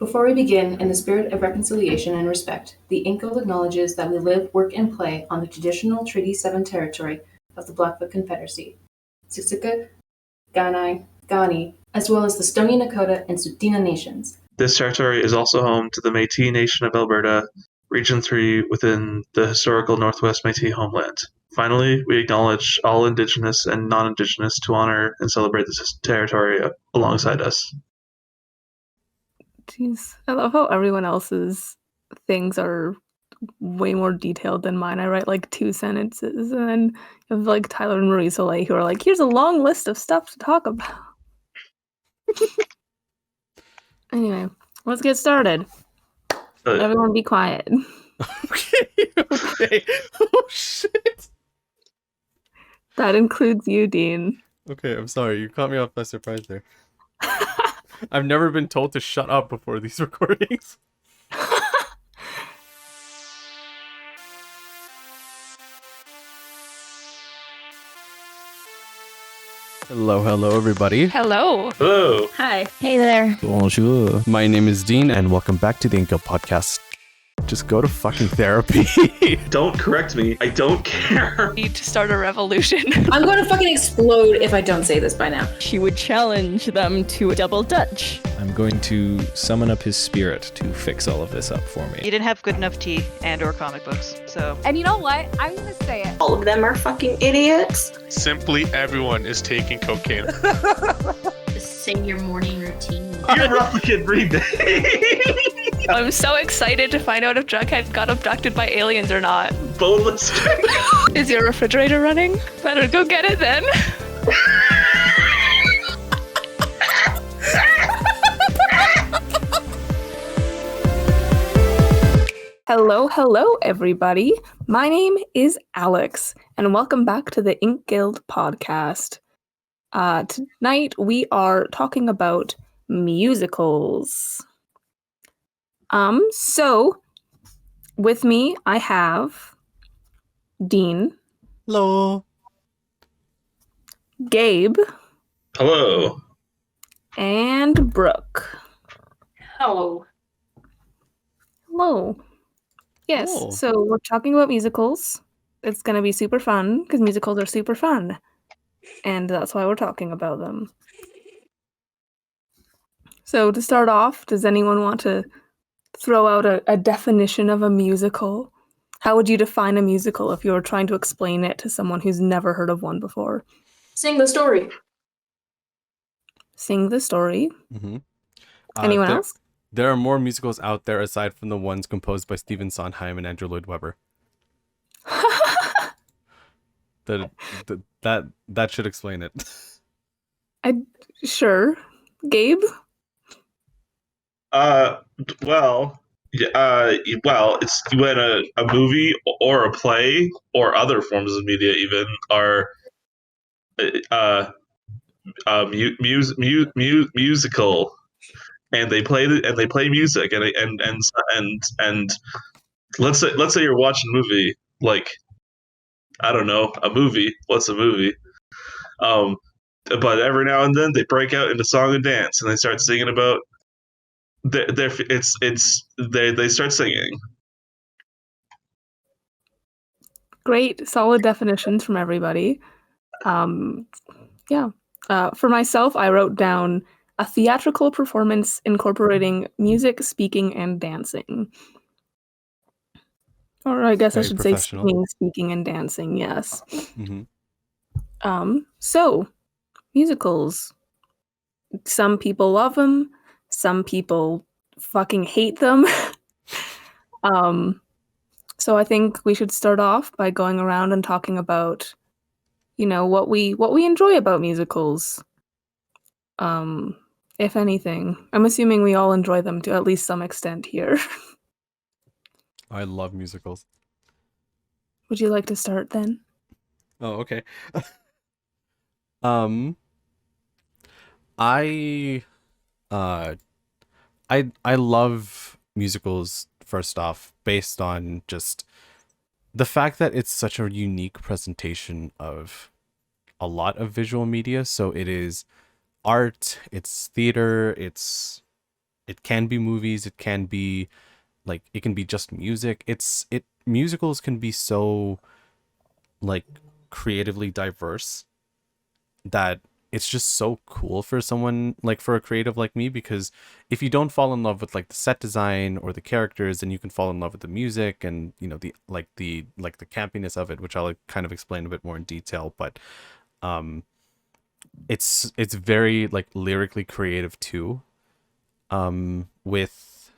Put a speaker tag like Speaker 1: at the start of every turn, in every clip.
Speaker 1: Before we begin, in the spirit of reconciliation and respect, the InkGuild acknowledges that we live, work, and play on the traditional Treaty 7 territory of the Blackfoot Confederacy, Siksika, Kainai, Kainai, as well as the Stoney Nakoda and Tsuut'ina nations.
Speaker 2: This territory is also home to the Métis Nation of Alberta, Region 3 within the historical Northwest Métis homeland. Finally, we acknowledge all Indigenous and non-Indigenous to honor and celebrate this territory alongside us.
Speaker 3: Jeez, I love how everyone else's things are way more detailed than mine. I write like 2 sentences, and then you have like Tyler and Marie-Soleil who are like, here's a long list of stuff to talk about. Anyway, let's get started. Everyone be quiet.
Speaker 4: Okay. Oh, shit.
Speaker 3: That includes you, Dean.
Speaker 4: Okay, I'm sorry. You caught me off by surprise there. I've never been told to shut up before these recordings. Hello, everybody.
Speaker 3: Hello.
Speaker 2: Hello.
Speaker 3: Hi.
Speaker 5: Hey there.
Speaker 4: Bonjour. My name is Dean, and welcome back to the InkGuild podcast. Just go to fucking therapy.
Speaker 2: Don't correct me. I don't care.
Speaker 5: Need to start a revolution.
Speaker 1: I'm going to fucking explode if I don't say this by now.
Speaker 5: She would challenge them to double dutch.
Speaker 6: I'm going to summon up his spirit to fix all of this up for
Speaker 7: You
Speaker 6: me.
Speaker 7: didn't have good enough tea and or comic books, so.
Speaker 8: And you know what? I'm gonna say it.
Speaker 9: All of them are fucking idiots.
Speaker 10: Simply everyone is taking cocaine.
Speaker 11: Just say your morning routine.
Speaker 2: You're replicant breathing.
Speaker 5: I'm so excited to find out if Jughead got abducted by aliens or not.
Speaker 2: Boneless.
Speaker 5: Is your refrigerator running? Better go get it then.
Speaker 3: Hello, everybody. My name is Alex, and welcome back to the InkGuild podcast. Tonight we are talking about musicals. So with me I have Dean.
Speaker 4: Hello.
Speaker 3: Gabe.
Speaker 2: Hello.
Speaker 3: And Brooke.
Speaker 11: Hello.
Speaker 3: Hello. Yes,
Speaker 4: Cool.
Speaker 3: So we're talking about musicals. It's going to be super fun because musicals are super fun. And that's why we're talking about them. So to start off, does anyone want to throw out a definition of a musical? How would you define a musical if you were trying to explain it to someone who's never heard of one before?
Speaker 1: Sing the story.
Speaker 3: Sing the story.
Speaker 4: Mm-hmm.
Speaker 3: Anyone else?
Speaker 4: There are more musicals out there aside from the ones composed by Stephen Sondheim and Andrew Lloyd Webber. That should explain it.
Speaker 3: Sure. Gabe?
Speaker 2: Well, it's when a movie or a play or other forms of media even are musical, and they play music and let's say you're watching a movie, like, I don't know, a movie. What's a movie? But every now and then they break out into song and dance, and they start singing about. They start singing.
Speaker 3: Great, solid definitions from everybody. Yeah. For myself, I wrote down a theatrical performance incorporating music, speaking, and dancing. Or I guess I should say singing, speaking, and dancing, yes.
Speaker 4: Mm-hmm.
Speaker 3: So, musicals. Some people love them. Some people fucking hate them. So I think we should start off by going around and talking about, what we enjoy about musicals. If anything. I'm assuming we all enjoy them to at least some extent here.
Speaker 4: I love musicals.
Speaker 3: Would you like to start then?
Speaker 4: Oh, okay. I love musicals, first off, based on just the fact that it's such a unique presentation of a lot of visual media. So it is art, it's theater, it's it can be movies, it can be like it can be just music. Musicals can be so like creatively diverse that it's just so cool for someone like for a creative like me, because if you don't fall in love with like the set design or the characters, then you can fall in love with the music and the campiness of it, which I'll like, kind of explain a bit more in detail. But it's very like lyrically creative too, with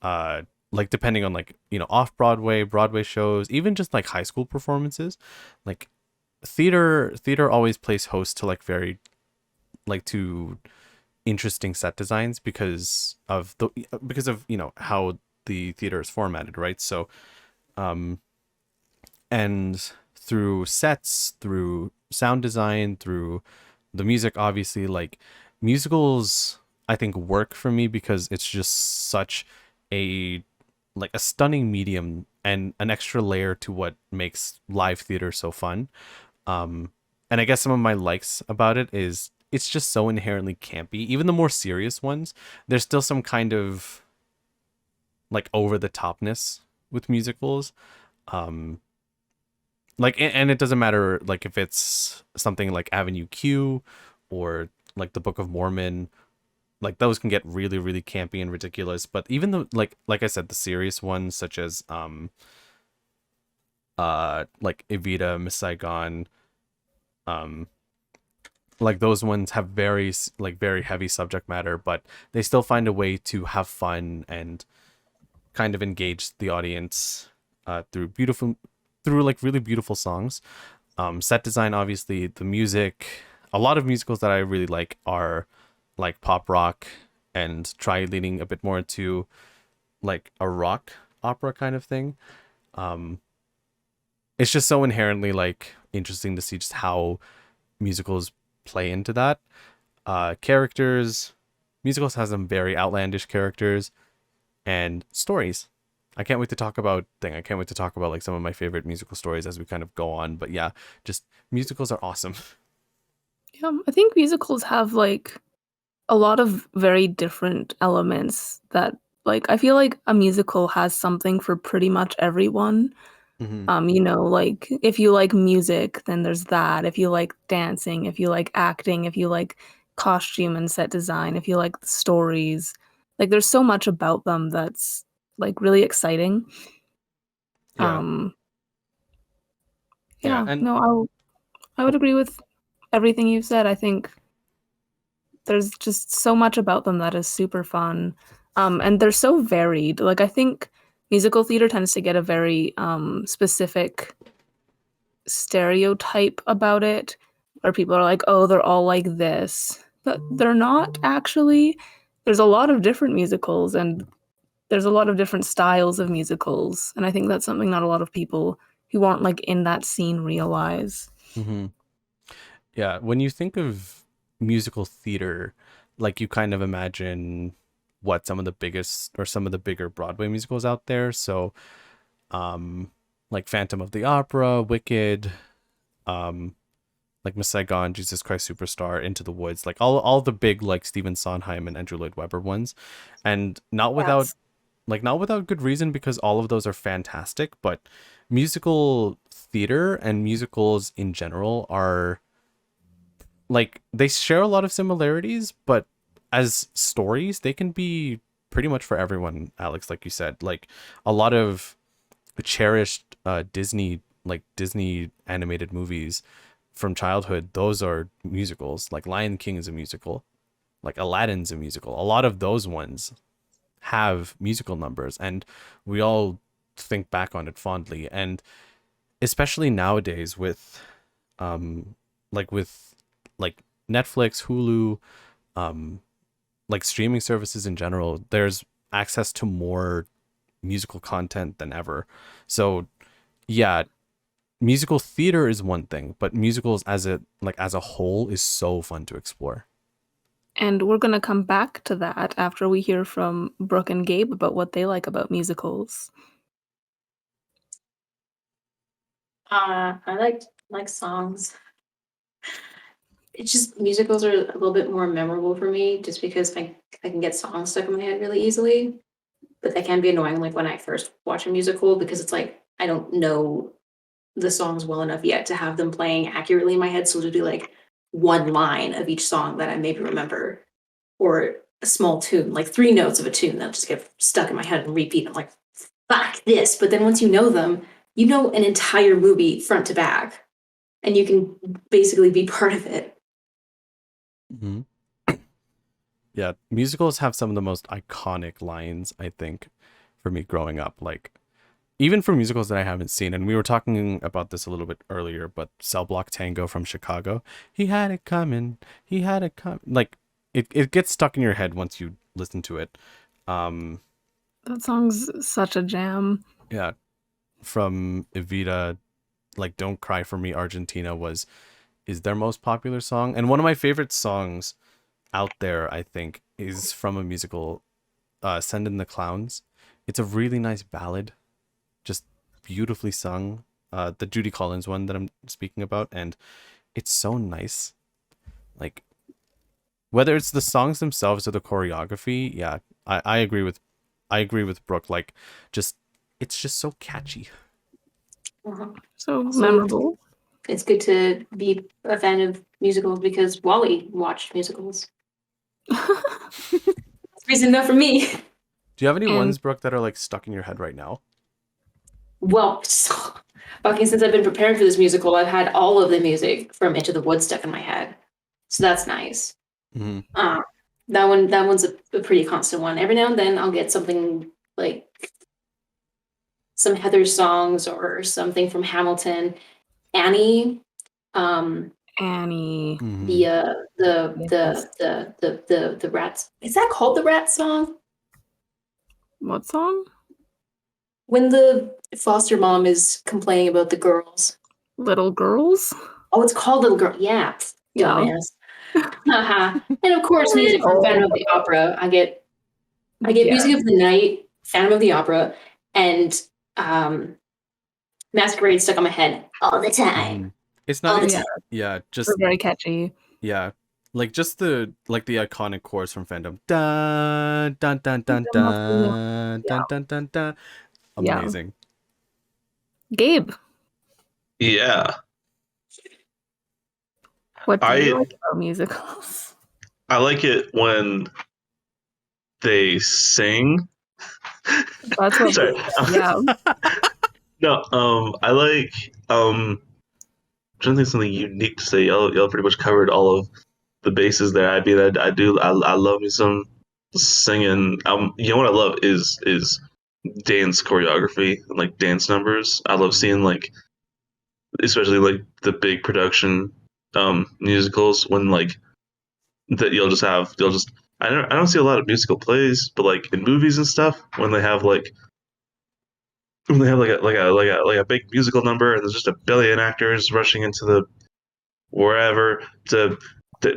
Speaker 4: like depending on like off Broadway shows, even just like high school performances. Like theater always plays host to like very like to interesting set designs because of how the theater is formatted, right? So and through sets, through sound design, through the music, obviously, like musicals I think work for me because it's just such a stunning medium and an extra layer to what makes live theater so fun. And I guess some of my likes about it is it's just so inherently campy. Even the more serious ones, there's still some kind of like over the topness with musicals. Like, and it doesn't matter like if it's something like Avenue Q or like the Book of Mormon, like those can get really, really campy and ridiculous. But even the like I said, the serious ones such as like Evita, Miss Saigon, like those ones have very heavy subject matter, but they still find a way to have fun and kind of engage the audience through like really beautiful songs. Set design, obviously, the music. A lot of musicals that I really like are like pop rock and try leaning a bit more into like a rock opera kind of thing. It's just so inherently like interesting to see just how musicals play into that. Musicals has some very outlandish characters and stories. I can't wait to talk about like some of my favorite musical stories as we kind of go on. But yeah, just musicals are awesome.
Speaker 3: Yeah, I think musicals have like a lot of very different elements that like I feel like a musical has something for pretty much everyone. Like if you like music, then there's that. If you like dancing, if you like acting, if you like costume and set design, if you like the stories, like there's so much about them that's like really exciting.
Speaker 4: Yeah. And
Speaker 3: No, I would agree with everything you've said. I think there's just so much about them that is super fun. And they're so varied. Like I think musical theater tends to get a very specific stereotype about it, where people are like, oh, they're all like this. But they're not actually. There's a lot of different musicals and there's a lot of different styles of musicals. And I think that's something not a lot of people who aren't like in that scene realize.
Speaker 4: Yeah, when you think of musical theater, like you kind of imagine what some of the biggest or some of the bigger Broadway musicals out there. So like Phantom of the Opera, Wicked, like Miss Saigon, Jesus Christ Superstar, Into the Woods, like all the big like Stephen Sondheim and Andrew Lloyd Webber ones. And not without good reason, because all of those are fantastic, but musical theater and musicals in general are like they share a lot of similarities, but as stories they can be pretty much for everyone, Alex, like you said. Like a lot of cherished Disney animated movies from childhood, those are musicals. Like Lion King is a musical, like Aladdin's a musical. A lot of those ones have musical numbers and we all think back on it fondly. And especially nowadays with like Netflix, Hulu, like streaming services in general, there's access to more musical content than ever. So yeah, musical theater is one thing, but musicals as a whole is so fun to explore.
Speaker 3: And we're going to come back to that after we hear from Brooke and Gabe about what they like about musicals.
Speaker 11: I like songs. It's just musicals are a little bit more memorable for me just because I I can get songs stuck in my head really easily, but that can be annoying. Like when I first watch a musical, because it's like I don't know the songs well enough yet to have them playing accurately in my head. So it'll be like one line of each song that I maybe remember, or a small tune, like 3 notes of a tune that just get stuck in my head and repeat. I'm like, fuck this. But then once you know them, you know an entire movie front to back, and you can basically be part of it.
Speaker 4: Mm-hmm. Yeah, musicals have some of the most iconic lines, I think, for me growing up. Like, even for musicals that I haven't seen, and we were talking about this a little bit earlier, but Cell Block Tango from Chicago, he had it coming, he had it coming. Like, it gets stuck in your head once you listen to it.
Speaker 3: That song's such a jam.
Speaker 4: Yeah, from Evita, like Don't Cry for Me, Argentina is their most popular song. And one of my favorite songs out there, I think, is from a musical, Send in the Clowns. It's a really nice ballad, just beautifully sung. The Judy Collins one that I'm speaking about, and it's so nice. Like, whether it's the songs themselves or the choreography, yeah, I agree with Brooke. Like, it's just so catchy.
Speaker 3: So memorable.
Speaker 11: It's good to be a fan of musicals because Wally watched musicals. That's reason enough for me.
Speaker 4: Do you have any ones, Brooke, that are like stuck in your head right now?
Speaker 11: Well, fucking since I've been preparing for this musical, I've had all of the music from Into the Woods stuck in my head, so that's nice.
Speaker 4: Mm-hmm.
Speaker 11: That one's a pretty constant one. Every now and then, I'll get something like some Heather songs or something from Hamilton. Annie.
Speaker 3: Annie.
Speaker 11: The rats. Is that called the rat song?
Speaker 3: What song?
Speaker 11: When the foster mom is complaining about the girls.
Speaker 3: Little Girls?
Speaker 11: Oh, it's called Little Girl. Yeah. Dumbass. And of course, music from Phantom of the Opera. I get Music of the Night, Phantom of the Opera, and Masquerade stuck on my head all the time.
Speaker 4: It's not
Speaker 11: all the time.
Speaker 4: Yeah, just
Speaker 3: they're very catchy.
Speaker 4: Yeah. Like just the iconic chorus from Phantom. Dun dun dun dun dun dun dun dun dun. Amazing.
Speaker 3: Gabe.
Speaker 2: Yeah.
Speaker 3: What do you like about musicals?
Speaker 2: I like it when they sing.
Speaker 3: That's what.
Speaker 2: Sorry.
Speaker 3: Yeah.
Speaker 2: No. I like. I'm trying to think of something unique to say. Y'all pretty much covered all of the bases there. I love me some singing. You know what I love is dance choreography and like dance numbers. I love seeing like, especially like the big production musicals when like that you'll just I don't see a lot of musical plays, but like in movies and stuff when they have like a big musical number and there's just a billion actors rushing into the wherever to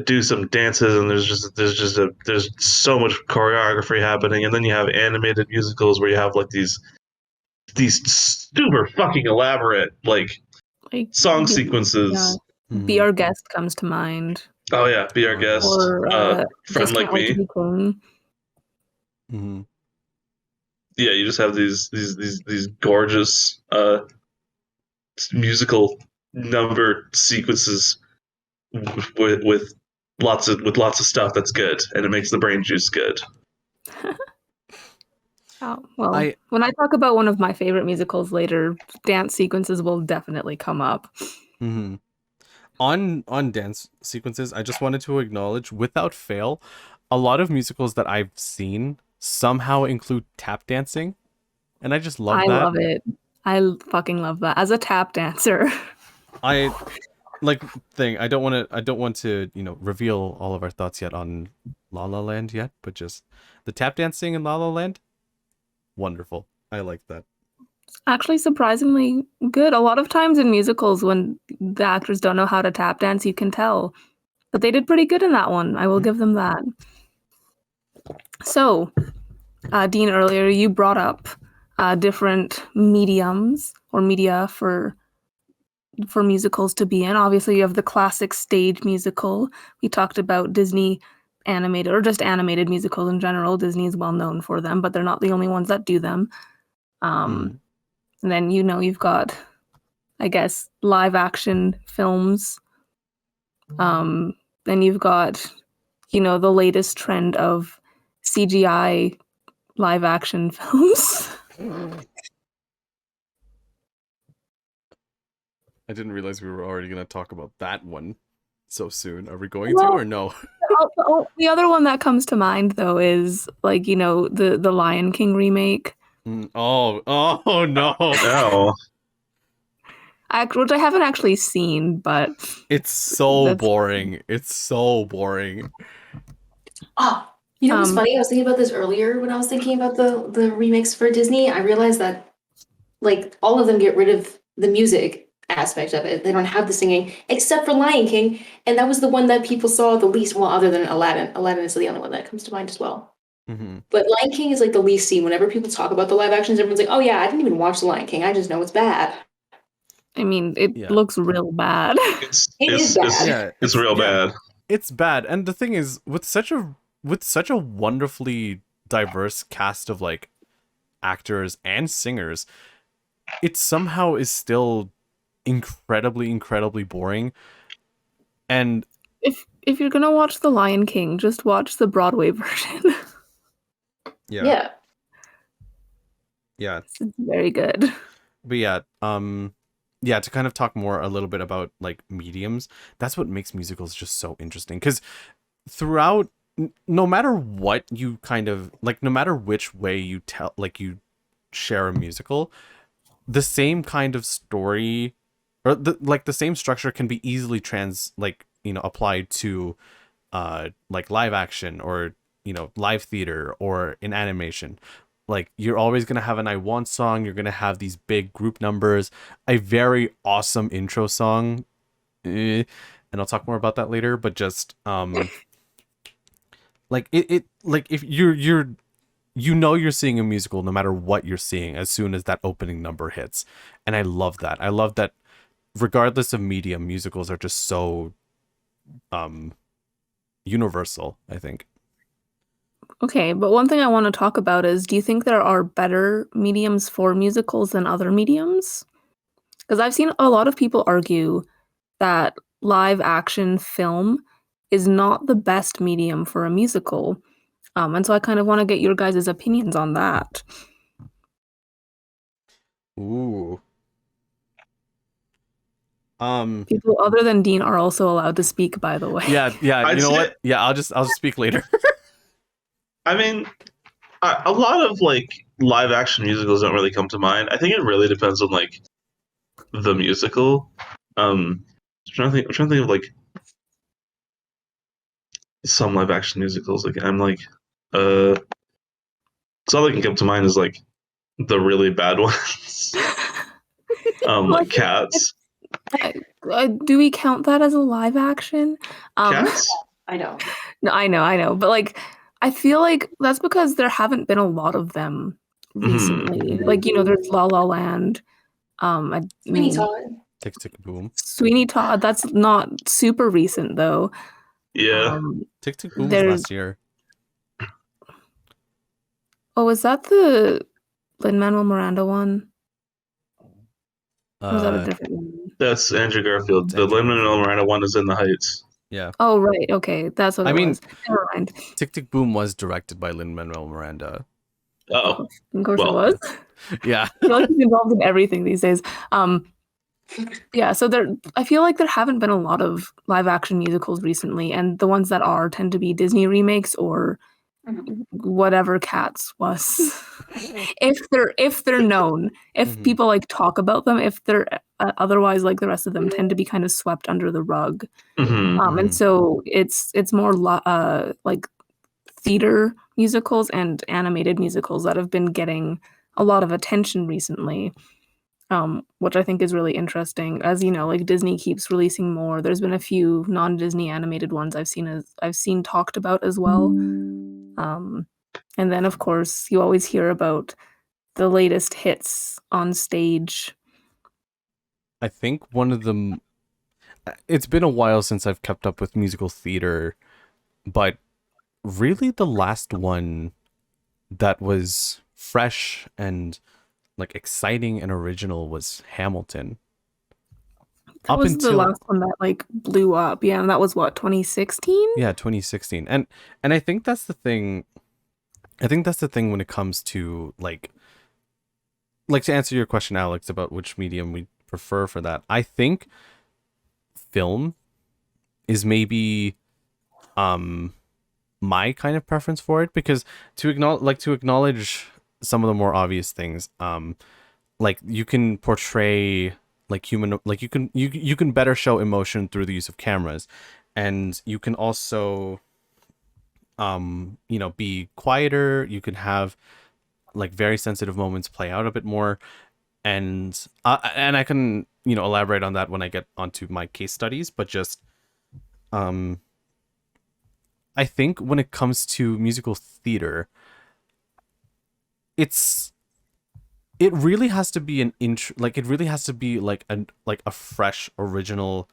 Speaker 2: do some dances and there's so much choreography happening, and then you have animated musicals where you have like these super fucking elaborate like song sequences.
Speaker 3: Yeah. Be Our Guest comes to mind.
Speaker 2: Oh yeah, Be Our Guest.
Speaker 3: Or
Speaker 2: Friend Like Me.
Speaker 4: Mm-hmm.
Speaker 2: Yeah, you just have these gorgeous musical number sequences with lots of stuff that's good, and it makes the brain juice good.
Speaker 3: Oh, well, when I talk about one of my favorite musicals later, dance sequences will definitely come up.
Speaker 4: Mm-hmm. On dance sequences, I just wanted to acknowledge, without fail, a lot of musicals that I've seen somehow include tap dancing, and I just love that.
Speaker 3: I love it. I fucking love that. As a tap dancer,
Speaker 4: I don't want to reveal all of our thoughts yet on La La Land yet, but just the tap dancing in La La Land, wonderful. I like that.
Speaker 3: Actually surprisingly good. A lot of times in musicals when the actors don't know how to tap dance, you can tell. But they did pretty good in that one. I will give them that. So, Dean, earlier you brought up different mediums or media for musicals to be in. Obviously, you have the classic stage musical. We talked about Disney animated or just animated musicals in general. Disney is well known for them, but they're not the only ones that do them. And then you've got, I guess, live action films. Then you've got, the latest trend of CGI live action films.
Speaker 4: I didn't realize we were already going to talk about that one so soon. Are we going to or no?
Speaker 3: The other one that comes to mind, though, is the Lion King remake.
Speaker 4: Oh no.
Speaker 2: No.
Speaker 3: Which I haven't actually seen, but
Speaker 4: it's so boring. It's so boring.
Speaker 11: Oh, what's funny? I was thinking about this earlier when I was thinking about the remakes for Disney. I realized that all of them get rid of the music aspect of it. They don't have the singing except for Lion King, and that was the one that people saw the least. Well, other than Aladdin. Aladdin is the only one that comes to mind as well.
Speaker 4: Mm-hmm.
Speaker 11: But Lion King is the least seen. Whenever people talk about the live actions, everyone's like, "Oh yeah, I didn't even watch the Lion King. I just know it's bad."
Speaker 3: I mean, it looks real bad.
Speaker 2: It's bad. Yeah, it's real bad.
Speaker 4: It's bad, and the thing is, with such a wonderfully diverse cast of actors and singers, it somehow is still incredibly boring. And
Speaker 3: if you're gonna watch The Lion King, just watch the Broadway version.
Speaker 4: Yeah.
Speaker 3: It's very good.
Speaker 4: But to kind of talk more a little bit about mediums, that's what makes musicals just so interesting, because throughout, no matter what you kind of no matter which way you tell you share a musical, the same kind of story or the same structure can be easily applied to live action or live theater or in animation. You're always going to have an I Want song. You're going to have these big group numbers, a very awesome intro song. And I'll talk more about that later, but just, if you're seeing a musical no matter what you're seeing as soon as that opening number hits. And I love that. I love that regardless of medium, musicals are just so, universal, I think.
Speaker 3: Okay, but one thing I want to talk about is, do you think there are better mediums for musicals than other mediums? Because I've seen a lot of people argue that live action film is not the best medium for a musical. And so I kind of want to get your guys' opinions on that.
Speaker 4: Ooh.
Speaker 3: People other than Dean are also allowed to speak, by the way.
Speaker 4: Yeah. You know what? Yeah, I'll just speak later.
Speaker 2: I mean, a lot of live action musicals don't really come to mind. I think it really depends on the musical. I'm trying to think of some live action musicals. I'm all that can come to mind is the really bad ones. Cats.
Speaker 3: Do we count that as a live action?
Speaker 2: Cats?
Speaker 11: I don't.
Speaker 3: No, I know, but I feel like that's because there haven't been a lot of them recently. There's La La Land.
Speaker 11: Sweeney Todd.
Speaker 4: Tick Tick Boom.
Speaker 3: Sweeney Todd. That's not super recent though.
Speaker 2: Yeah.
Speaker 4: Tick Tick Boom was last year.
Speaker 3: Oh, is that the Lin-Manuel Miranda one? Or was that a different one?
Speaker 2: That's Andrew Garfield. The Lin-Manuel Miranda one is In the Heights.
Speaker 4: Yeah.
Speaker 3: Oh, right. Okay. That's what I mean, was. Never mind.
Speaker 4: Tick Tick Boom was directed by Lin-Manuel Miranda.
Speaker 2: Oh.
Speaker 3: Of course it was.
Speaker 4: Yeah.
Speaker 3: I feel like he's involved in everything these days. Yeah, so I feel like there haven't been a lot of live action musicals recently, and the ones that are tend to be Disney remakes or whatever Cats was. if they're known, if people talk about them, if they're otherwise the rest of them tend to be kind of swept under the rug. And so it's more theater musicals and animated musicals that have been getting a lot of attention recently, which I think is really interesting. As you know, Disney keeps releasing more. There's been a few non-Disney animated ones I've seen talked about as well. And then of course you always hear about the latest hits on stage.
Speaker 4: I think one of them. It's been a while since I've kept up with musical theater, but really the last one that was fresh and like exciting and original was Hamilton.
Speaker 3: That was the last one that like blew up. Yeah, and that was what, 2016?
Speaker 4: Yeah, 2016. And I think that's the thing. I think that's the thing when it comes to like to answer your question, Alex, about which medium we prefer for that. I think film is maybe my kind of preference for it, because to acknowledge some of the more obvious things, like you can portray like human, like you can better show emotion through the use of cameras, and you can also be quieter. You can have like very sensitive moments play out a bit more, and I can elaborate on that when I get onto my case studies, but just I think when it comes to musical theater, it really has to be it really has to be like a fresh original,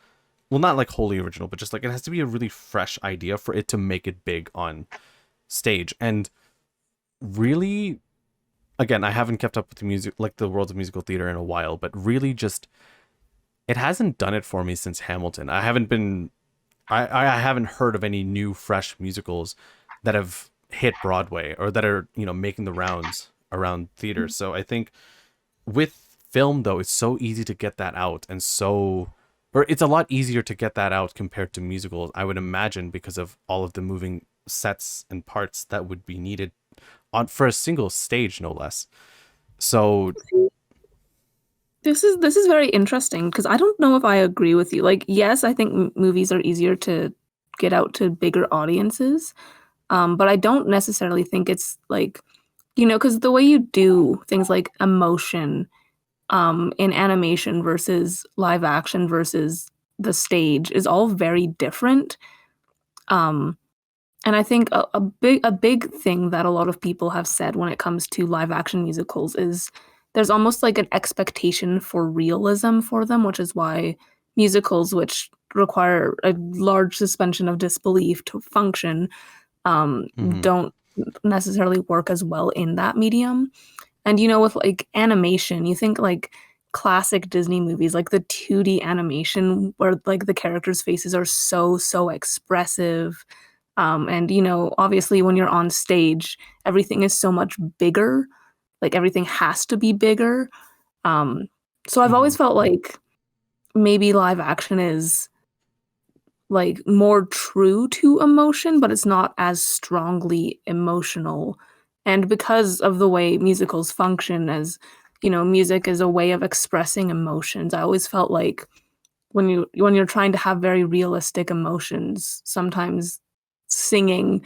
Speaker 4: well, not like wholly original, but just like it has to be a really fresh idea for it to make it big on stage. And really, again, I haven't kept up with the music, like the world of musical theater in a while, but really just it hasn't done it for me since Hamilton. I haven't heard of any new fresh musicals that have hit Broadway or that are making the rounds around theater. So I think with film, though, it's so easy to get that out, or it's a lot easier to get that out compared to musicals, I would imagine, because of all of the moving sets and parts that would be needed for a single stage, no less. So
Speaker 3: this is very interesting, because I don't know if I agree with you. Like, yes, I think movies are easier to get out to bigger audiences, but I don't necessarily think it's like, because the way you do things like emotion in animation versus live action versus the stage is all very different. And I think a big thing that a lot of people have said when it comes to live action musicals is there's almost like an expectation for realism for them, which is why musicals, which require a large suspension of disbelief to function, don't necessarily work as well in that medium. And with like animation, you think like classic Disney movies, like the 2D animation where like the characters' faces are so expressive. And obviously when you're on stage, everything is so much bigger. Like everything has to be bigger. So I've always felt like maybe live action is like more true to emotion, but it's not as strongly emotional. And because of the way musicals function as, music is a way of expressing emotions, I always felt like when you're trying to have very realistic emotions, sometimes singing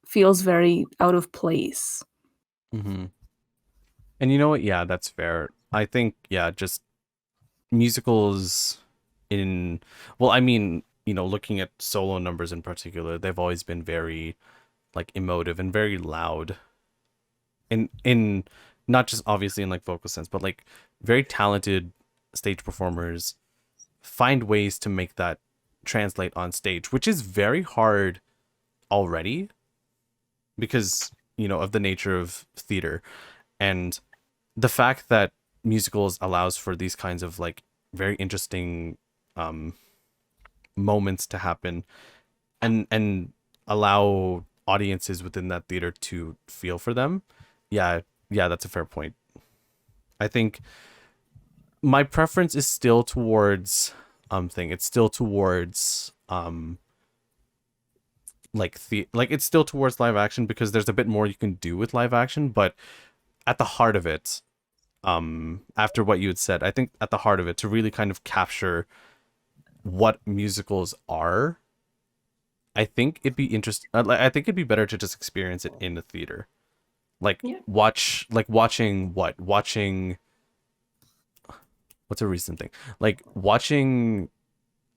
Speaker 3: feels very out of place.
Speaker 4: And you know what? Yeah, that's fair. I think, just musicals looking at solo numbers in particular, they've always been very like emotive and very loud. In not just obviously in like vocal sense, but like very talented stage performers find ways to make that translate on stage, which is very hard already because of the nature of theater. And the fact that musicals allows for these kinds of like very interesting moments to happen and allow audiences within that theater to feel for them. Yeah, that's a fair point. I think my preference is still towards it's still towards it's still towards live action, because there's a bit more you can do with live action. But at the heart of it, after what you had said, I think at the heart of it, to really kind of capture what musicals are, I think it'd be interesting. I think it'd be better to just experience it in the theater, watching what's a recent thing, like watching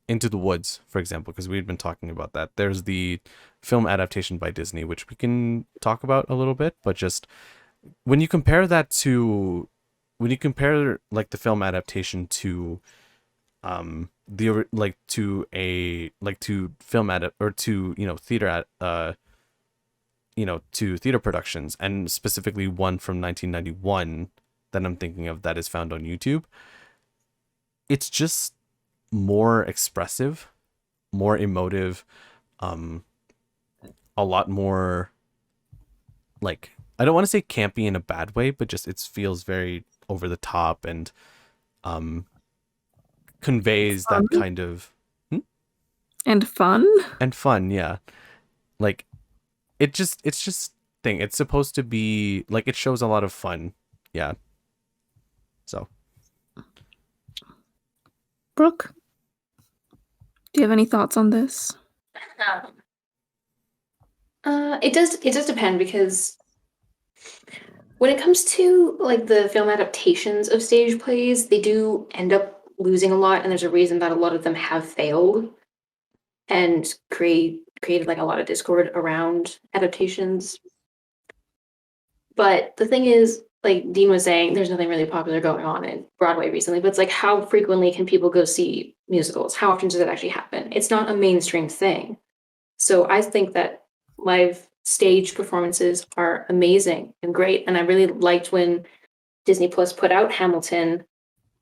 Speaker 4: Into the Woods, for example, because we've been talking about that. There's the film adaptation by Disney, which we can talk about a little bit, but just when you compare like the film adaptation to theater to theater productions, and specifically one from 1991 that I'm thinking of that is found on YouTube. It's just more expressive, more emotive, a lot more, like, I don't want to say campy in a bad way, but just it feels very over the top and conveys that kind of
Speaker 3: and fun.
Speaker 4: Yeah. Like it's just thing. It's supposed to be like, it shows a lot of fun. Yeah. So,
Speaker 3: Brooke, do you have any thoughts on this?
Speaker 11: It does depend, because when it comes to like the film adaptations of stage plays, they do end up losing a lot, and there's a reason that a lot of them have failed and created like a lot of discord around adaptations. But the thing is, like Dean was saying, there's nothing really popular going on in Broadway recently, but it's like, how frequently can people go see musicals? How often does it actually happen? It's not a mainstream thing. So I think that live stage performances are amazing and great. And I really liked when Disney Plus put out Hamilton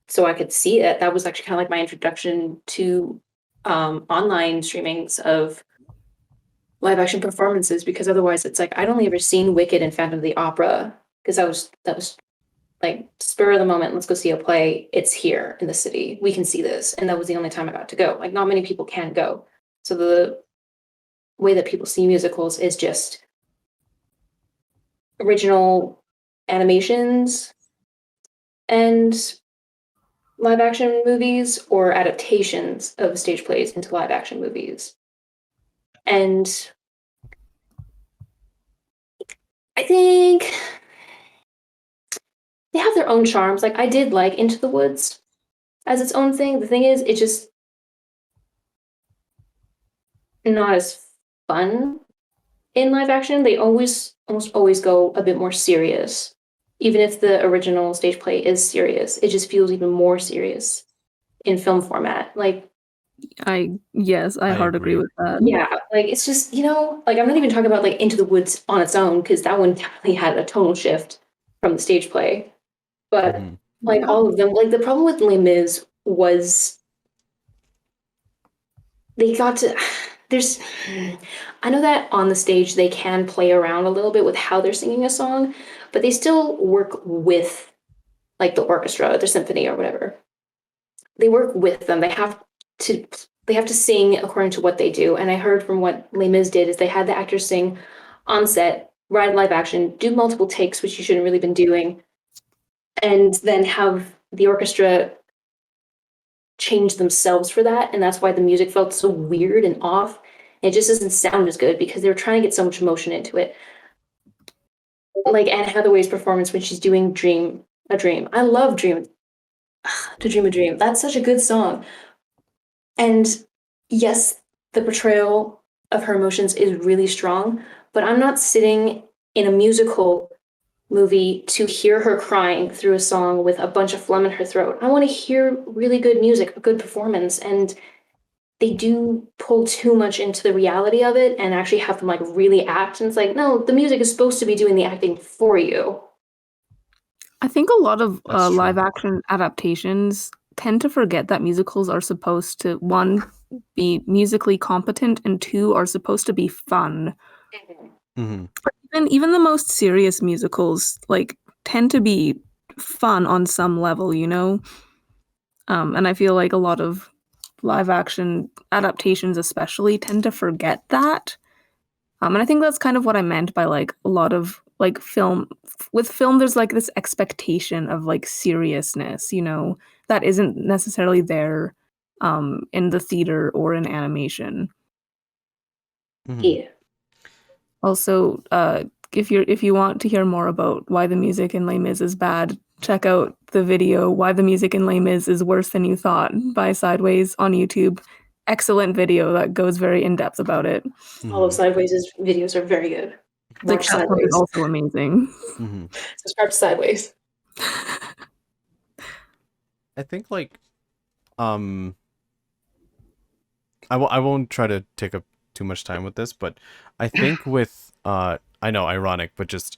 Speaker 11: so I could see it. That was actually kind of like my introduction to online streamings of live action performances, because otherwise it's like I'd only ever seen Wicked and Phantom of the Opera, because that was like spur of the moment, let's go see a play, it's here in the city, we can see this. And that was the only time I got to go. Like, not many people can go. So the way that people see musicals is just original animations and live action movies, or adaptations of stage plays into live action movies. And I think they have their own charms. Like, I did like Into the Woods as its own thing. The thing is, it's just not as fun in live action. They almost always go a bit more serious. Even if the original stage play is serious, it just feels even more serious in film format. Like,
Speaker 3: I hard agree with that.
Speaker 11: Yeah, like, it's just, like, I'm not even talking about like Into the Woods on its own, because that one definitely had a tonal shift from the stage play. But like all of them, like, the problem with Les Mis was they got to I know that on the stage they can play around a little bit with how they're singing a song, but they still work with like the orchestra, the symphony, or whatever. They work with them. They have to sing according to what they do. And I heard from what Les Mis did is they had the actors sing on set, ride live action, do multiple takes, which you shouldn't really been doing, and then have the orchestra change themselves for that. And that's why the music felt so weird and off. It just doesn't sound as good, because they were trying to get so much emotion into it. Like Anne Hathaway's performance when she's doing Dream a Dream. I love To Dream a Dream. That's such a good song. And yes, the portrayal of her emotions is really strong, but I'm not sitting in a musical movie to hear her crying through a song with a bunch of phlegm in her throat. I want to hear really good music, a good performance, and they do pull too much into the reality of it and actually have them like really act. And it's like, no, the music is supposed to be doing the acting for you.
Speaker 3: I think a lot of live action adaptations tend to forget that musicals are supposed to, one, be musically competent, and two, are supposed to be fun. Even the most serious musicals like tend to be fun on some level, and I feel like a lot of live action adaptations especially tend to forget that. And I think that's kind of what I meant by like a lot of like film. With film, there's like this expectation of like seriousness, that isn't necessarily there in the theater or in animation.
Speaker 11: Yeah.
Speaker 3: Also, if you want to hear more about why the music in Les Mis is bad, check out the video "Why the Music in Les Mis is Worse Than You Thought" by Sideways on YouTube. Excellent video that goes very in depth about it.
Speaker 11: All of Sideways' videos are very good.
Speaker 3: Like, Sideways is also amazing.
Speaker 11: Subscribe to Sideways.
Speaker 4: I think like I won't try to take up too much time with this, but I think with I know, ironic, but just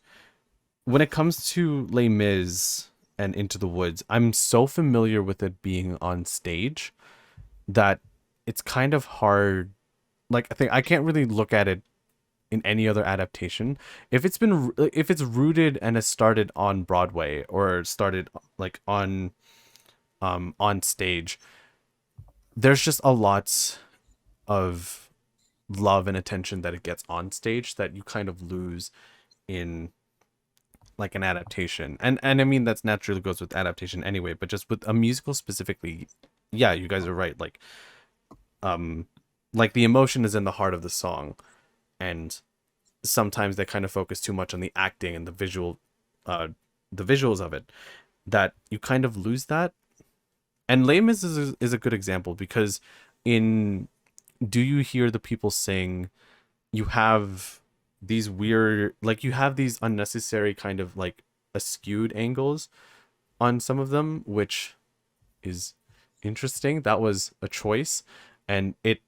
Speaker 4: when it comes to Les Mis and Into the Woods, I'm so familiar with it being on stage that it's kind of hard. Like, I think I can't really look at it in any other adaptation. If it's rooted and has started on Broadway or started like on stage, there's just a lot of love and attention that it gets on stage that you kind of lose in like an adaptation. And I mean, that's naturally goes with adaptation anyway, but just with a musical specifically, yeah, you guys are right. Like the emotion is in the heart of the song, and sometimes they kind of focus too much on the acting and the visuals of it, that you kind of lose that. And Les Mis is a good example, because in Do You Hear the People Sing, you have these weird, like, you have these unnecessary kind of like askewed angles on some of them, which is interesting. That was a choice, and it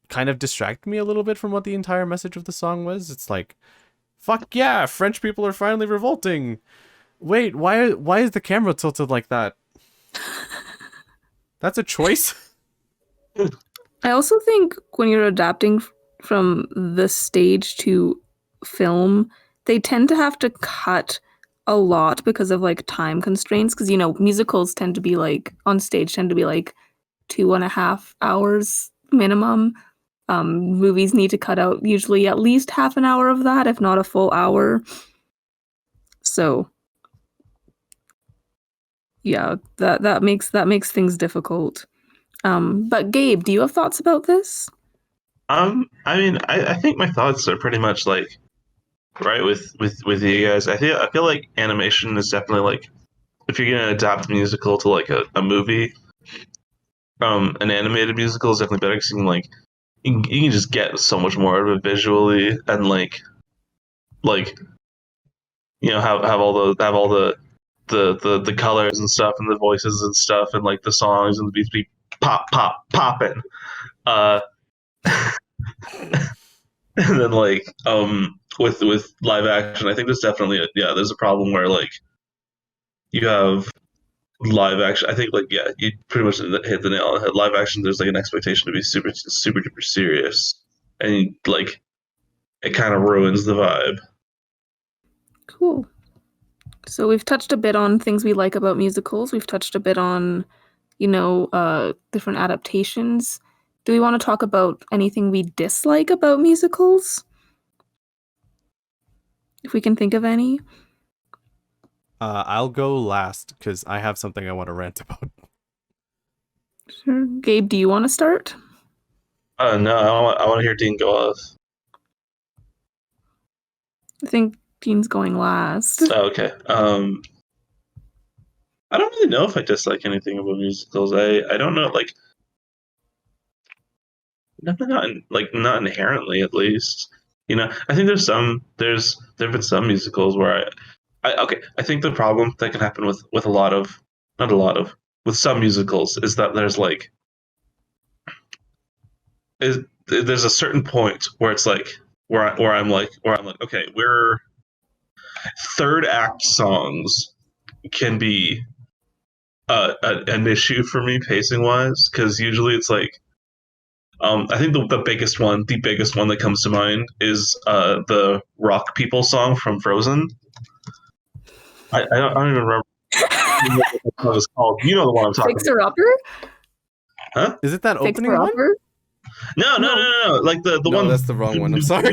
Speaker 4: kind of distracted me a little bit from what the entire message of the song was. It's like, fuck yeah, French people are finally revolting. Wait, why is the camera tilted like that? That's a choice.
Speaker 3: I also think when you're adapting from the stage to film, they tend to have to cut a lot because of like time constraints. Because, you know, musicals tend to be like, on stage tend to be like 2.5 hours minimum. Movies need to cut out usually at least half an hour of that, if not a full hour. So yeah, that makes things difficult. But Gabe, do you have thoughts about this?
Speaker 2: I mean, I think my thoughts are pretty much like right with you guys. I feel like animation is definitely like, if you're gonna adapt a musical to like a movie, an animated musical is definitely better, because you can just get so much more out of it visually, and like you know, have all the colors and stuff, and the voices and stuff, and like the songs and the beats be popping. And then like with live action, I think there's definitely there's a problem where like you have live action. I think like you pretty much hit the nail on the head. Live action, there's like an expectation to be super duper serious, and like it kind of ruins the vibe.
Speaker 3: Cool. So we've touched a bit on things we like about musicals. We've touched a bit on, you know, different adaptations. Do we want to talk about anything we dislike about musicals? If we can think of any.
Speaker 4: I'll go last because I have something I want to rant about.
Speaker 3: Sure. Gabe, do you want to start?
Speaker 2: No, I want to hear Dean go off.
Speaker 3: I think Dean's going last.
Speaker 2: Oh, okay. I don't really know if I dislike anything about musicals. I don't know, like, not inherently, at least. You know, I think there've been some musicals where I think the problem that can happen with with some musicals is that there's a certain point where it's like where I'm like okay, we're third act songs can be an issue for me pacing wise, because usually it's like I think the biggest one that comes to mind is the Rock People song from Frozen. I don't even remember what it's called. You know the one I'm talking
Speaker 3: Fixer Upper?
Speaker 2: Huh?
Speaker 4: Is it that opening
Speaker 3: Fixer
Speaker 4: one?
Speaker 3: Upper?
Speaker 2: No. Like the
Speaker 4: No,
Speaker 2: one.
Speaker 4: that's the wrong one. I'm sorry.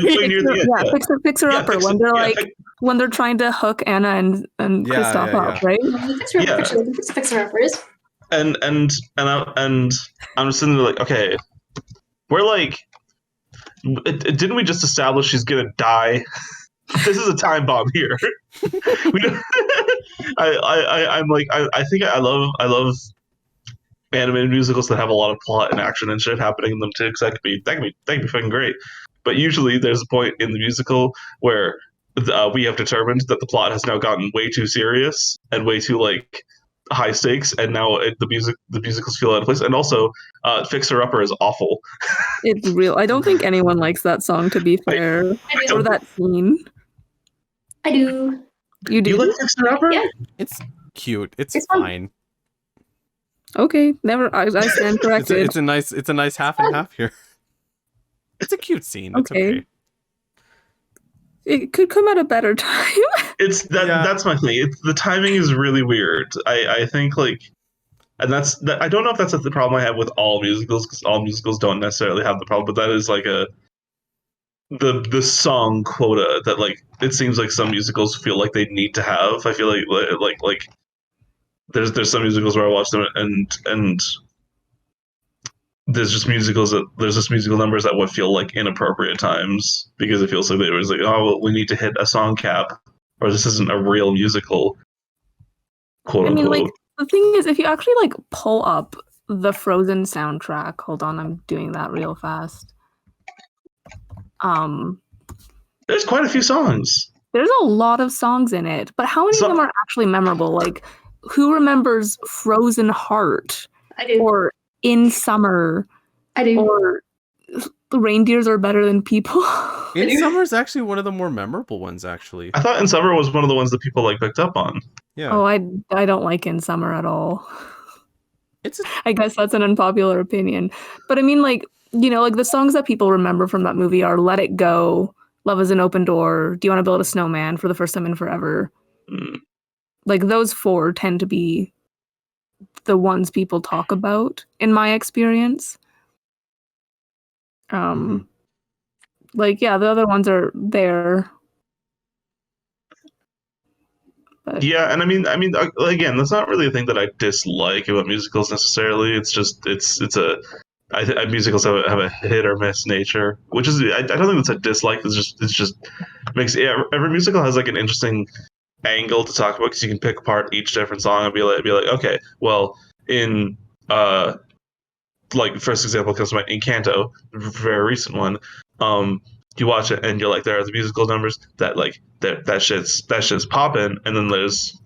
Speaker 3: Fixer Upper, when they're when they're trying to hook Anna and Kristoff up, right?
Speaker 11: Fixer Uppers.
Speaker 2: And I'm just sitting there like, okay, we're like, didn't we just establish she's gonna die? This is a time bomb here. We don't, I'm like, I think I love animated musicals that have a lot of plot and action and shit happening in them too, because that can be fucking great. But usually there's a point in the musical where we have determined that the plot has now gotten way too serious and way too like high stakes, and now the musicals feel out of place. And also, Fixer Upper is awful.
Speaker 3: It's real. I don't think anyone likes that song, to be fair, or that scene.
Speaker 11: I do.
Speaker 3: You do?
Speaker 2: You like Fixer Upper?
Speaker 11: Yeah.
Speaker 4: It's cute. It's
Speaker 11: It's
Speaker 4: fine.
Speaker 3: Okay, never. I stand corrected.
Speaker 4: It's a nice half and half here. It's a cute scene. It's okay.
Speaker 3: It could come at a better time.
Speaker 2: That's my thing. The timing is really weird. I think and I don't know if that's the problem I have with all musicals, because all musicals don't necessarily have the problem, but that is like the song quota that it seems like some musicals feel like they need to have. I feel like there's some musicals where I watch them and there's just musical numbers that would feel like inappropriate times, because it feels like they was like, oh, well, we need to hit a song cap, or this isn't a real musical, quote unquote.
Speaker 3: The thing is, if you actually pull up the Frozen soundtrack, hold on, I'm doing that real fast.
Speaker 2: There's quite a few songs.
Speaker 3: There's a lot of songs in it, but how many of them are actually memorable? Who remembers Frozen Heart?
Speaker 11: I do.
Speaker 3: Or In Summer?
Speaker 11: I do.
Speaker 3: Or The Reindeers Are Better Than People?
Speaker 4: In Summer is actually one of the more memorable ones, actually.
Speaker 2: I thought In Summer was one of the ones that people picked up on.
Speaker 4: Yeah.
Speaker 3: Oh, I don't like In Summer at all. I guess that's an unpopular opinion. But I mean, the songs that people remember from that movie are Let It Go, Love is an Open Door, Do You Want to Build a Snowman, For the First Time in Forever. Those four tend to be the ones people talk about, in my experience. The other ones are there. But
Speaker 2: yeah, and I mean, again, that's not really a thing that I dislike about musicals necessarily. It's just musicals have a hit or miss nature, which is I don't think that's a dislike. It's just makes every musical has an interesting angle to talk about, because you can pick apart each different song and be like, okay, well, in first example comes to mind, Encanto, very recent one. You watch it and you're like, there are the musical numbers that that shit's poppin', and then there's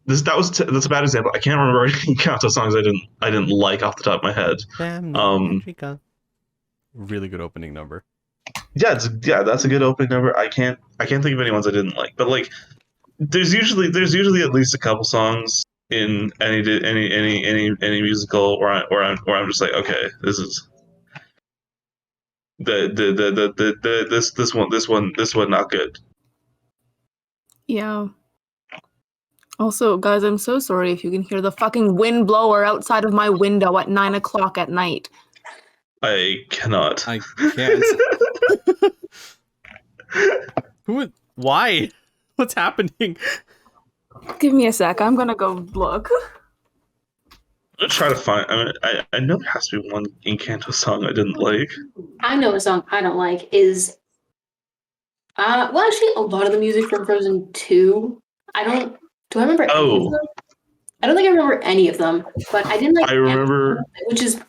Speaker 2: this. That's a bad example. I can't remember any Encanto songs I didn't like off the top of my head.
Speaker 4: Really good opening number.
Speaker 2: Yeah, that's a good opening number. I can't think of any ones I didn't like, but there's usually at least a couple songs in any musical where I'm just like, okay, this is this one not good.
Speaker 3: yeah. Also, guys, I'm so sorry if you can hear the fucking wind blower outside of my window at 9:00 at night.
Speaker 2: I cannot.
Speaker 4: I can't. Why? What's happening?
Speaker 3: Give me a sec. I'm gonna go look.
Speaker 2: I'm gonna try to find. I know there has to be one Encanto song I didn't like.
Speaker 11: I know a song I don't like is actually a lot of the music from Frozen 2. Do I remember any of them? I don't think I remember any of them, but I didn't like.
Speaker 2: I remember,
Speaker 11: which is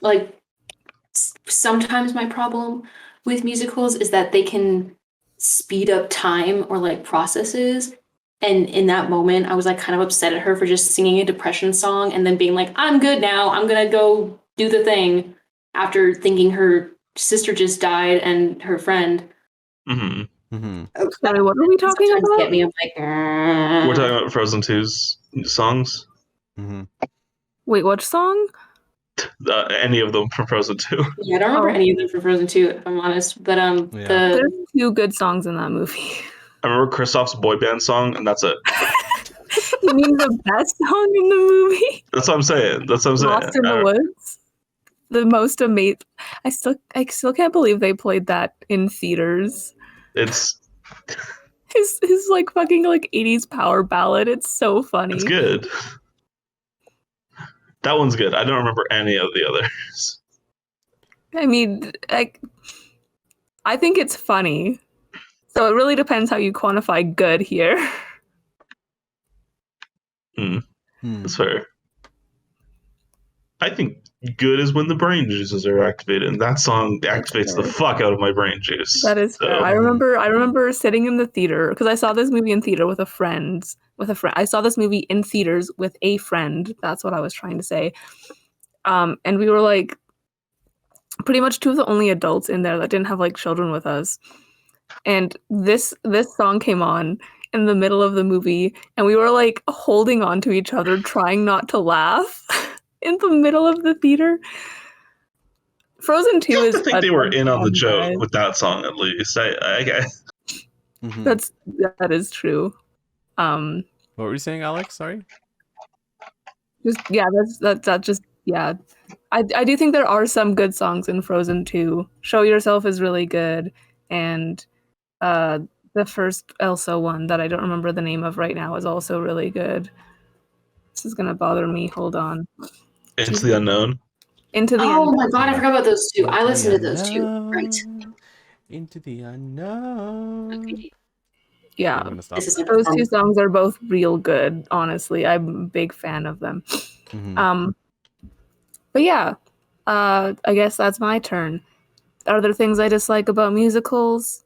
Speaker 11: sometimes my problem with musicals is that they can speed up time or processes. And in that moment, I was kind of upset at her for just singing a depression song and then being like, I'm good now. I'm going to go do the thing, after thinking her sister just died and her friend.
Speaker 2: Mm-hmm.
Speaker 3: Mm-hmm. Sorry, what are we talking about?
Speaker 11: Get me, I'm like,
Speaker 2: we're talking about Frozen 2's songs.
Speaker 4: Mm-hmm.
Speaker 3: Wait, which song?
Speaker 2: Any of them from Frozen 2.
Speaker 11: Yeah, I don't remember any of them from Frozen 2, if I'm honest. But
Speaker 3: there's 2 good songs in that movie.
Speaker 2: I remember Kristoff's boy band song, and that's it.
Speaker 3: You mean the best song in the movie?
Speaker 2: That's what I'm saying. Lost
Speaker 3: in the Woods. The most amazing. I still can't believe they played that in theaters.
Speaker 2: It's
Speaker 3: his fucking 80s power ballad. It's so funny.
Speaker 2: It's good. That one's good. I don't remember any of the others.
Speaker 3: I mean, I think it's funny. So it really depends how you quantify good here.
Speaker 2: That's fair. I think good is when the brain juices are activated, and that song activates the fuck out of my brain juice.
Speaker 3: That is fair. I remember sitting in the theater, because I saw this movie in theater with with a friend. I saw this movie in theaters with a friend. That's what I was trying to say. And we were like pretty much two of the only adults in there that didn't have like children with us. And this song came on in the middle of the movie, and we were like holding on to each other, trying not to laugh in the middle of the theater. Frozen 2 is.
Speaker 2: I think they were in on the joke with that song at least. I guess.
Speaker 4: Mhm.
Speaker 3: That is true.
Speaker 4: What were you saying, Alex? Sorry.
Speaker 3: Yeah. I do think there are some good songs in Frozen 2. Show Yourself is really good, and the first Elsa one that I don't remember the name of right now is also really good. This is gonna bother me. Hold on.
Speaker 2: Into the Unknown.
Speaker 3: Into the
Speaker 11: Oh
Speaker 3: Unknown.
Speaker 11: my god, I forgot about those two. I listened to those two. Right.
Speaker 4: Into the Unknown.
Speaker 3: Yeah,
Speaker 4: I'm gonna stop.
Speaker 3: those two songs are both real good. Honestly, I'm a big fan of them. But yeah, I guess that's my turn. Are there things I dislike about musicals?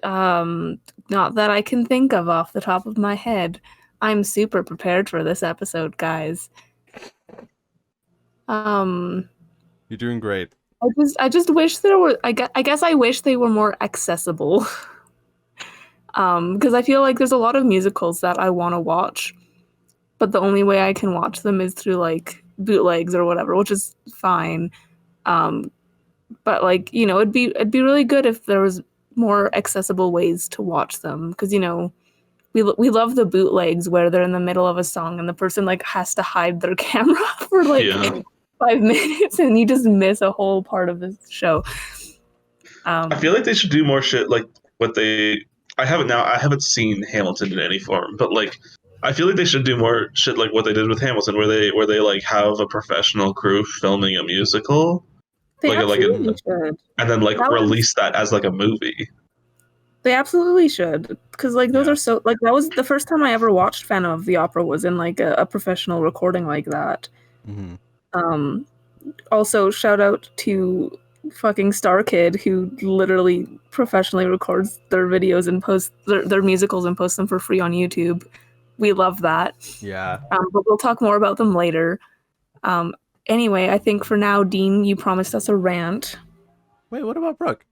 Speaker 3: Not that I can think of off the top of my head. I'm super prepared for this episode, guys.
Speaker 4: You're doing great.
Speaker 3: I just wish there were. I guess I wish they were more accessible. Because I feel like there's a lot of musicals that I want to watch, but the only way I can watch them is through like bootlegs or whatever, which is fine. But like, you know, it'd be really good if there was more accessible ways to watch them, because you know, we love the bootlegs where they're in the middle of a song and the person like has to hide their camera for like 5 minutes and you just miss a whole part of the show.
Speaker 2: I feel like they should do more shit like what they. I haven't seen Hamilton in any form, but like I feel like they should do more shit like what they did with Hamilton, where they like have a professional crew filming a musical.
Speaker 3: They absolutely should.
Speaker 2: And then like release that as like a movie.
Speaker 3: They absolutely should, because like those are so like that was the first time I ever watched Phantom of the Opera was in like a professional recording like that. Also, shout out to fucking Star Kid, who literally professionally records their videos and posts their musicals and posts them for free on YouTube. We love that.
Speaker 4: Yeah.
Speaker 3: But we'll talk more about them later. Anyway, I think for now, Dean, you promised us a rant.
Speaker 4: Wait, what about Brooke?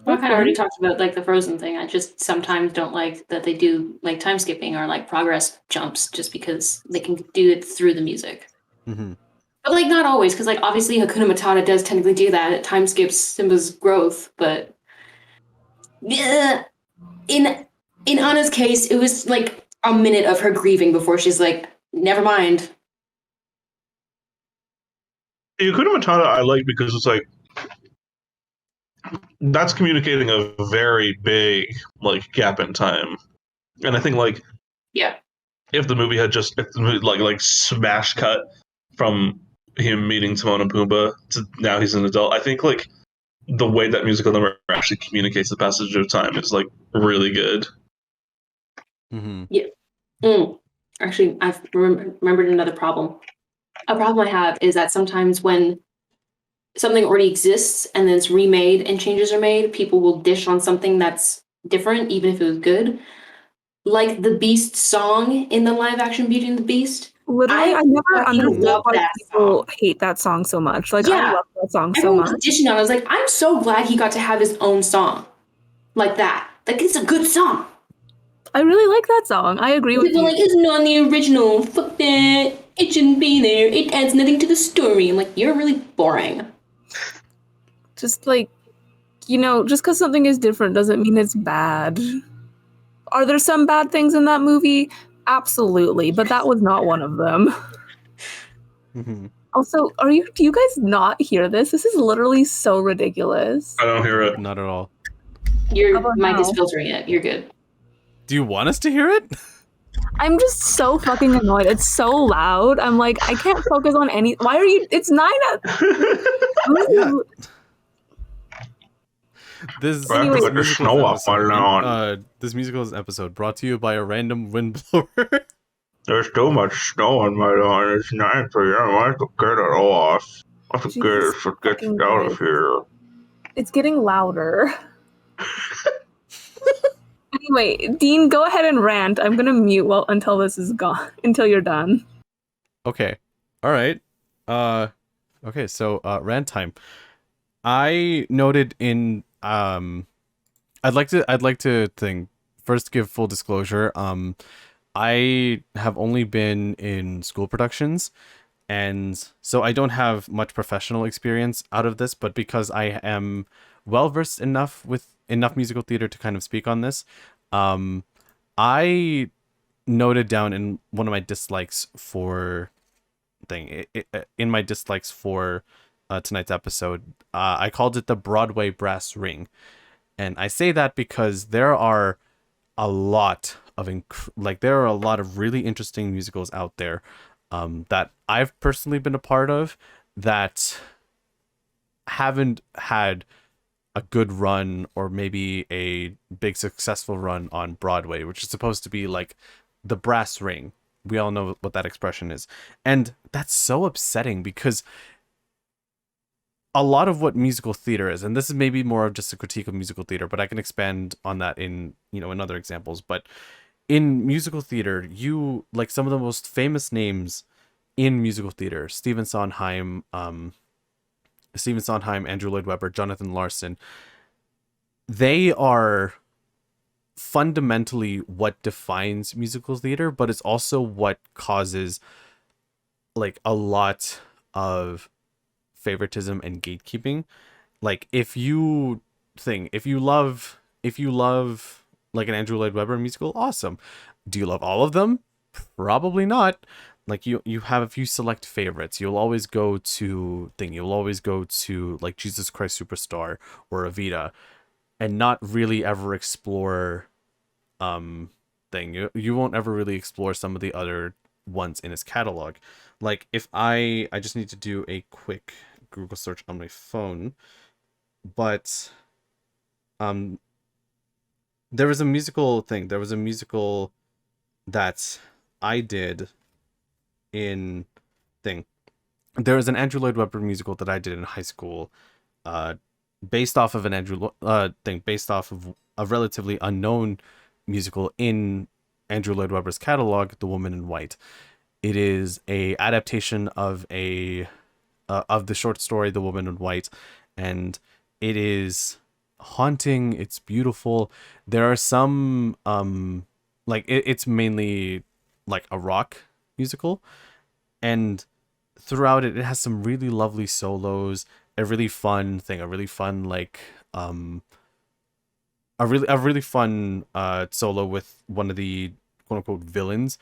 Speaker 11: Well, I kind of already talked about like the Frozen thing. I just sometimes don't like that they do like time skipping or like progress jumps just because they can do it through the music. But like not always, because like obviously Hakuna Matata does technically do that. It time skips Simba's growth, but in Anna's case, it was like a minute of her grieving before she's like, never mind.
Speaker 2: Hakuna Matata I like because it's like that's communicating a very big like gap in time, and I think like if the movie like smash cut from him meeting Timon and Pumbaa to now he's an adult, I think like the way that musical number actually communicates the passage of time is like really good.
Speaker 11: Actually, I've remembered another problem. A problem I have is that sometimes when something already exists and then it's remade and changes are made, people will dish on something that's different, even if it was good. Like the Beast song in the live action Beauty and the Beast.
Speaker 3: Literally, I never understood why people hate that song so much. Like, I love that song so much.
Speaker 11: Was dishing on. I was like, I'm so glad he got to have his own song like that. Like, it's a good song.
Speaker 3: I really like that song. I agree with you.
Speaker 11: People like, it's not the original. Fuck that. It shouldn't be there. It adds nothing to the story. I'm like, you're really boring.
Speaker 3: Just like, you know, just because something is different doesn't mean it's bad. Are there some bad things in that movie? Absolutely, but that was not one of them. Also, do you guys not hear this? This is literally so ridiculous.
Speaker 2: I don't hear it.
Speaker 4: Not at all.
Speaker 11: Your mic is filtering it. You're good.
Speaker 4: Do you want us to hear it?
Speaker 3: I'm just so fucking annoyed. It's so loud. I'm like, I can't focus on any. Why are you? It's 9
Speaker 4: This musicals episode brought to you by a random windblower.
Speaker 2: There's too much snow on my lawn. It's 9 p.m. I have to get it off. I have to get it out of here.
Speaker 3: It's getting louder. Anyway, Dean, go ahead and rant. I'm gonna mute until this is gone, until you're done.
Speaker 4: Okay. All right. Okay, so rant time. I noted in I'd like to first give full disclosure. I have only been in school productions, and so I don't have much professional experience out of this, but because I am well versed enough with enough musical theater to kind of speak on this, I noted down in one of my dislikes for in my dislikes for tonight's episode, I called it the Broadway brass ring. And I say that because there are a lot of there are a lot of really interesting musicals out there that I've personally been a part of that haven't had a good run or maybe a big successful run on Broadway, which is supposed to be like the brass ring. We all know what that expression is. And that's so upsetting because a lot of what musical theater is, and this is maybe more of just a critique of musical theater, but I can expand on that in other examples. But in musical theater, you like some of the most famous names in musical theater: Stephen Sondheim, Andrew Lloyd Webber, Jonathan Larson. They are fundamentally what defines musical theater, but it's also what causes like a lot of favoritism and gatekeeping. Like if you love like an Andrew Lloyd Webber musical, awesome. Do you love all of them? Probably not. Like you have a few select favorites. You'll always go to like Jesus Christ Superstar or Evita and not really ever explore you won't ever really explore some of the other ones in his catalog. Like if I just need to do a quick Google search on my phone, but there was a musical that I did there was an Andrew Lloyd Webber musical that I did in high school, based off of a relatively unknown musical in Andrew Lloyd Webber's catalog, The Woman in White. It is a adaptation of the short story The Woman in White, and it is haunting. It's beautiful. There are some it's mainly like a rock musical, and throughout it has some really lovely solos, a really fun solo with one of the quote unquote villains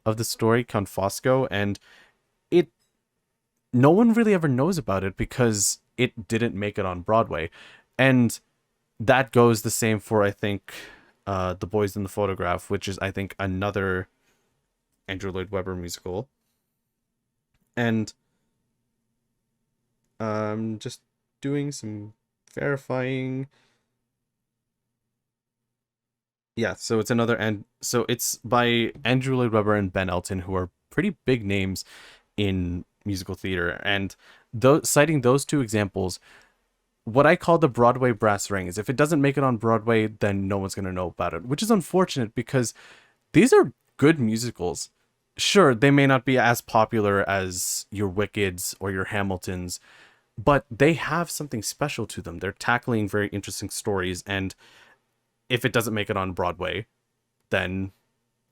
Speaker 4: of the story, Count Fosco, and no one really ever knows about it because it didn't make it on Broadway. And that goes the same for, I think, The Boys in the Photograph, which is, I think, another Andrew Lloyd Webber musical. And just doing some verifying. Yeah, so it's it's by Andrew Lloyd Webber and Ben Elton, who are pretty big names in musical theater. And citing those two examples, what I call the Broadway brass ring is if it doesn't make it on Broadway, then no one's going to know about it, which is unfortunate because these are good musicals. Sure, they may not be as popular as your Wickeds or your Hamiltons, but they have something special to them. They're tackling very interesting stories, and if it doesn't make it on Broadway, then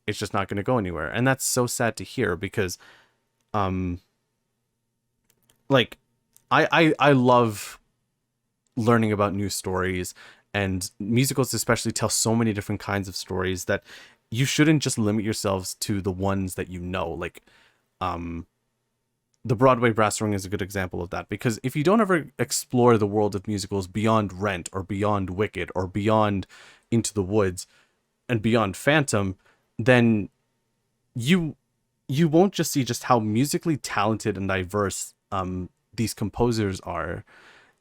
Speaker 4: it's just not going to go anywhere. And that's so sad to hear because I love learning about new stories, and musicals especially tell so many different kinds of stories that you shouldn't just limit yourselves to the ones that you know. Like the Broadway brass ring is a good example of that, because if you don't ever explore the world of musicals beyond Rent or beyond Wicked or beyond Into the Woods and beyond Phantom, then you won't just see just how musically talented and diverse these composers are.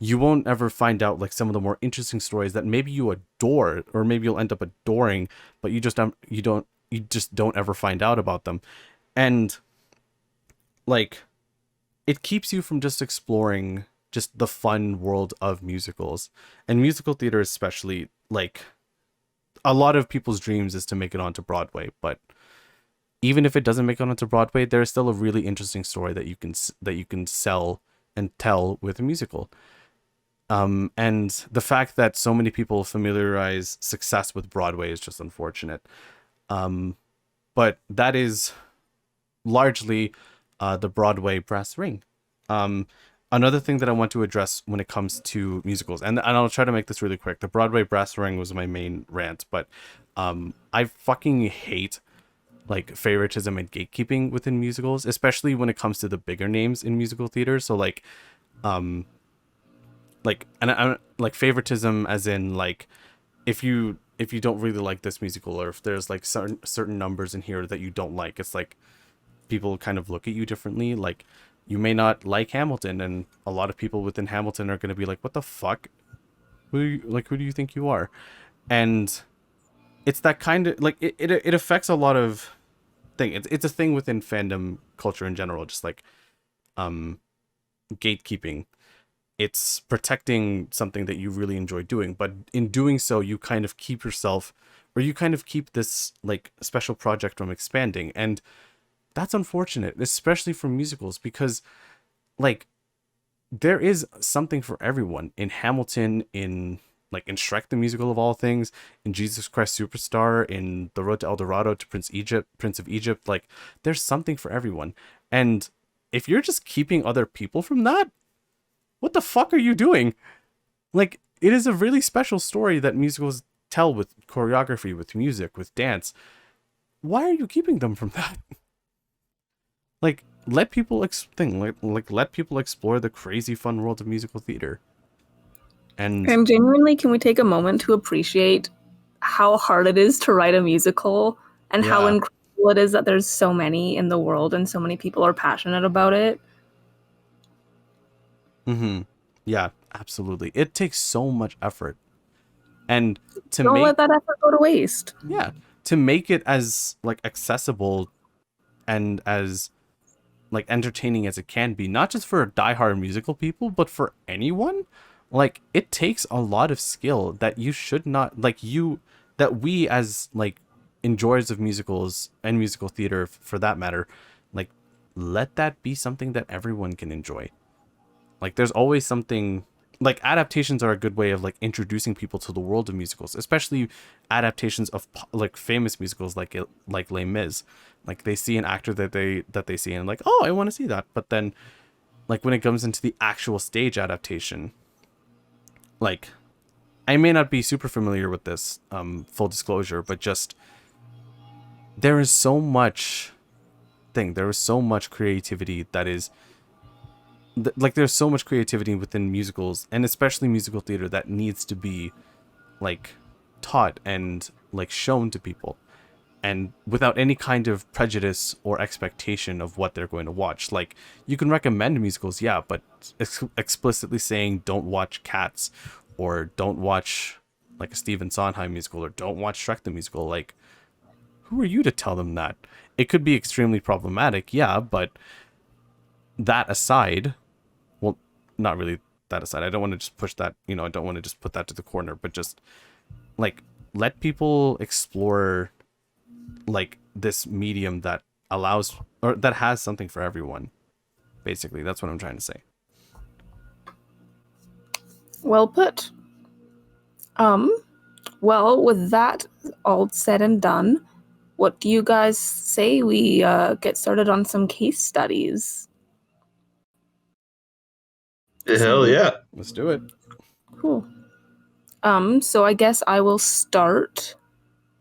Speaker 4: You won't ever find out like some of the more interesting stories that maybe you adore, or maybe you'll end up adoring, but you just don't ever find out about them. And like it keeps you from just exploring just the fun world of musicals and musical theater, especially. Like a lot of people's dreams is to make it onto Broadway, but even if it doesn't make it onto Broadway, there's still a really interesting story that you can sell and tell with a musical. And the fact that so many people familiarize success with Broadway is just unfortunate. But that is largely the Broadway brass ring. Another thing that I want to address when it comes to musicals, and I'll try to make this really quick. The Broadway brass ring was my main rant, but I fucking hate like favoritism and gatekeeping within musicals, especially when it comes to the bigger names in musical theater. So like favoritism as in like if you don't really like this musical, or if there's like certain numbers in here that you don't like, it's like people kind of look at you differently. Like you may not like Hamilton, and a lot of people within Hamilton are going to be like, what the fuck? Who do you think you are? And it's that kind of like it affects a lot of things. It's a thing within fandom culture in general, just like gatekeeping. It's protecting something that you really enjoy doing, but in doing so, you kind of keep yourself, or you kind of keep this like special project from expanding, and that's unfortunate, especially for musicals, because like there is something for everyone in Hamilton, in Shrek the Musical of all things, in Jesus Christ Superstar, in The Road to El Dorado, to Prince of Egypt. Like there's something for everyone, and if you're just keeping other people from that, what the fuck are you doing? Like, it is a really special story that musicals tell with choreography, with music, with dance. Why are you keeping them from that? Like, let people let people explore the crazy fun world of musical theater. And
Speaker 3: genuinely, can we take a moment to appreciate how hard it is to write a musical, and how incredible it is that there's so many in the world and so many people are passionate about it?
Speaker 4: Mm-hmm. Yeah, absolutely. It takes so much effort. And
Speaker 3: don't let that effort go to waste.
Speaker 4: Yeah. To make it as like accessible and as like entertaining as it can be, not just for diehard musical people, but for anyone. Like it takes a lot of skill that you should not that we as like enjoyers of musicals and musical theater for that matter, like let that be something that everyone can enjoy. Like there's always something, like adaptations are a good way of like introducing people to the world of musicals, especially adaptations of like famous musicals like Les Mis. Like they see an actor that they see and like, oh, I want to see that. But then like when it comes into the actual stage adaptation, like I may not be super familiar with this, full disclosure, but just there is so much creativity that is like there's so much creativity within musicals, and especially musical theater, that needs to be like taught and like shown to people, and without any kind of prejudice or expectation of what they're going to watch. Like you can recommend musicals, yeah, but explicitly saying don't watch Cats, or don't watch like a Stephen Sondheim musical, or don't watch Shrek the Musical, like who are you to tell them that? It could be extremely problematic, yeah, but that aside, well, not really that aside, I don't want to just push that, I don't want to just put that to the corner, but just like let people explore like this medium that allows, or that has something for everyone. Basically, that's what I'm trying to say.
Speaker 3: Well put. Well, with that all said and done, what do you guys say we get started on some case studies?
Speaker 2: Hell yeah.
Speaker 4: Let's do it.
Speaker 3: Cool. So I guess I will start,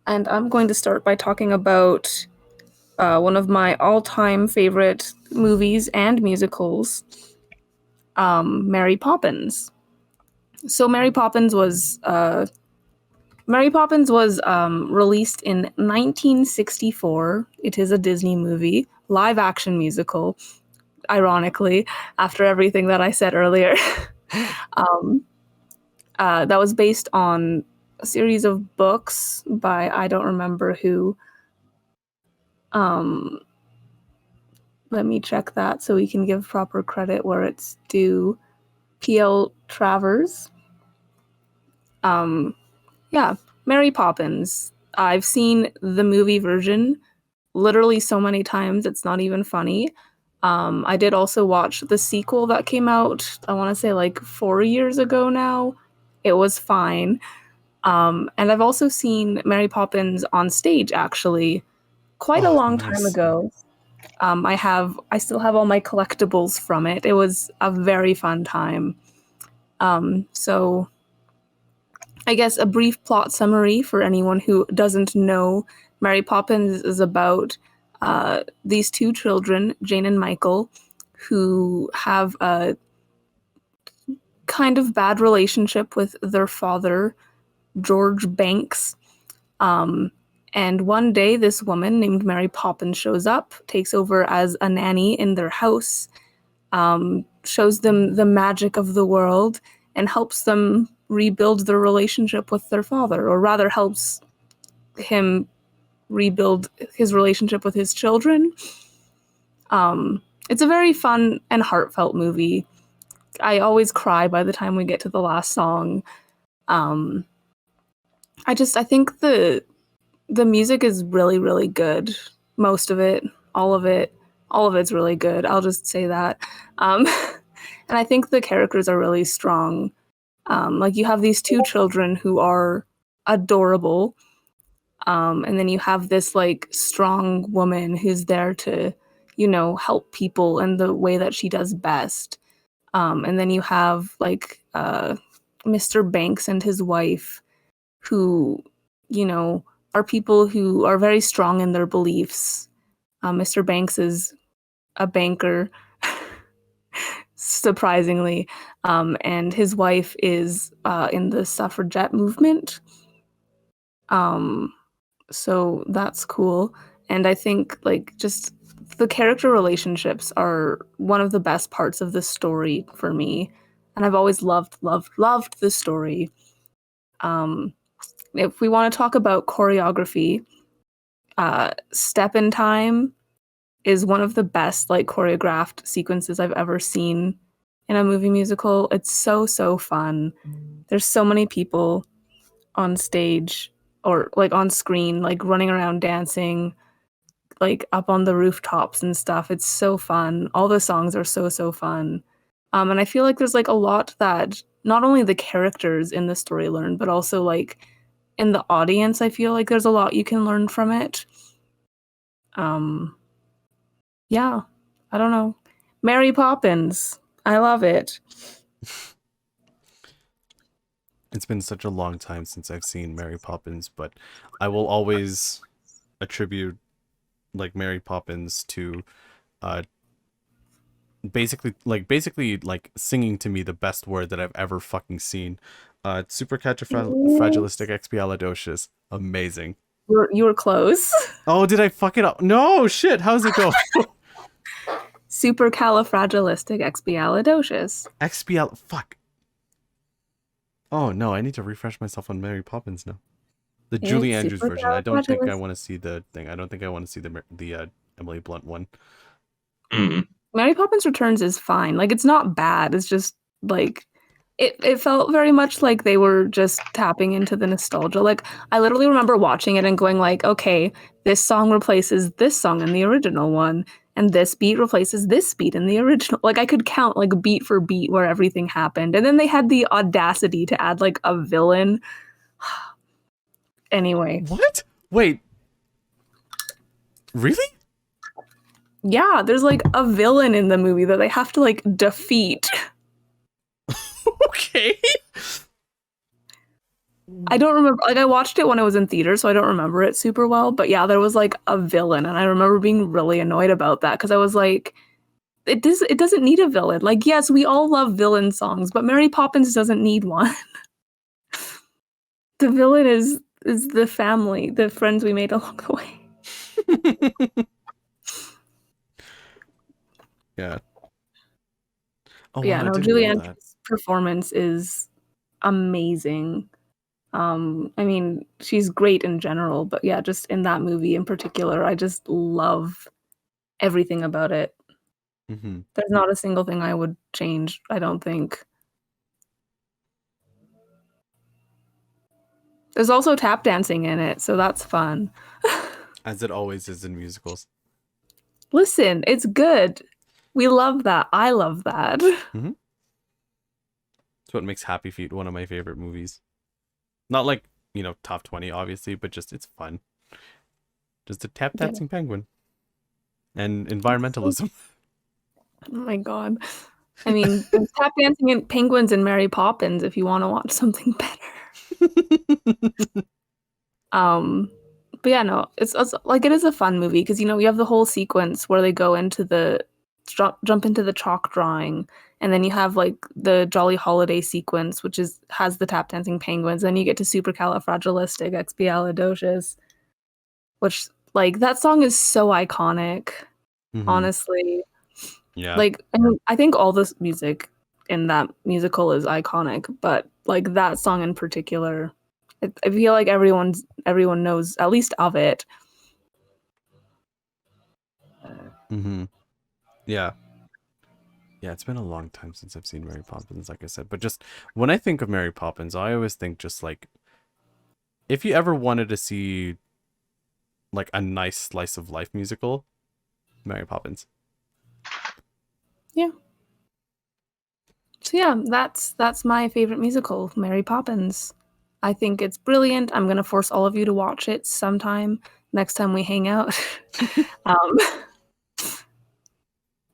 Speaker 3: and I'm going to start by talking about one of my all-time favorite movies and musicals, Mary Poppins. So Mary Poppins was released in 1964. It is a Disney movie, live-action musical, ironically, after everything that I said earlier. That was based on a series of books by I don't remember who. Let me check that so we can give proper credit where it's due. P.L. Travers. Yeah. Mary Poppins. I've seen the movie version literally so many times, it's not even funny. I did also watch the sequel that came out, I want to say like 4 years ago now. It was fine. And I've also seen Mary Poppins on stage, actually, quite a long time ago. I still have all my collectibles from it. It was a very fun time. So I guess a brief plot summary for anyone who doesn't know. Mary Poppins is about these two children, Jane and Michael, who have a kind of bad relationship with their father, George Banks. And one day, this woman named Mary Poppins shows up, takes over as a nanny in their house, shows them the magic of the world, and helps them rebuild their relationship with their father, or rather helps him rebuild his relationship with his children. It's a very fun and heartfelt movie. I always cry by the time we get to the last song. I think the music is really, really good. Most of it, all of it's really good. I'll just say that. And I think the characters are really strong. Like you have these two children who are adorable. And then you have this like strong woman who's there to, help people in the way that she does best. And then you have like Mr. Banks and his wife who, are people who are very strong in their beliefs. Mr. Banks is a banker, surprisingly, and his wife is in the suffragette movement. So that's cool. And I think like just the character relationships are one of the best parts of the story for me. And I've always loved the story. If we want to talk about choreography, Step in Time is one of the best like choreographed sequences I've ever seen in a movie musical. It's so fun. There's so many people on stage or like on screen, like running around dancing, like up on the rooftops and stuff. It's so fun. All the songs are so fun. And I feel like there's like a lot that not only the characters in the story learn, but also like in the audience, I feel like there's a lot you can learn from it. Yeah, I don't know. Mary Poppins. I love it.
Speaker 4: It's been such a long time since I've seen Mary Poppins, but I will always attribute like Mary Poppins to basically singing to me the best word that I've ever fucking seen. Supercalifragilisticexpialidocious. Amazing.
Speaker 3: You were close.
Speaker 4: Oh, did I fuck it up? No, shit. How's it go?
Speaker 3: Supercalifragilisticexpialidocious.
Speaker 4: Fuck. Oh no, I need to refresh myself on Mary Poppins now. The Julie Andrews version. I don't think I want to see the thing. I don't think I want to see the Emily Blunt one.
Speaker 3: Mary Poppins Returns is fine. Like it's not bad. It's just like it felt very much like they were just tapping into the nostalgia. Like I literally remember watching it and going like, okay, this song replaces this song in the original one, and this beat replaces this beat in the original. Like I could count like beat for beat where everything happened. And then they had the audacity to add like a villain. Anyway.
Speaker 4: What? Wait. Really?
Speaker 3: Yeah, there's like a villain in the movie that they have to like defeat.
Speaker 4: Okay.
Speaker 3: I don't remember, like I watched it when I was in theater, so I don't remember it super well, but yeah, there was like a villain, and I remember being really annoyed about that because I was like, it doesn't need a villain. Like, yes, we all love villain songs, but Mary Poppins doesn't need one. The villain is the family, the friends we made along the way.
Speaker 4: Yeah.
Speaker 3: Oh, yeah, wow, no, Julie Andrews' performance is amazing. I mean, she's great in general, but yeah, just in that movie in particular, I just love everything about it.
Speaker 4: Mm-hmm.
Speaker 3: There's not a single thing I would change, I don't think. There's also tap dancing in it, so that's fun.
Speaker 4: As it always is in musicals.
Speaker 3: Listen, it's good. We love that. I love that.
Speaker 4: Mm-hmm. That's what makes Happy Feet one of my favorite movies. Not like, top 20, obviously, but just it's fun. Just a tap dancing penguin. And environmentalism.
Speaker 3: Oh my god. I mean, there's tap dancing and penguins and Mary Poppins if you want to watch something better. But yeah, no, it's like, it is a fun movie because, you have the whole sequence where they go into jump into the chalk drawing, and then you have like the Jolly Holiday sequence, which has the tap dancing penguins. Then you get to Supercalifragilisticexpialidocious, which, like, that song is so iconic.
Speaker 4: Mm-hmm.
Speaker 3: Honestly.
Speaker 4: Yeah.
Speaker 3: Like, I think all this music in that musical is iconic, but like that song in particular, I feel like everyone knows at least of it.
Speaker 4: Mm-hmm. Yeah. Yeah, it's been a long time since I've seen Mary Poppins, like I said. But just when I think of Mary Poppins, I always think just like, if you ever wanted to see like a nice slice of life musical, Mary Poppins.
Speaker 3: Yeah. So yeah, that's my favorite musical, Mary Poppins. I think it's brilliant. I'm gonna force all of you to watch it sometime next time we hang out.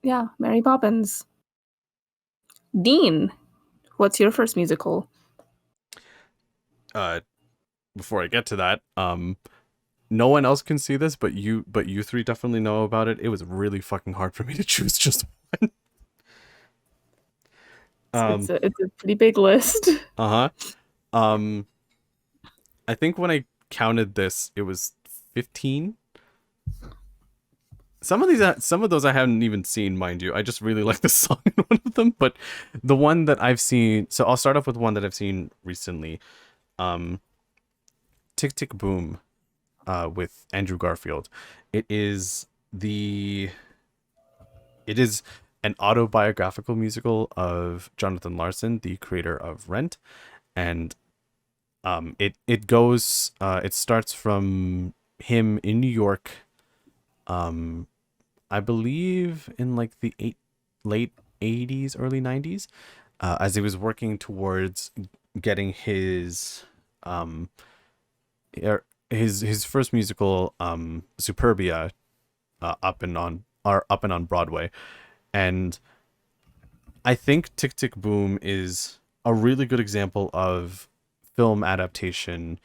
Speaker 3: Yeah, Mary Poppins. Dean, what's your first musical?
Speaker 4: Before I get to that, no one else can see this, but you three definitely know about it. It was really fucking hard for me to choose just one.
Speaker 3: It's a pretty big list.
Speaker 4: I think when I counted this, it was 15. Some of those I haven't even seen, mind you. I just really like the song in one of them, but the one that I've seen, so I'll start off with one that I've seen recently. Tick Tick Boom, with Andrew Garfield. It is an autobiographical musical of Jonathan Larson, the creator of Rent, and it starts from him in New York, I believe in like the late 80s, early 90s, as he was working towards getting his first musical, Superbia, up and on Broadway. And I think Tick Tick Boom is a really good example of film adaptation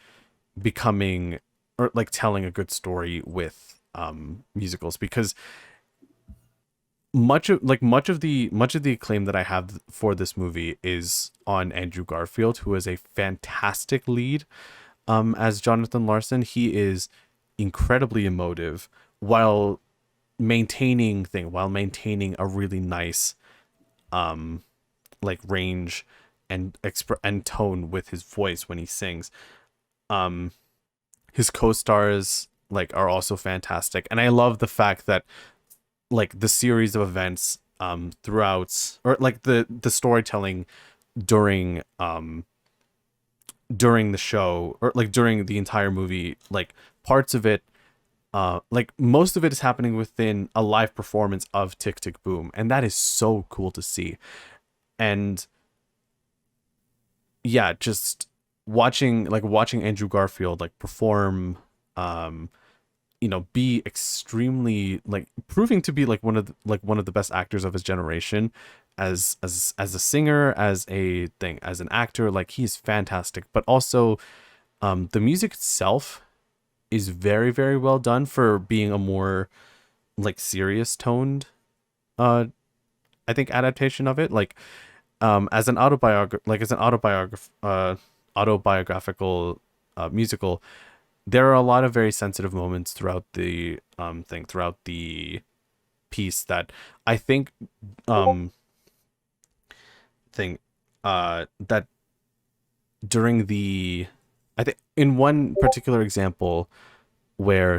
Speaker 4: becoming, or like telling a good story with musicals, because much of the acclaim that I have for this movie is on Andrew Garfield, who is a fantastic lead as Jonathan Larson. He is incredibly emotive while maintaining a really nice like range and tone with his voice when he sings. His co-stars are also fantastic, and I love the fact that the series of events throughout, or the storytelling during the show, or during the entire movie, parts of it, most of it is happening within a live performance of Tick Tick Boom, and that is so cool to see. And yeah, just watching Andrew Garfield perform, be extremely proving to be one of the best actors of his generation, as a singer, as an actor. He's fantastic, but also the music itself is very, very well done for being a more serious toned I think adaptation of it, as an autobiographical musical. There are a lot of very sensitive moments throughout the piece that I think that during the, I think in one particular example where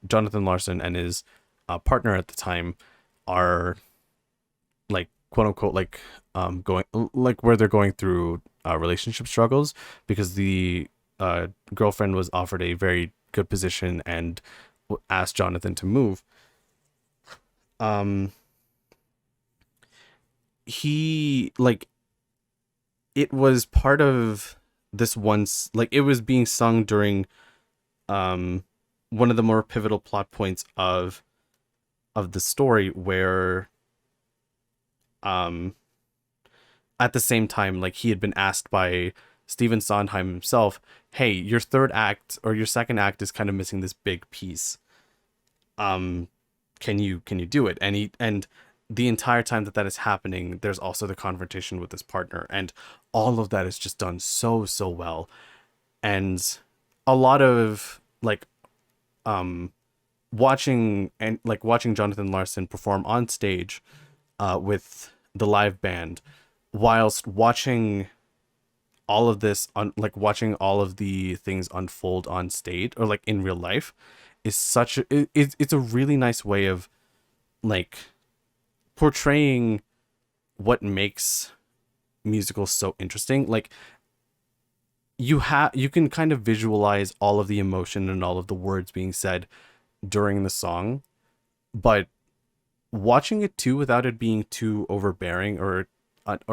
Speaker 4: Jonathan Larson and his partner at the time are quote unquote like going like where they're going through relationship struggles, because the girlfriend was offered a very good position and asked Jonathan to move. He like it was part of this once, like it was being sung during one of the more pivotal plot points of the story, where at the same time, like he had been asked by Stephen Sondheim himself, hey, your third act or your second act is kind of missing this big piece. Can you do it? And the entire time that is happening, there's also the confrontation with his partner, and all of that is just done so well. And a lot of like watching Jonathan Larson perform on stage with the live band, whilst watching all of this watching all of the things unfold on stage or like in real life, is it's a really nice way of like portraying what makes musicals so interesting. Like you can kind of visualize all of the emotion and all of the words being said during the song, but watching it too without it being too overbearing or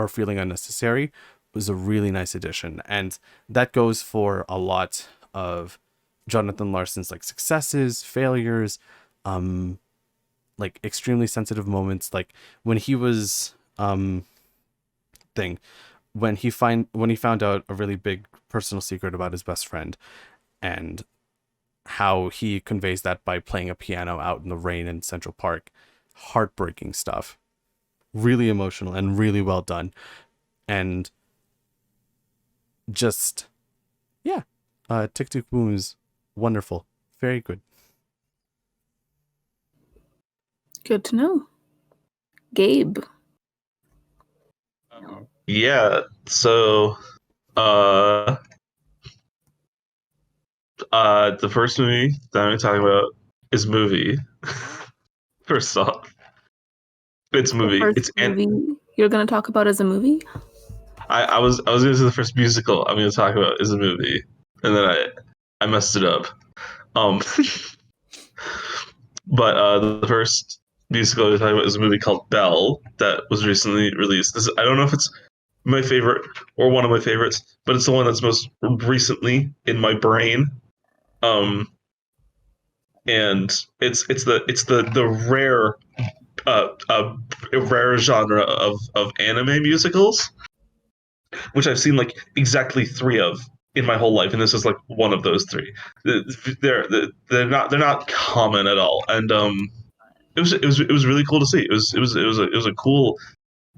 Speaker 4: feeling unnecessary was a really nice addition. And that goes for a lot of Jonathan Larson's like successes, failures, like extremely sensitive moments, like when he was when he found out a really big personal secret about his best friend, and how he conveys that by playing a piano out in the rain in Central Park. Heartbreaking stuff. Really emotional and really well done. And just, yeah. Tick Tick Boom is wonderful. Very good.
Speaker 3: Good to know. Gabe.
Speaker 2: Yeah, so the first movie that I'm talking about is Movie. First off, it's Movie.
Speaker 3: It's movie you're gonna talk about as a movie?
Speaker 2: I was gonna say the first musical I'm gonna talk about is a movie, and then I messed it up. But the first musical I'm talking about is a movie called Belle that was recently released. I don't know if it's my favorite or one of my favorites, but it's the one that's most recently in my brain. And it's the rare rare genre of anime musicals, which I've seen like exactly 3 of in my whole life, and this is like one of those 3. They're not common at all, and it was really cool to see. It was a cool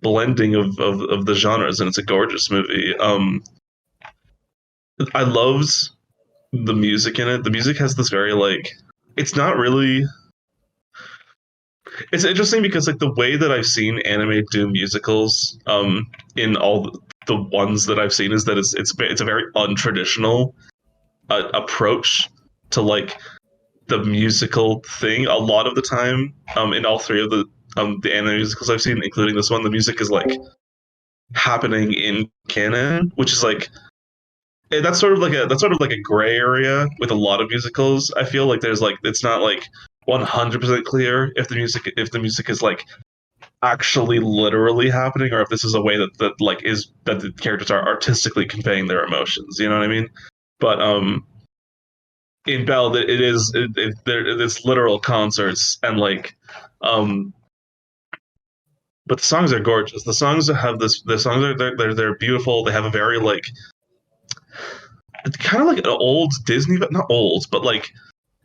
Speaker 2: blending of the genres, and it's a gorgeous movie. I loved the music in it. The music has this very like, it's not really. It's interesting because like the way that I've seen anime do musicals, in all the ones that I've seen, is that it's a very untraditional approach to like the musical thing. A lot of the time, in all 3 of the anime musicals I've seen, including this one, the music is like happening in canon, which is like that's sort of like a gray area with a lot of musicals. I feel like there's like, it's not like 100% clear if the music is like actually literally happening, or if this is a way that like is that the characters are artistically conveying their emotions. You know what I mean? But in Belle, it's literal concerts, and like but the songs are gorgeous. The songs have this. The songs are they're beautiful. They have a very like, it's kind of like an old Disney, but not old, but like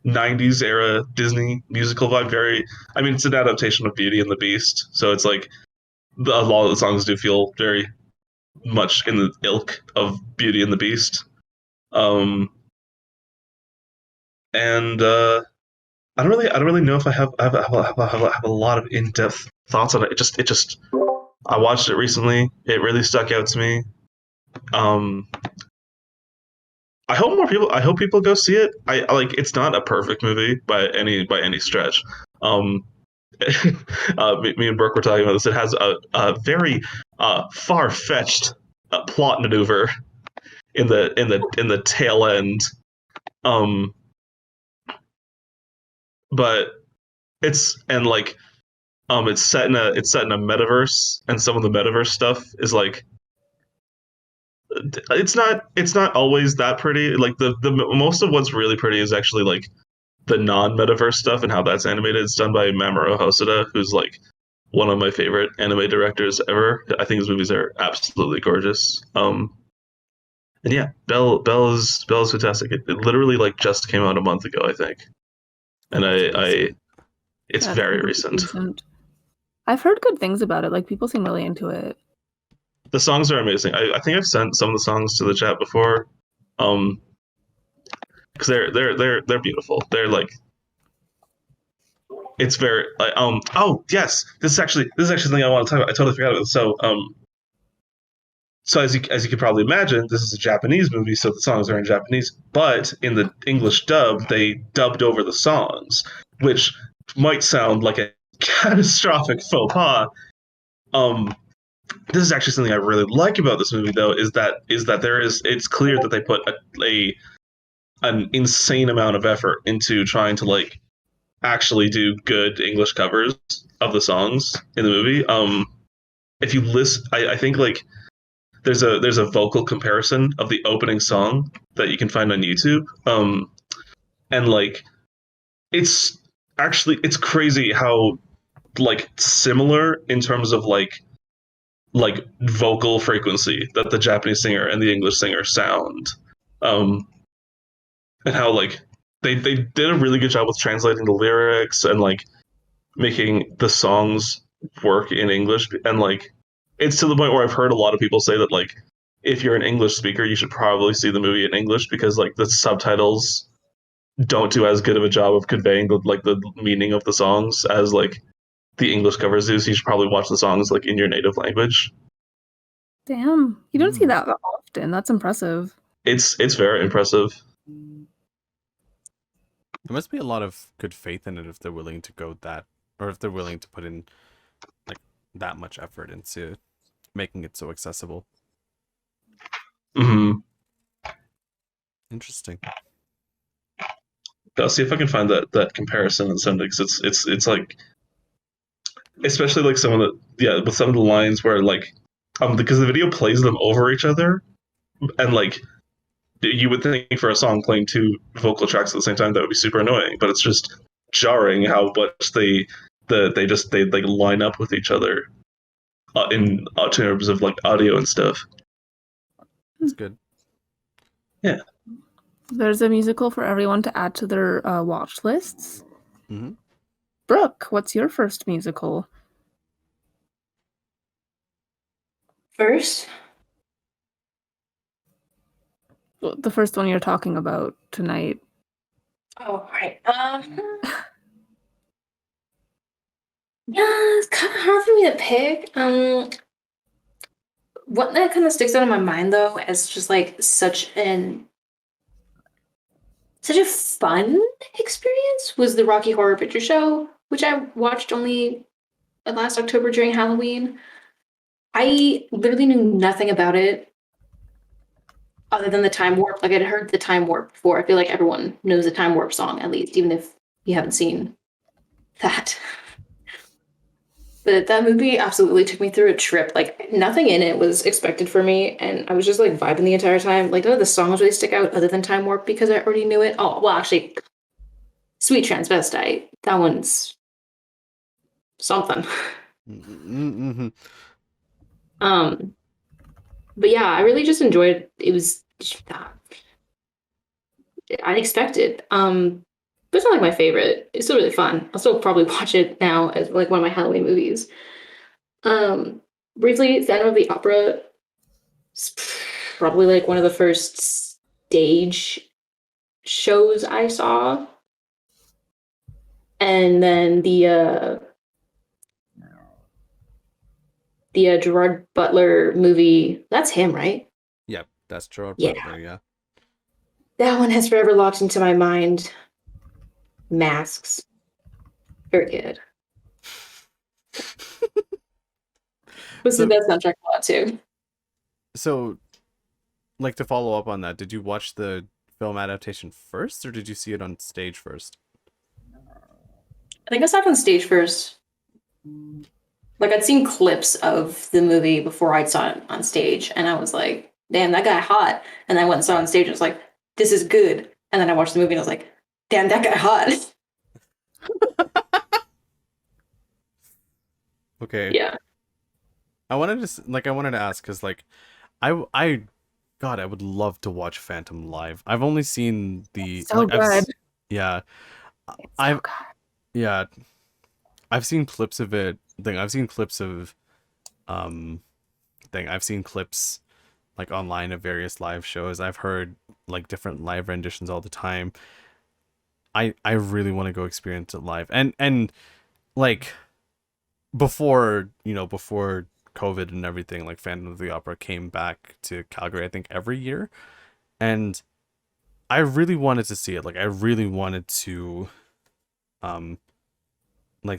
Speaker 2: 90s era Disney musical vibe. I mean, it's an adaptation of Beauty and the Beast, so it's like a lot of the songs do feel very much in the ilk of Beauty and the Beast. And I don't really know if I have a lot of in-depth thoughts on it. It just I watched it recently. It really stuck out to me. I hope people go see it. I like, it's not a perfect movie by any stretch. me and Brooke were talking about this. It has a very far-fetched plot maneuver in the tail end. But it's set in a metaverse, and some of the metaverse stuff is like it's not always that pretty. Like the most of what's really pretty is actually like the non-metaverse stuff and how that's animated. It's done by Mamoru Hosoda, who's like one of my favorite anime directors ever. I think his movies are absolutely gorgeous. And yeah, Belle is fantastic. It literally like just came out a month ago, I think. And it's very recent.
Speaker 3: I've heard good things about it. Like people seem really into it.
Speaker 2: The songs are amazing. I think I've sent some of the songs to the chat before. Because they're beautiful. They're like, it's very oh yes, this is actually something I want to talk about. I totally forgot about it. So as you can probably imagine, this is a Japanese movie, so the songs are in Japanese. But in the English dub, they dubbed over the songs, which might sound like a catastrophic faux pas. This is actually something I really like about this movie, though, is that it's clear that they put an insane amount of effort into trying to like actually do good English covers of the songs in the movie. If you listen, I think like there's a vocal comparison of the opening song that you can find on YouTube. And like it's crazy how like similar in terms of like vocal frequency that the Japanese singer and the English singer sound. And how like they did a really good job with translating the lyrics and like making the songs work in English. And like it's to the point where I've heard a lot of people say that like if you're an English speaker, you should probably see the movie in English because like the subtitles don't do as good of a job of conveying the meaning of the songs as like the English covers do. So you should probably watch the songs like in your native language.
Speaker 3: Damn, you don't see that often. That's impressive.
Speaker 2: It's very impressive.
Speaker 4: There must be a lot of good faith in it if they're willing to go that, or if they're willing to put in like that much effort into making it so accessible.
Speaker 2: Mm-hmm.
Speaker 4: Interesting.
Speaker 2: I'll see if I can find that comparison and something, because it's like, especially like some of the with some of the lines where like because the video plays them over each other, and like you would think for a song playing two vocal tracks at the same time that would be super annoying, but it's just jarring how much they like line up with each other in terms of like audio and stuff.
Speaker 4: That's good.
Speaker 2: Yeah.
Speaker 3: There's a musical for everyone to add to their watch lists.
Speaker 4: Mm-hmm.
Speaker 3: Brooke, what's your first musical?
Speaker 11: First?
Speaker 3: Well, the first one you're talking about tonight.
Speaker 11: Oh, right. Yeah, it's kind of hard for me to pick. What that kind of sticks out in my mind though, as just like such a fun experience, was the Rocky Horror Picture Show, which I watched only last October during Halloween. I literally knew nothing about it other than the Time Warp. Like I'd heard the Time Warp before. I feel like everyone knows the Time Warp song, at least, even if you haven't seen that. But that movie absolutely took me through a trip. Like nothing in it was expected for me, and I was just like vibing the entire time. Like none of the songs really stick out other than Time Warp because I already knew it. Oh, well, actually, Sweet Transvestite. That one's something.
Speaker 4: Mm-hmm.
Speaker 11: But yeah, I really just enjoyed it. It was unexpected. But it's not like my favorite. It's still really fun. I'll still probably watch it now as like one of my Halloween movies. Briefly, Phantom of the Opera is probably like one of the first stage shows I saw. And then the Gerard Butler movie, that's him, right?
Speaker 4: Yep, that's Gerard
Speaker 11: Yeah.
Speaker 4: Butler, yeah.
Speaker 11: That one has forever locked into my mind. Masks. Very good. Was the best soundtrack a lot too.
Speaker 4: So, like, to follow up on that, did you watch the film adaptation first, or did you see it on stage first?
Speaker 11: I think I saw it on stage first. Like, I'd seen clips of the movie before I saw it on stage, and I was like, damn, that guy hot. And I went and saw it on stage and I was like, this is good. And then I watched the movie and I was like, damn, that guy hot.
Speaker 4: Okay.
Speaker 11: Yeah.
Speaker 4: I wanted to ask, because, like, God, I would love to watch Phantom live. I've only seen the
Speaker 3: So
Speaker 4: like,
Speaker 3: good.
Speaker 4: Yeah.
Speaker 3: So good.
Speaker 4: Yeah. I've seen clips of it. I've seen clips like online of various live shows. I've heard like different live renditions all the time. I really want to go experience it live. And like before COVID and everything, like Phantom of the Opera came back to Calgary, I think every year. And I really wanted to see it. Like I really wanted to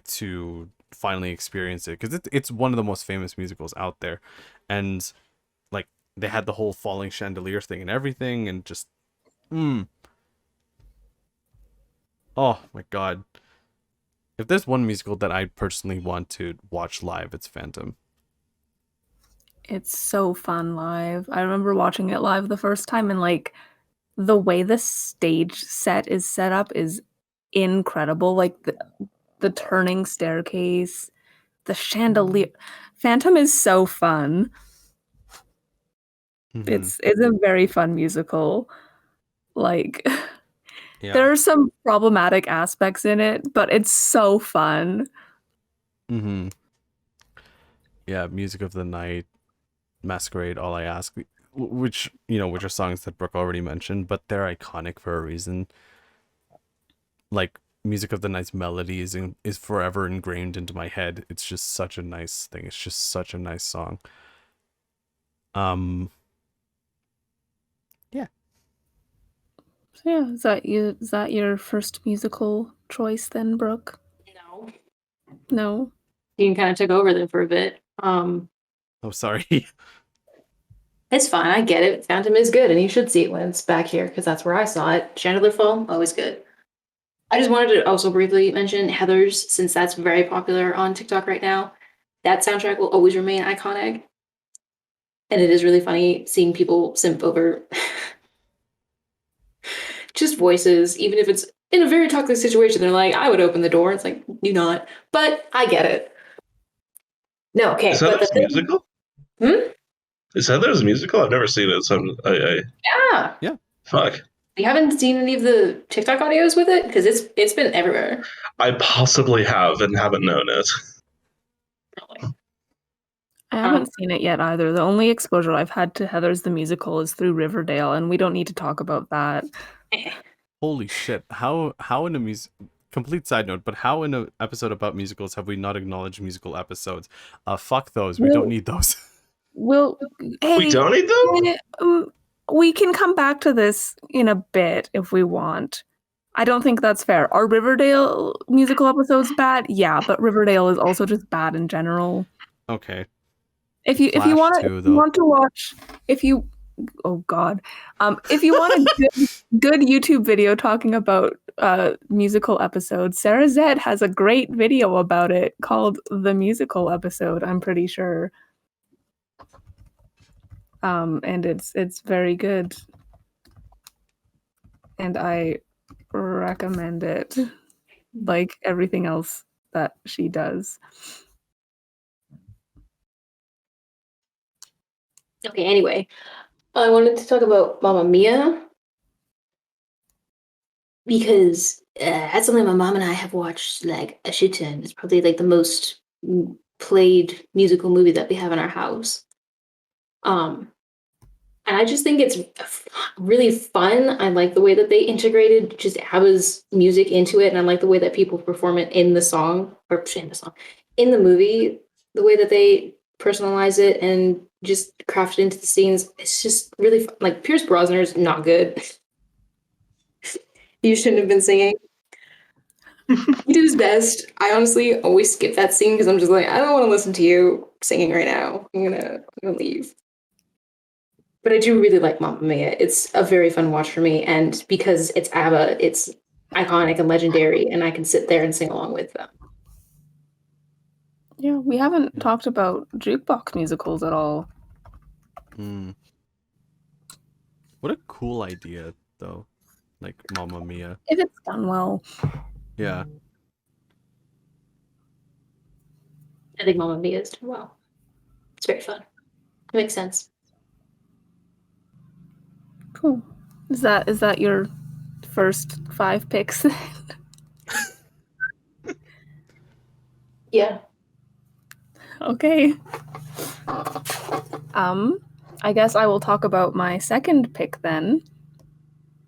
Speaker 4: to finally experience it, because it's one of the most famous musicals out there. And like they had the whole falling chandelier thing and everything, and just oh my god, if there's one musical that I personally want to watch live, it's Phantom.
Speaker 3: It's so fun live. I remember watching it live the first time, and like the way the stage set is set up is incredible. Like the turning staircase, the chandelier. Phantom is so fun.
Speaker 4: Mm-hmm.
Speaker 3: It's a very fun musical. Like
Speaker 4: Yeah.
Speaker 3: there are some problematic aspects in it, but it's so fun.
Speaker 4: Mm-hmm. Yeah, Music of the Night, Masquerade, All I Ask, which are songs that Brooke already mentioned, but they're iconic for a reason. Like Music of the Night's melody is forever ingrained into my head. It's just such a nice thing. It's just such a nice song. Yeah.
Speaker 3: So yeah, is that your first musical choice then, Brooke? No.
Speaker 11: You kind of took over then for a bit.
Speaker 4: Oh, sorry.
Speaker 11: It's fine. I get it. Phantom is good, and you should see it when it's back here, because that's where I saw it. Chandelier Fall, always good. I just wanted to also briefly mention Heathers, since that's very popular on TikTok right now. That soundtrack will always remain iconic. And it is really funny seeing people simp over just voices, even if it's in a very toxic situation. They're like, I would open the door. It's like, do not. But I get it. No, okay.
Speaker 2: Is that a musical? Is Heathers a musical? I've never seen it. So
Speaker 11: Yeah.
Speaker 2: Fuck.
Speaker 11: You haven't seen any of the TikTok audios with it? Because it's been everywhere.
Speaker 2: I possibly have and haven't known it.
Speaker 11: Probably.
Speaker 3: I haven't seen it yet either. The only exposure I've had to Heathers the musical is through Riverdale, and we don't need to talk about that.
Speaker 4: Holy shit. How in a complete side note, but how in an episode about musicals have we not acknowledged musical episodes? Fuck those. We don't need those.
Speaker 3: We
Speaker 2: don't need them?
Speaker 3: We can come back to this in a bit if we want. I don't think that's fair. Are Riverdale musical episodes bad? Yeah, but Riverdale is also just bad in general.
Speaker 4: Okay.
Speaker 3: If you want to watch, if you want a good YouTube video talking about musical episodes, Sarah Zed has a great video about it called The Musical Episode, I'm pretty sure. And it's very good. And I recommend it, like everything else that she does.
Speaker 11: Okay, anyway, I wanted to talk about Mamma Mia, because that's something my mom and I have watched like a shit ton. It's probably like the most played musical movie that we have in our house. And I just think it's really fun. I like the way that they integrated just ABBA's music into it, and I like the way that people perform it in the song, in the movie, the way that they personalize it and just craft it into the scenes. It's just really fun. Like, Pierce Brosner's not good. You shouldn't have been singing. He did his best. I honestly always skip that scene because I'm just like, I don't want to listen to you singing right now. I'm gonna leave. But I do really like Mamma Mia. It's a very fun watch for me, and because it's ABBA, it's iconic and legendary, and I can sit there and sing along with them.
Speaker 3: Yeah, we haven't talked about jukebox musicals at all.
Speaker 4: What a cool idea, though. Like Mamma Mia.
Speaker 3: If it's done well.
Speaker 4: Yeah.
Speaker 11: I think Mamma Mia is done well. It's very fun. It makes sense.
Speaker 3: Cool. Is that your first 5 picks?
Speaker 11: Yeah.
Speaker 3: Okay. I guess I will talk about my second pick then.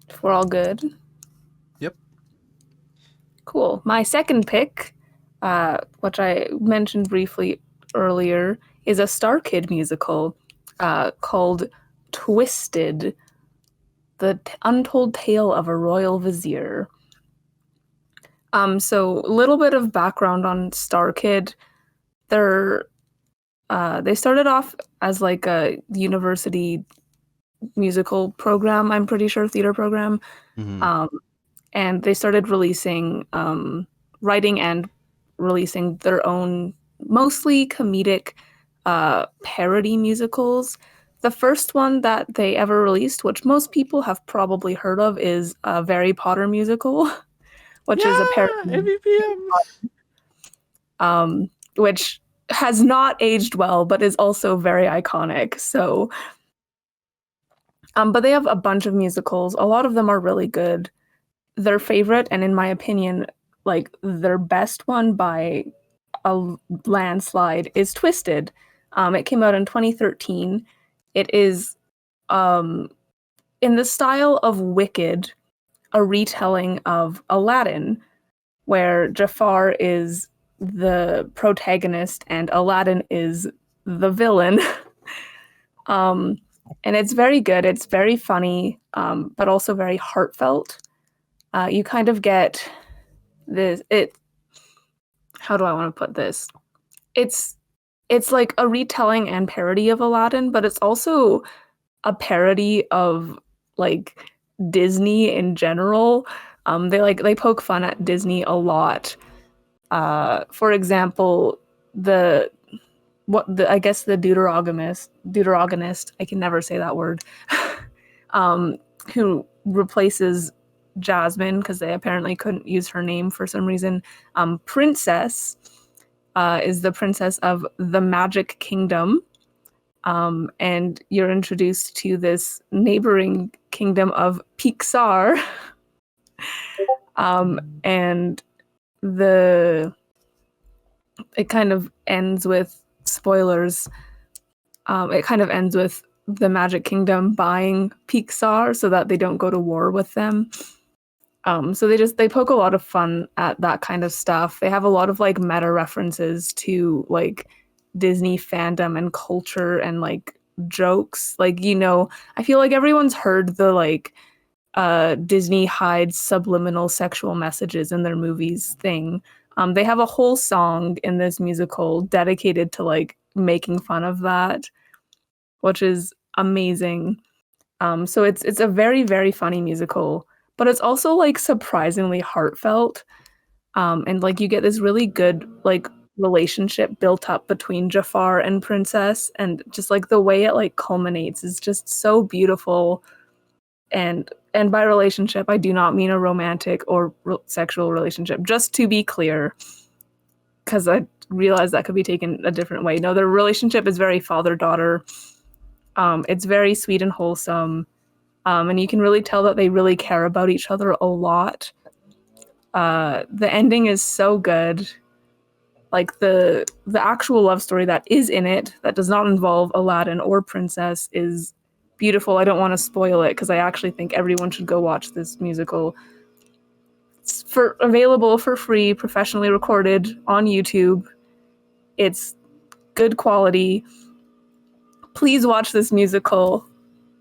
Speaker 3: If we're all good.
Speaker 4: Yep.
Speaker 3: Cool. My second pick, which I mentioned briefly earlier, is a Star Kid musical called Twisted, the Untold Tale of a Royal Vizier. So a little bit of background on Star Kid. They started off as like a university musical program, I'm pretty sure, theater program. And they started releasing, writing and releasing their own mostly comedic parody musicals. The first one that they ever released, which most people have probably heard of, is a Harry Potter musical, which is a parody. Which has not aged well, but is also very iconic. So, but they have a bunch of musicals. A lot of them are really good. Their favorite, and in my opinion, like their best one by a landslide, is Twisted. It came out in 2013. It is in the style of Wicked, a retelling of Aladdin, where Jafar is the protagonist and Aladdin is the villain. And it's very good. It's very funny, but also very heartfelt. You kind of get this. How do I want to put this? It's like a retelling and parody of Aladdin, but it's also a parody of like Disney in general. They poke fun at Disney a lot. For example, the deuteragonist, I can never say that word, who replaces Jasmine because they apparently couldn't use her name for some reason. Princess is the princess of the Magic Kingdom. And you're introduced to this neighboring kingdom of Pixar. And it kind of ends with spoilers. It kind of ends with the Magic Kingdom buying Pixar so that they don't go to war with them. So they poke a lot of fun at that kind of stuff. They have a lot of like meta references to like Disney fandom and culture and like jokes. Like, I feel like everyone's heard the like Disney hides subliminal sexual messages in their movies thing. They have a whole song in this musical dedicated to like making fun of that, which is amazing. So it's a very, very funny musical, but it's also like surprisingly heartfelt. And like you get this really good like relationship built up between Jafar and Princess, and just like the way it like culminates is just so beautiful. And by relationship, I do not mean a romantic or sexual relationship, just to be clear, because I realize that could be taken a different way. No, their relationship is very father-daughter. It's very sweet and wholesome. And you can really tell that they really care about each other a lot. The ending is so good. Like the actual love story that is in it, that does not involve Aladdin or Princess, is beautiful. I don't want to spoil it because I actually think everyone should go watch this musical. It's available for free, professionally recorded on YouTube. It's good quality. Please watch this musical.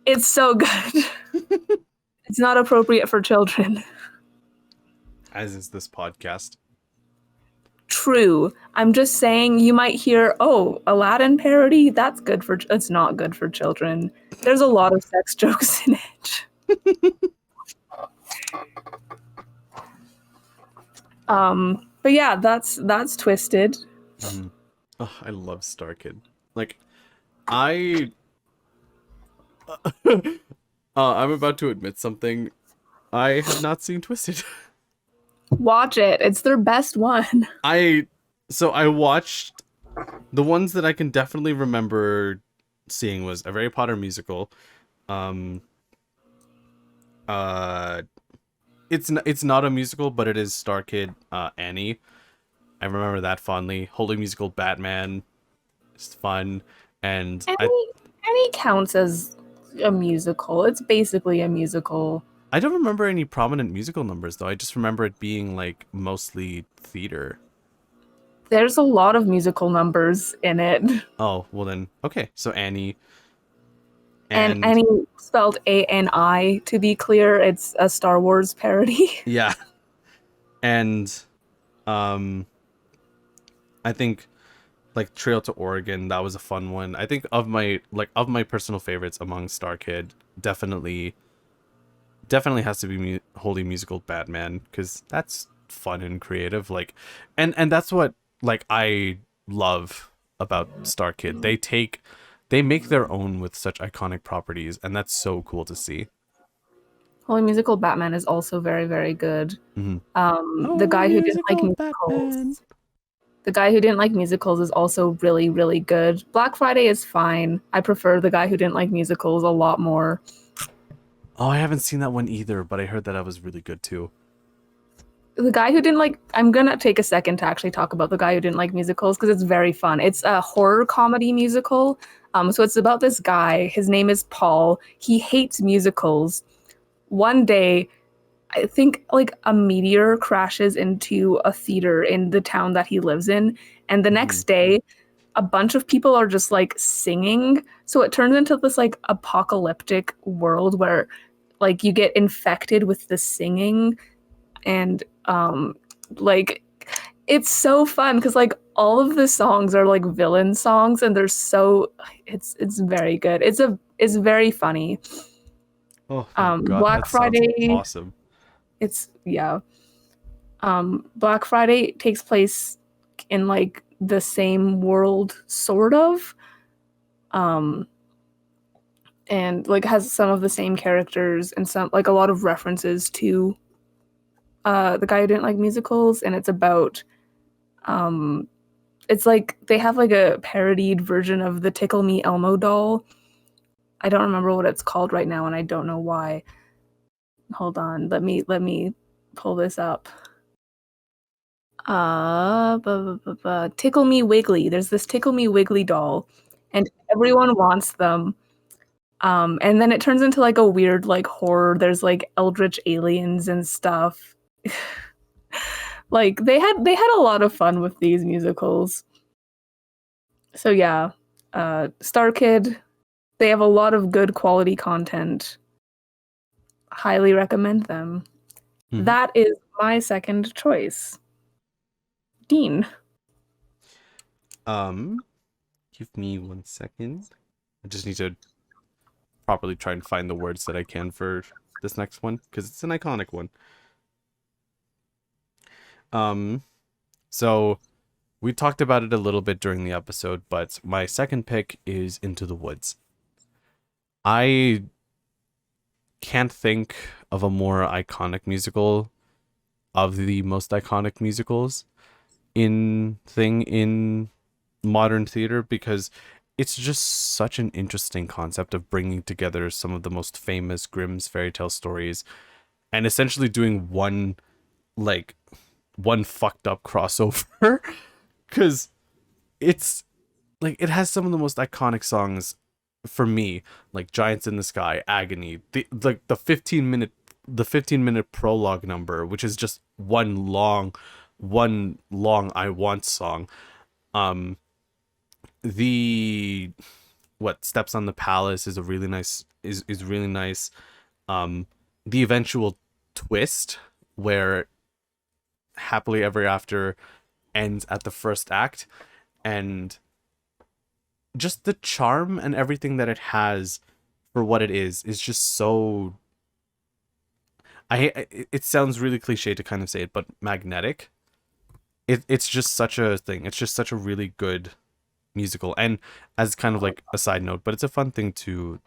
Speaker 3: It's so good. It's not appropriate for children.
Speaker 4: As is this podcast.
Speaker 3: True. I'm just saying you might hear, oh, Aladdin parody? That's good for... It's not good for children. There's a lot of sex jokes in it. But yeah, that's Twisted.
Speaker 4: Oh, I love Star Kid. Like, I'm about to admit something. I have not seen Twisted.
Speaker 3: Watch it. It's their best one.
Speaker 4: I watched the ones that I can definitely remember seeing was a Harry Potter musical. It's not a musical, but it is Star Kid, Annie. I remember that fondly. Holy Musical Batman. It's fun. And
Speaker 3: Annie counts as a musical. It's basically a musical.
Speaker 4: I don't remember any prominent musical numbers, though. I just remember it being, like, mostly theater.
Speaker 3: There's a lot of musical numbers in it.
Speaker 4: Oh, well then, okay. So Annie.
Speaker 3: And Annie spelled A-N-I, to be clear. It's a Star Wars parody.
Speaker 4: Yeah. And, I think, like, Trail to Oregon, that was a fun one. I think of my personal favorites among Star Kid, definitely has to be Holy Musical Batman, because that's fun and creative. Like, and that's what, like, I love about Star Kid. They make their own with such iconic properties, and that's so cool to see.
Speaker 3: Holy Musical Batman is also very, very good.
Speaker 4: Mm-hmm.
Speaker 3: The guy who didn't like musicals. The guy who didn't like musicals is also really, really good. Black Friday is fine. I prefer the guy who didn't like musicals a lot more.
Speaker 4: Oh, I haven't seen that one either, but I heard that was really good too.
Speaker 3: The guy who didn't like... I'm gonna take a second to actually talk about the guy who didn't like musicals, because it's very fun. It's a horror comedy musical. So it's about this guy. His name is Paul. He hates musicals. One day, I think like a meteor crashes into a theater in the town that he lives in. And the next day, a bunch of people are just like singing. So it turns into this like apocalyptic world where like you get infected with the singing. And like it's so fun because like all of the songs are like villain songs and they're so it's very good. It's very funny.
Speaker 4: Oh God,
Speaker 3: Black Friday,
Speaker 4: awesome.
Speaker 3: It's Black Friday takes place in like the same world sort of. And like has some of the same characters and some like a lot of references to the guy who didn't like musicals, and it's about it's like they have like a parodied version of the Tickle Me Elmo doll. I don't remember what it's called right now, and I don't know why. Hold on, let me pull this up. Tickle Me Wiggly. There's this Tickle Me Wiggly doll, and everyone wants them. And then it turns into like a weird like horror. There's like eldritch aliens and stuff. Like they had a lot of fun with these musicals. So yeah, Star Kid, they have a lot of good quality content. Highly recommend them. Mm-hmm. That is my second choice. Dean.
Speaker 4: Give me 1 second. I just need to properly try and find the words that I can for this next one because it's an iconic one. So we talked about it a little bit during the episode, but my second pick is Into the Woods. I can't think of a more iconic musical of the most iconic musicals in modern theater because it's just such an interesting concept of bringing together some of the most famous Grimm's fairy tale stories and essentially doing one fucked up crossover because it's like it has some of the most iconic songs for me, like Giants in the Sky, Agony, the 15-minute prologue number, which is just one long I Want song. The Steps on the Palace is a really nice is really nice. The eventual twist where Happily Ever After ends at the first act, and just the charm and everything that it has for what it is just so, it sounds really cliche to kind of say it, but magnetic. It's just such a thing. It's just such a really good musical. And as kind of like a side note, but it's a fun thing to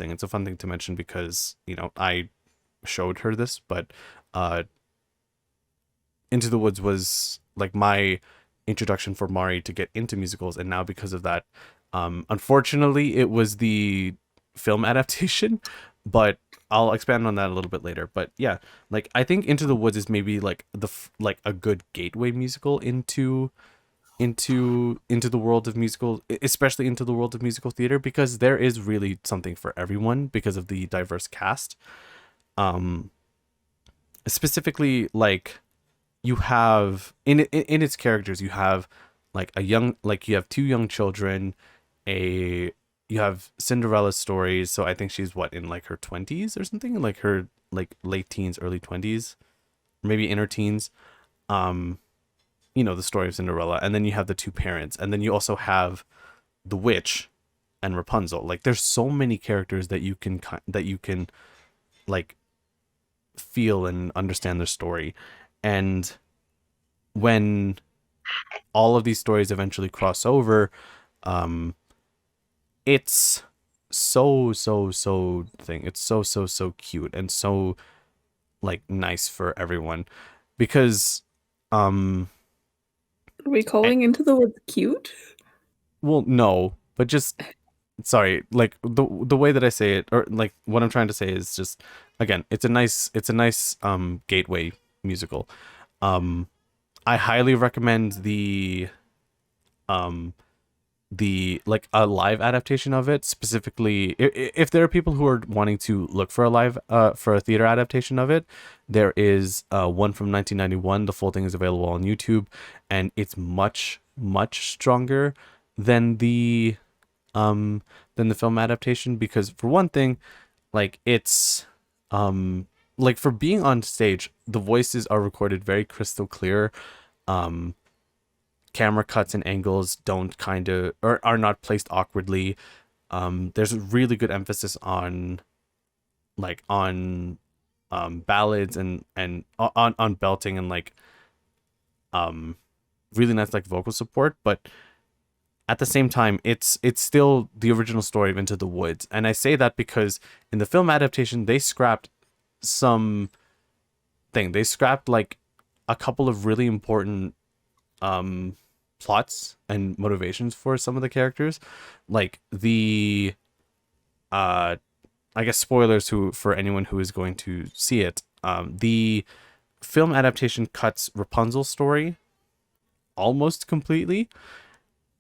Speaker 4: mention because, you know, I showed her this, but Into the Woods was like my introduction for Mari to get into musicals, and now because of that, unfortunately it was the film adaptation, but I'll expand on that a little bit later. But yeah, like I think Into the Woods is maybe like like a good gateway musical into the world of musical, especially into the world of musical theater, because there is really something for everyone because of the diverse cast. Specifically, like you have in its characters, you have like you have 2 young children, you have Cinderella's stories. So I think she's in like her 20s or something, like her like late teens, early 20s, maybe in her teens. You know, the story of Cinderella, and then you have the 2 parents, and then you also have the witch and Rapunzel. Like there's so many characters that you can like feel and understand their story. And when all of these stories eventually cross over, it's so it's so cute and so like nice for everyone, because
Speaker 3: Are we calling Into the Woods cute?
Speaker 4: well, no, but just sorry, like the way that I say it, or like what I'm trying to say is just, again, it's a nice gateway musical. I highly recommend the like a live adaptation of it, specifically if there are people who are wanting to look for a theater adaptation of it. There is one from 1991. The full thing is available on YouTube, and it's much stronger than the film adaptation, because for one thing, like it's like for being on stage, the voices are recorded very crystal clear. Camera cuts and angles don't are not placed awkwardly. There's a really good emphasis on ballads and on belting and like really nice like vocal support, but at the same time it's still the original story of Into the Woods. And I say that because in the film adaptation they scrapped like a couple of really important plots and motivations for some of the characters, like the I guess spoilers for anyone who is going to see it. The film adaptation cuts Rapunzel's story almost completely,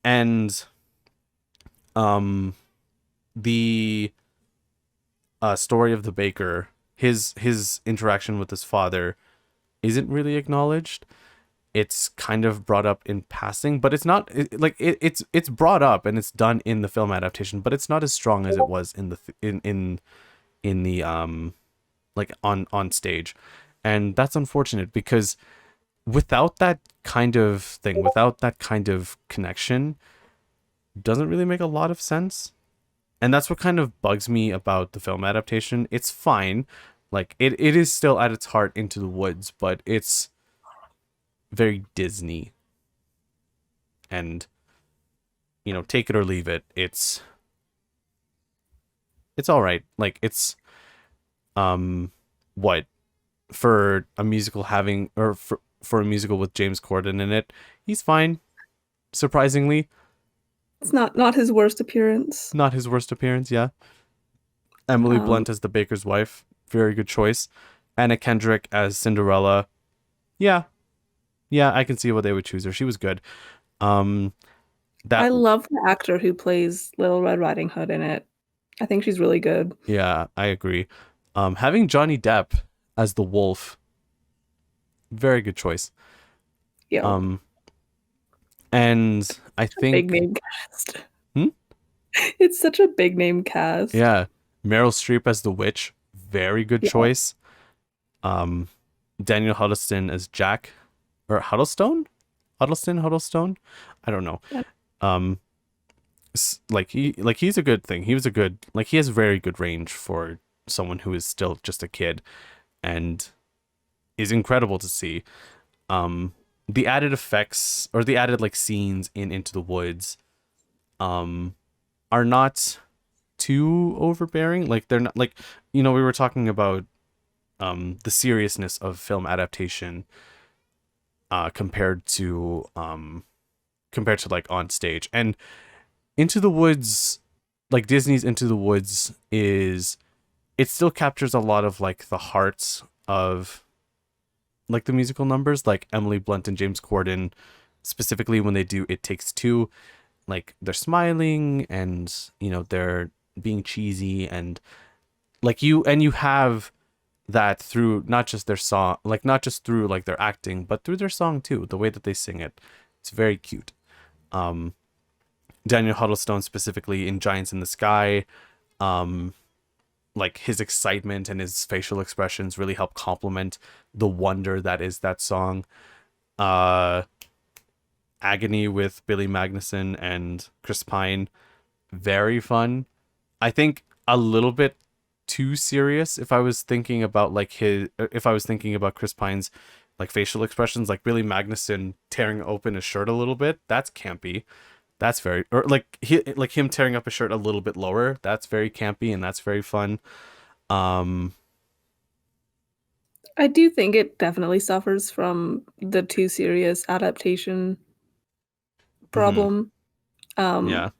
Speaker 4: and the story of the baker, his interaction with his father isn't really acknowledged. It's kind of brought up in passing, but it's not it's brought up and it's done in the film adaptation, but it's not as strong as it was in the like on stage. And that's unfortunate, because without that kind of thing, without that kind of connection, doesn't really make a lot of sense. And that's what kind of bugs me about the film adaptation. It's fine, like it is still at its heart Into the Woods, but it's very Disney, and you know, take it or leave it. It's all right. Like it's what for a musical having, or for a musical with James Corden in it, he's fine, surprisingly.
Speaker 3: It's not his worst appearance.
Speaker 4: Not his worst appearance, yeah. Emily Blunt as the baker's wife, very good choice. Anna Kendrick as Cinderella, yeah, I can see why they would choose her. She was good. I
Speaker 3: love the actor who plays Little Red Riding Hood in it. I think she's really good.
Speaker 4: Yeah, I agree. Having Johnny Depp as the wolf, very good choice.
Speaker 3: Yeah.
Speaker 4: And I think
Speaker 3: big name cast. It's such a big name cast.
Speaker 4: Yeah. Meryl Streep as the witch, very good choice. Daniel Huddleston as Jack, or Huddlestone? Huddlestone. I don't know. He's a good thing. He has very good range for someone who is still just a kid, and is incredible to see. The added effects or the added like scenes in Into the Woods are not too overbearing. Like they're not like, we were talking about the seriousness of film adaptation compared to like on stage. And Into the Woods, like Disney's Into the Woods, it still captures a lot of like the hearts of like the musical numbers, like Emily Blunt and James Corden, specifically when they do It Takes Two, like they're smiling and they're being cheesy, and like you have that through not just their song, like not just through like their acting, but through their song too, the way that they sing it. It's very cute. Daniel Huddlestone specifically in Giants in the Sky, like his excitement and his facial expressions really help complement the wonder that is that song. Agony with Billy Magnuson and Chris Pine, very fun. I think a little bit too serious if I was thinking about Chris Pine's like facial expressions, like Billy Magnuson tearing open his shirt a little bit. That's campy. That's very, or like him tearing up his shirt a little bit lower. That's very campy and that's very fun.
Speaker 3: I do think it definitely suffers from the too serious adaptation problem.
Speaker 4: Yeah.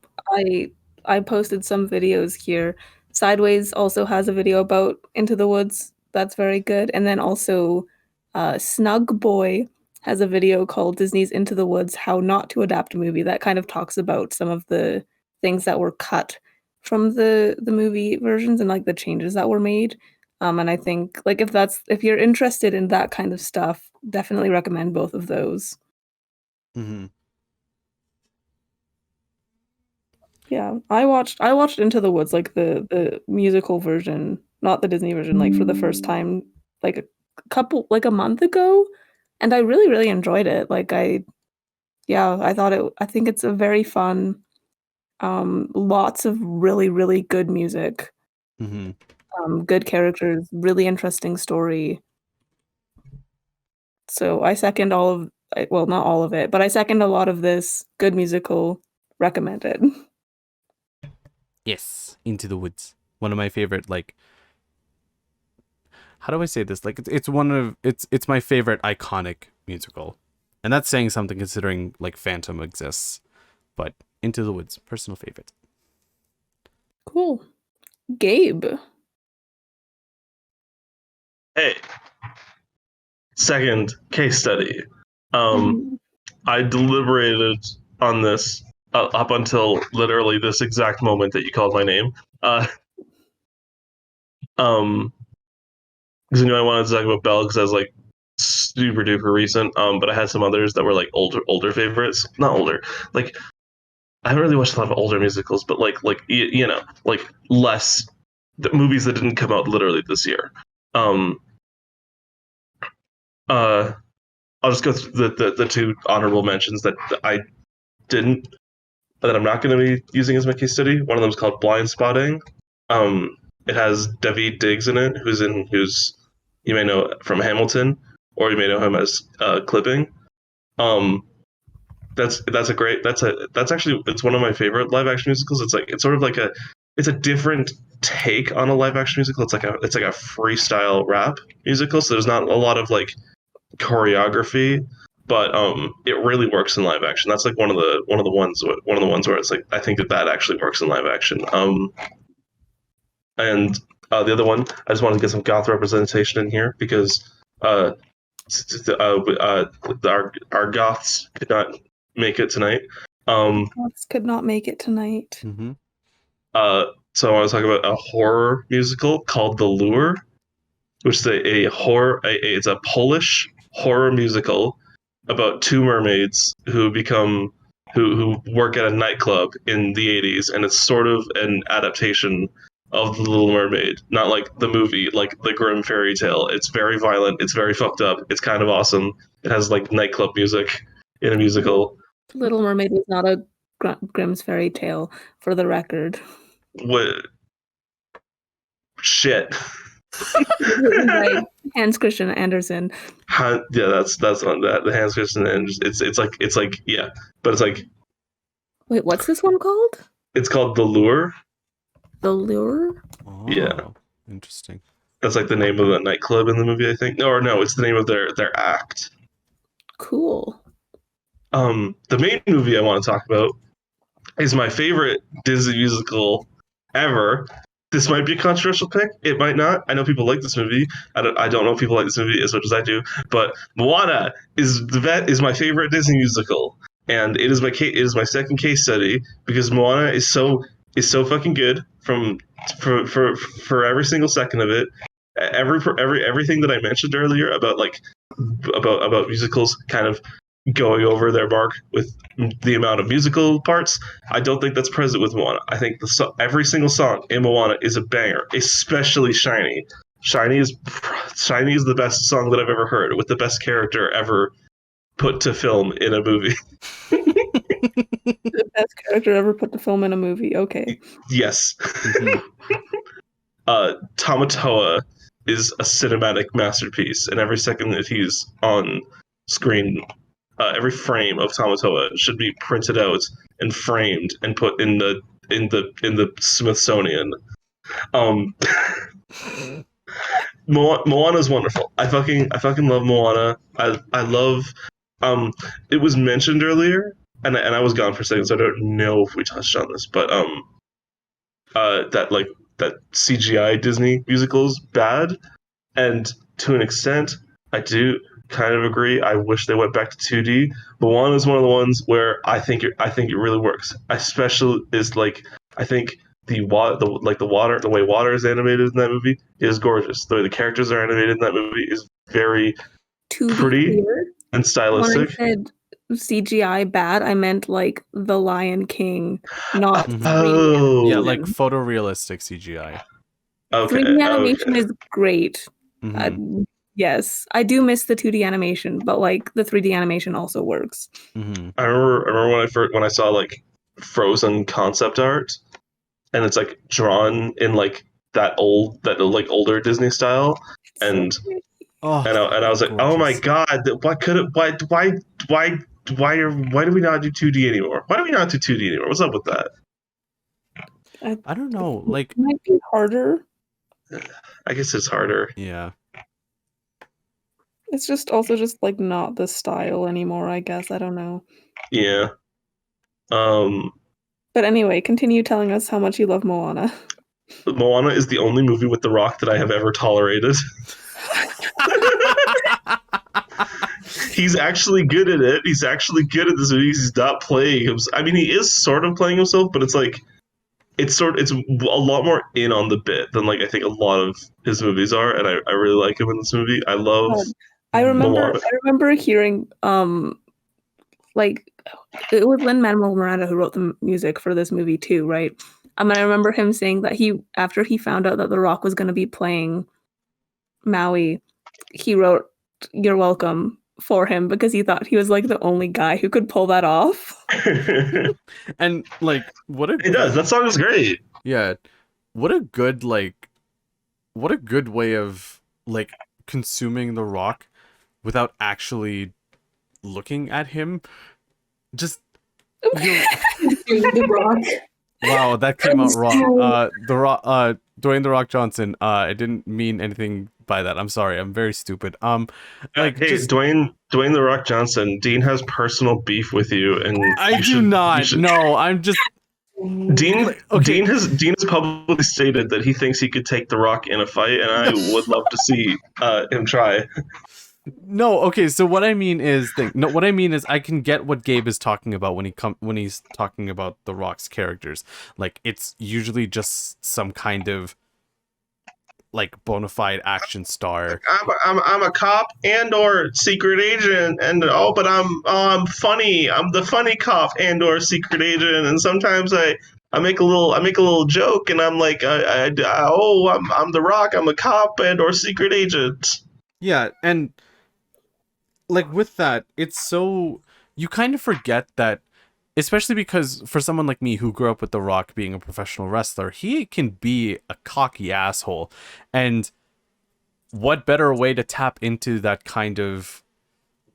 Speaker 3: I posted some videos here. Sideways also has a video about Into the Woods. That's very good. And then also Snug Boy has a video called Disney's Into the Woods, How Not to Adapt a Movie, that kind of talks about some of the things that were cut from the movie versions and like the changes that were made. And I think like if you're interested in that kind of stuff, definitely recommend both of those.
Speaker 4: Mm-hmm.
Speaker 3: Yeah, I watched Into the Woods, like the musical version, not the Disney version, like for the first time like a month ago, and I really, really enjoyed it. I think it's a very fun, lots of really, really good music, good characters, really interesting story. So I second not all of it, but I second a lot of this. Good musical, recommended.
Speaker 4: Yes, Into the Woods. One of my favorite, like, how do I say this? Like, it's my favorite iconic musical, and that's saying something considering like Phantom exists. But Into the Woods, personal favorite.
Speaker 3: Cool, Gabe.
Speaker 12: Hey, second case study. I deliberated on this up until literally this exact moment that you called my name. Because I knew I wanted to talk about Belle because I was like super duper recent. But I had some others that were like older favorites. Not older. Like I haven't really watched a lot of older musicals, but like less the movies that didn't come out literally this year. I'll just go through the two honorable mentions that I didn't, that I'm not going to be using as my case study. One of them is called Blind Spotting. It has Daveed Diggs in it, who's you may know from Hamilton, or you may know him as Clipping. That's actually one of my favorite live action musicals. It's a different take on a live action musical. It's like a freestyle rap musical. So there's not a lot of like choreography, but it really works in live action. That's like one of the ones where it's like I think that actually works in live action. And the other one, I just wanted to get some goth representation in here because our goths could not make it tonight.
Speaker 3: Goths could not make it tonight.
Speaker 4: Mm-hmm.
Speaker 12: So I want to talk about a horror musical called The Lure, which is it's a Polish horror musical about two mermaids who work at a nightclub in the 80s, and it's sort of an adaptation of The Little Mermaid, not like the movie, like the grim fairy tale. It's very violent, it's very fucked up, it's kind of awesome. It has like nightclub music. in a musical.
Speaker 3: Little Mermaid was not a Grimm's fairy tale, for the record.
Speaker 12: What? Shit.
Speaker 3: Written by Hans Christian Andersen.
Speaker 12: Yeah, that's on that. The Hans Christian Andersen. It's like yeah, but it's like.
Speaker 3: Wait, what's this one called?
Speaker 12: It's called The Lure.
Speaker 3: The Lure?
Speaker 4: Oh,
Speaker 12: yeah.
Speaker 4: Interesting.
Speaker 12: That's like the name of the nightclub in the movie, I think. No, it's the name of their act.
Speaker 3: Cool.
Speaker 12: The main movie I want to talk about is my favorite Disney musical ever. This might be a controversial pick. It might not. I know people like this movie. I don't know if people like this movie as much as I do. But Moana is my favorite Disney musical, and it is my second case study because Moana is so fucking good for every single second of it. Everything that I mentioned earlier about musicals kind of going over their mark with the amount of musical parts, I don't think that's present with Moana. I think every single song in Moana is a banger, especially Shiny. Shiny is the best song that I've ever heard, with the best character ever put to film in a movie.
Speaker 3: The best character ever put to film in a movie. Okay.
Speaker 12: Yes. Tamatoa is a cinematic masterpiece, and every second that he's on screen, every frame of Tamatoa should be printed out and framed and put in the Smithsonian. Moana is wonderful. I fucking love Moana. I love. It was mentioned earlier, and I was gone for a second, so I don't know if we touched on this, but that CGI Disney musical is bad, and to an extent, I do kind of agree. I wish they went back to 2D. But Moana is one of the ones where I think it really works. Especially is like I think the way water is animated in that movie is gorgeous. The way the characters are animated in that movie is very pretty and stylistic.
Speaker 3: When I said CGI bad, I meant like The Lion King, not 3D.
Speaker 12: Oh,
Speaker 4: yeah, like photorealistic CGI.
Speaker 12: Okay,
Speaker 3: 3D animation is great.
Speaker 4: Mm-hmm.
Speaker 3: Yes, I do miss the 2D animation, but like the 3D animation also works.
Speaker 4: Mm-hmm.
Speaker 12: I remember when I saw like Frozen concept art, and it's like drawn in like that older Disney style, and I was like, gorgeous. Oh my god, why do we not do 2D anymore? Why do we not do 2D anymore? What's up with that?
Speaker 4: I don't know. Like,
Speaker 3: it might be harder.
Speaker 12: I guess it's harder.
Speaker 4: Yeah.
Speaker 3: It's just also just like not the style anymore, I guess. I don't know.
Speaker 12: Yeah.
Speaker 3: But anyway, continue telling us how much you love Moana.
Speaker 12: Moana is the only movie with The Rock that I have ever tolerated. He's actually good at it. He's actually good at this movie. He's not playing himself. I mean, he is sort of playing himself, but it's like it's a lot more in on the bit than like I think a lot of his movies are, and I really like him in this movie. I love.
Speaker 3: I remember hearing like it was Lin-Manuel Miranda who wrote the music for this movie too, right? And I remember him saying that after he found out that The Rock was going to be playing Maui, he wrote "You're Welcome" for him because he thought he was like the only guy who could pull that off.
Speaker 4: And like,
Speaker 12: that song is great.
Speaker 4: Yeah, what a good way of like consuming The Rock without actually looking at him. Just
Speaker 11: The Rock.
Speaker 4: Wow, that came out wrong. Dwayne The Rock Johnson. I didn't mean anything by that. I'm sorry. I'm very stupid.
Speaker 12: Dwayne The Rock Johnson. Dean has personal beef with you, and
Speaker 4: I do not. No, I'm just.
Speaker 12: Dean has publicly stated that he thinks he could take The Rock in a fight, and I would love to see him try.
Speaker 4: No, okay. So what I mean is, I can get what Gabe is talking about when he's talking about The Rock's characters. Like, it's usually just some kind of like bona fide action star.
Speaker 12: I'm a cop and or secret agent, and but I'm funny. I'm the funny cop and or secret agent, and sometimes I make a little joke, and I'm like, I'm The Rock. I'm a cop and or secret agent.
Speaker 4: Yeah, and like with that, it's so you kind of forget that, especially because for someone like me who grew up with The Rock being a professional wrestler, he can be a cocky asshole. And what better way to tap into that kind of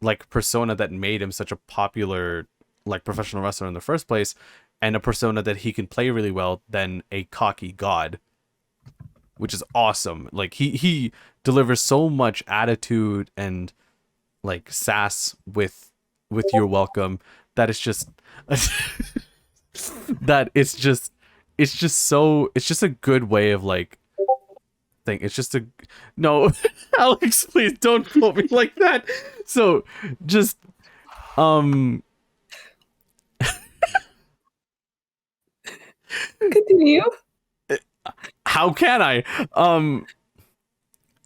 Speaker 4: like persona that made him such a popular like professional wrestler in the first place, and a persona that he can play really well than a cocky god, which is awesome. Like he delivers so much attitude and like sass with "You're welcome" that it's just that it's just a good way of like thing. It's just a no, Alex, please don't quote me like that. So just
Speaker 3: Continue.
Speaker 4: How can I?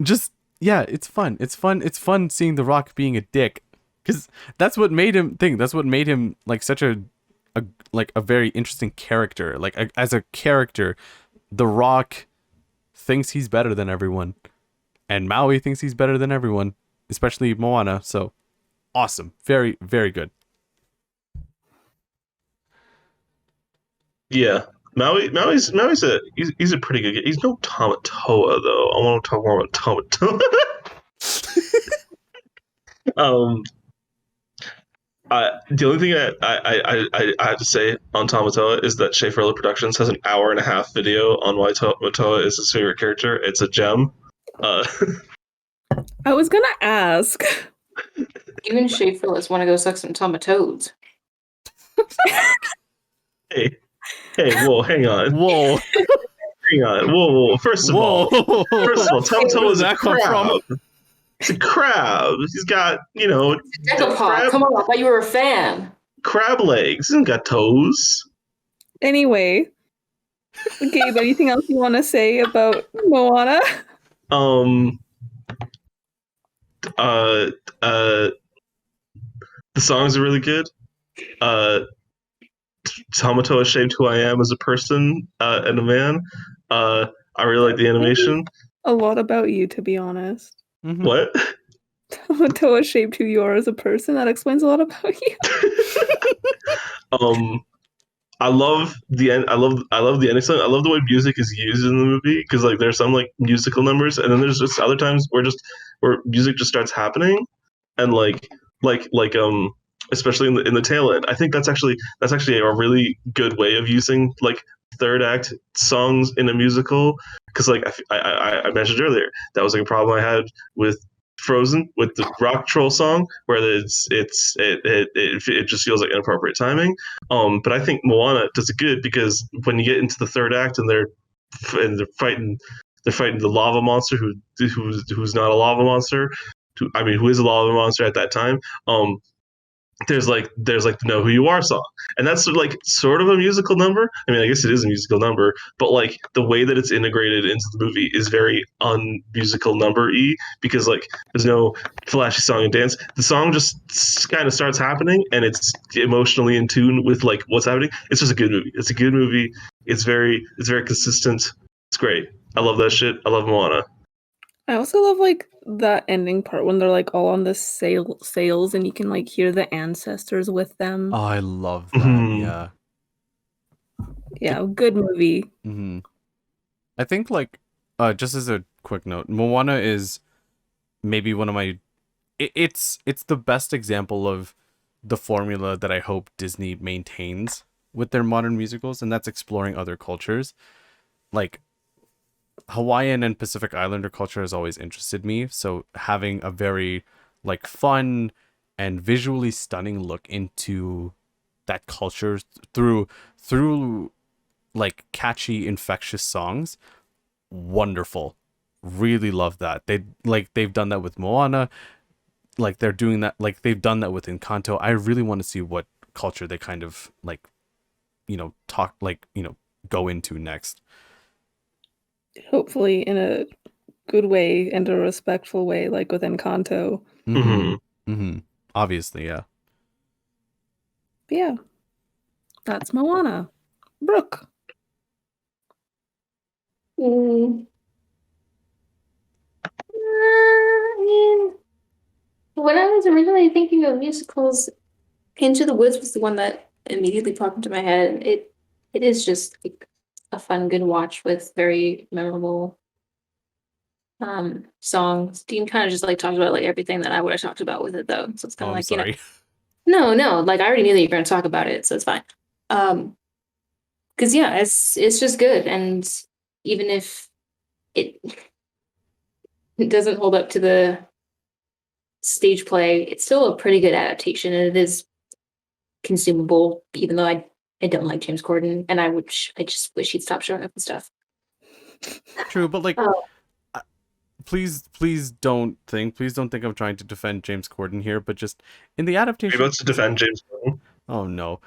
Speaker 4: Just yeah, it's fun. It's fun seeing The Rock being a dick, because that's what made him That's what made him like such a very interesting character. Like as a character, The Rock thinks he's better than everyone, and Maui thinks he's better than everyone, especially Moana. So awesome, very very good.
Speaker 12: Yeah, Maui's he's a pretty good guy. He's no Tamatoa though. I want to talk more about Tamatoa. The only thing I have to say on Tamatoa is that Schaefer Productions has an 1.5-hour video on why Tamatoa is his favorite character. It's a gem.
Speaker 3: I was gonna ask.
Speaker 11: Even Schaefer want to go suck some Tamatoads.
Speaker 12: Hey, whoa, hang on.
Speaker 4: Whoa.
Speaker 12: Hang on. Whoa. First of all, Tamatoa is a crab. It's a crab. He's got,
Speaker 11: Decapod. Come on, I thought you were a fan.
Speaker 12: Crab legs. He's got toes.
Speaker 3: Anyway, Gabe, anything else you want to say about Moana?
Speaker 12: The songs are really good. Tamatoa shaped who I am as a person and a man. I really like the animation.
Speaker 3: A lot about you, to be honest.
Speaker 4: Mm-hmm.
Speaker 12: What?
Speaker 3: Tamatoa shaped who you are as a person. That explains a lot about you.
Speaker 12: I love the end. I love the ending song. I love the way music is used in the movie, because like there's some like musical numbers, and then there's just other times where music just starts happening, and especially in the tail end. I think that's actually a really good way of using like third act songs in a musical, because like I mentioned earlier, that was like a problem I had with Frozen, with the rock troll song, where it just feels like inappropriate timing. But I think Moana does it good, because when you get into the third act and they're fighting the lava monster who's not a lava monster, who is a lava monster at that time. There's like the Know Who You Are song, and that's like sort of a musical number. I mean, I guess it is a musical number, but like the way that it's integrated into the movie is very unmusical number-y, because like there's no flashy song and dance. The song just kind of starts happening, and it's emotionally in tune with like what's happening. It's just a good movie. It's a good movie. It's very consistent. It's great. I love that shit. I love Moana.
Speaker 3: I also love like that ending part when they're like all on the sails and you can like hear the ancestors with them.
Speaker 4: Oh, I love that. Mm-hmm.
Speaker 3: Yeah, good movie.
Speaker 4: Mm-hmm. I think like just as a quick note, Moana is maybe one of my it's the best example of the formula that I hope Disney maintains with their modern musicals, and that's exploring other cultures. Like Hawaiian and Pacific Islander culture has always interested me, so having a very like fun and visually stunning look into that culture through like catchy, infectious songs, wonderful. Really love that. They've done that with Moana, like they're doing that, like they've done that with Encanto. I really want to see what culture they kind of like, go into next.
Speaker 3: Hopefully in a good way and a respectful way, like with Encanto.
Speaker 4: Mm-hmm. Mm-hmm. Obviously, yeah.
Speaker 3: But yeah, that's Moana. Brooke.
Speaker 11: When I was originally thinking of musicals, Into the Woods was the one that immediately popped into my head. It is just like a fun, good watch with very memorable songs. Dean kind of just like talked about like everything that I would have talked about with it though. So it's kind of
Speaker 4: I'm
Speaker 11: like,
Speaker 4: sorry.
Speaker 11: no, like I already knew that you were gonna talk about it, so it's fine. Because yeah, it's just good, and even if it it doesn't hold up to the stage play, it's still a pretty good adaptation, and it is consumable, even though I don't like James Corden, and I just wish he'd stop showing up and stuff.
Speaker 4: True, but like,
Speaker 11: Oh.
Speaker 4: please don't think I'm trying to defend James Corden here, but just in the adaptation.
Speaker 12: Are you about to defend James Corden?
Speaker 4: Oh no.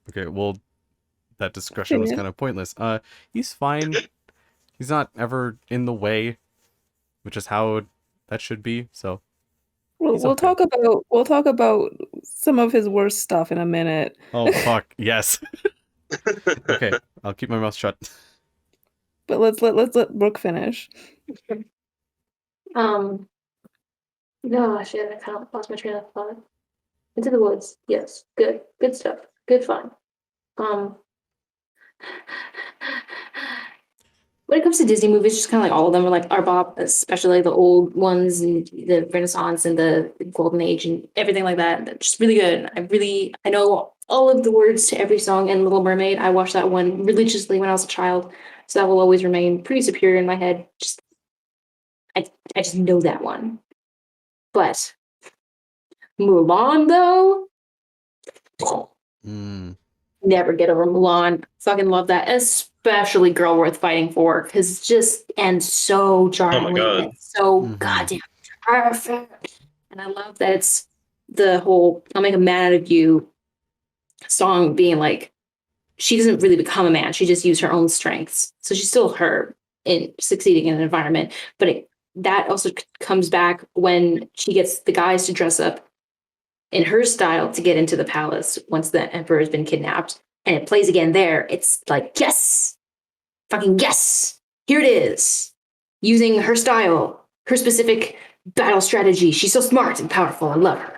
Speaker 4: Okay, well, that discussion was kind of pointless. He's fine. He's not ever in the way, which is how that should be. So
Speaker 3: we'll talk about some of his worst stuff in a minute.
Speaker 4: Oh fuck, yes. Okay, I'll keep my mouth shut.
Speaker 3: But let's let Brooke finish.
Speaker 11: No, shit, I kind of lost my train of thought. Into the Woods, yes, good stuff, good fun. When it comes to Disney movies, just kind of like all of them are like our Bob, especially like the old ones and the Renaissance and the Golden Age and everything like that. They're just really good. I know all of the words to every song in Little Mermaid. I watched that one religiously when I was a child, so that will always remain pretty superior in my head. I just know that one. But Mulan though, never get over Mulan. Fucking love that, especially Girl Worth Fighting For, because it's just and so charming and so goddamn perfect. And I love that it's the whole "I'll make a man out of you" song being like she doesn't really become a man; she just used her own strengths. So she's still her in succeeding in an environment, but that also comes back when she gets the guys to dress up in her style to get into the palace once the emperor has been kidnapped, and it plays again there. It's like, yes, fucking yes, here it is, using her style, her specific battle strategy. She's so smart and powerful. I love her.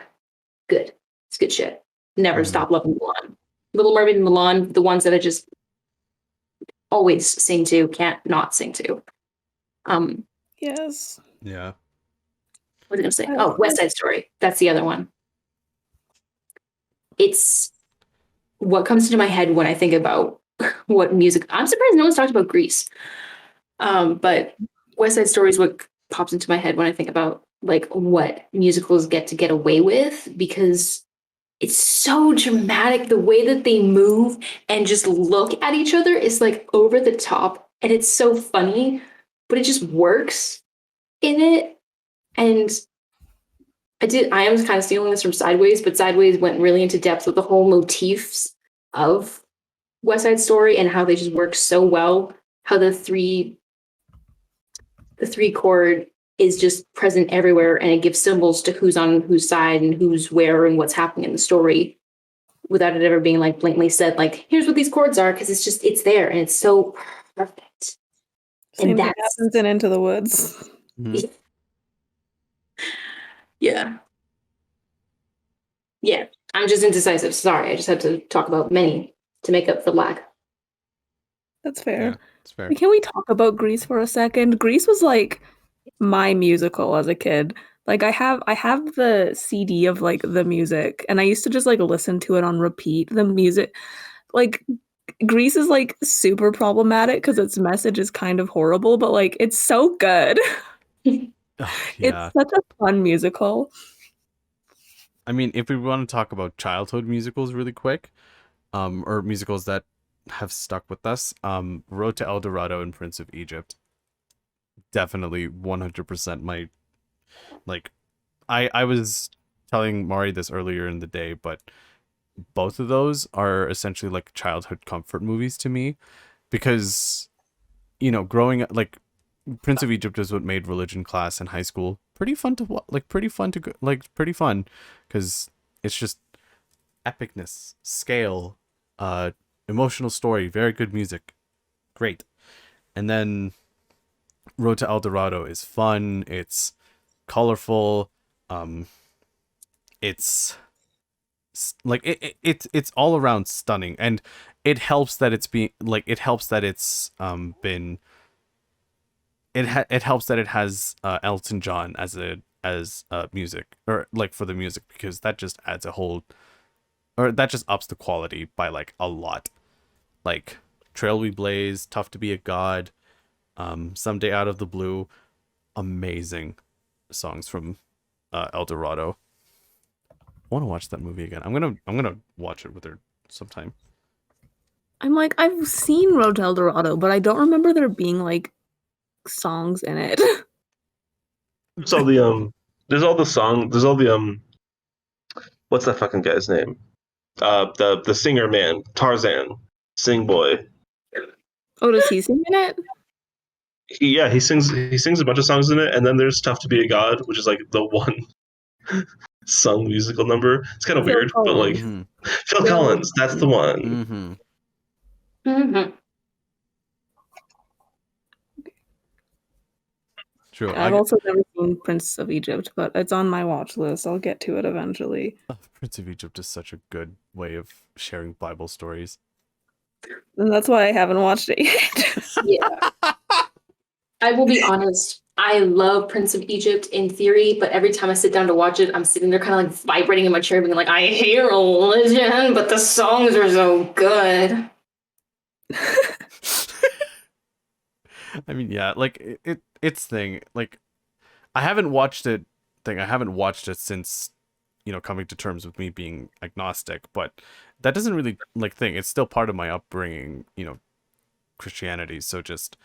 Speaker 11: Good. It's good shit. Never stop loving Mulan. Little Mermaid and Mulan, the ones that I just always sing to, can't not sing to.
Speaker 3: Yes.
Speaker 4: Yeah.
Speaker 11: What was I gonna say? Oh, West Side Story. That's the other one. It's what comes into my head when I think about what music. I'm surprised no one's talked about Grease. But West Side Story is what pops into my head when I think about like what musicals get away with, because it's so dramatic. The way that they move and just look at each other is like over the top, and it's so funny, but it just works in it. And I am kind of stealing this from Sideways, but Sideways went really into depth with the whole motifs of West Side Story and how they just work so well. How the three chord is just present everywhere, and it gives symbols to who's on whose side and who's where and what's happening in the story, without it ever being like blatantly said, like, here's what these chords are, because it's there and it's so perfect.
Speaker 3: Same thing happens in Into the Woods.
Speaker 11: Yeah. I'm just indecisive. Sorry, I just had to talk about many to make up for lack.
Speaker 3: That's fair.
Speaker 4: Yeah, that's fair.
Speaker 3: Can we talk about Grease for a second? Grease was like my musical as a kid. Like I have the CD of like the music, and I used to just like listen to it on repeat. The music, like Grease is like super problematic because its message is kind of horrible, but like it's so good. It's such a fun musical.
Speaker 4: I mean, if we want to talk about childhood musicals really quick, or musicals that have stuck with us, Road to El Dorado and Prince of Egypt. Definitely 100% my, like, I was telling Mari this earlier in the day, but both of those are essentially like childhood comfort movies to me, because, you know, growing up, like, Prince of Egypt is what made religion class in high school pretty fun to pretty fun, because it's just epicness, scale, emotional story, very good music, great. And then Road to El Dorado is fun, it's colorful, it's like it's all around stunning, and it helps that it's being like it helps that it's been it helps that it has Elton John as music, or like for the music, because that just adds a whole, or that just ups the quality by like a lot. Like Trail We Blaze, Tough to Be a God, Someday Out of the Blue, amazing songs from El Dorado. I want to watch that movie again. I'm gonna watch it with her sometime.
Speaker 3: I'm like, I've seen Road to El Dorado, but I don't remember there being like songs in it.
Speaker 12: So there's all the what's that fucking guy's name? The singer man, Tarzan, Sing Boy.
Speaker 3: Oh, does he sing in it?
Speaker 12: He sings a bunch of songs in it, and then there's Tough to Be a God, which is like the one sung musical number. It's kind of weird, but like Phil Collins, that's the one.
Speaker 4: True.
Speaker 3: I've also never seen Prince of Egypt, but it's on my watch list. I'll get to it eventually.
Speaker 4: Prince of Egypt is such a good way of sharing Bible stories.
Speaker 3: And that's why I haven't watched it yet.
Speaker 11: Yeah. I will be honest. I love Prince of Egypt in theory, but every time I sit down to watch it, I'm sitting there kind of like vibrating in my chair, being like, I hear religion, but the songs are so good.
Speaker 4: I mean, yeah, like it's thing. Like, I haven't watched it. I haven't watched it since, coming to terms with me being agnostic. But that doesn't really like thing. It's still part of my upbringing, Christianity. So just,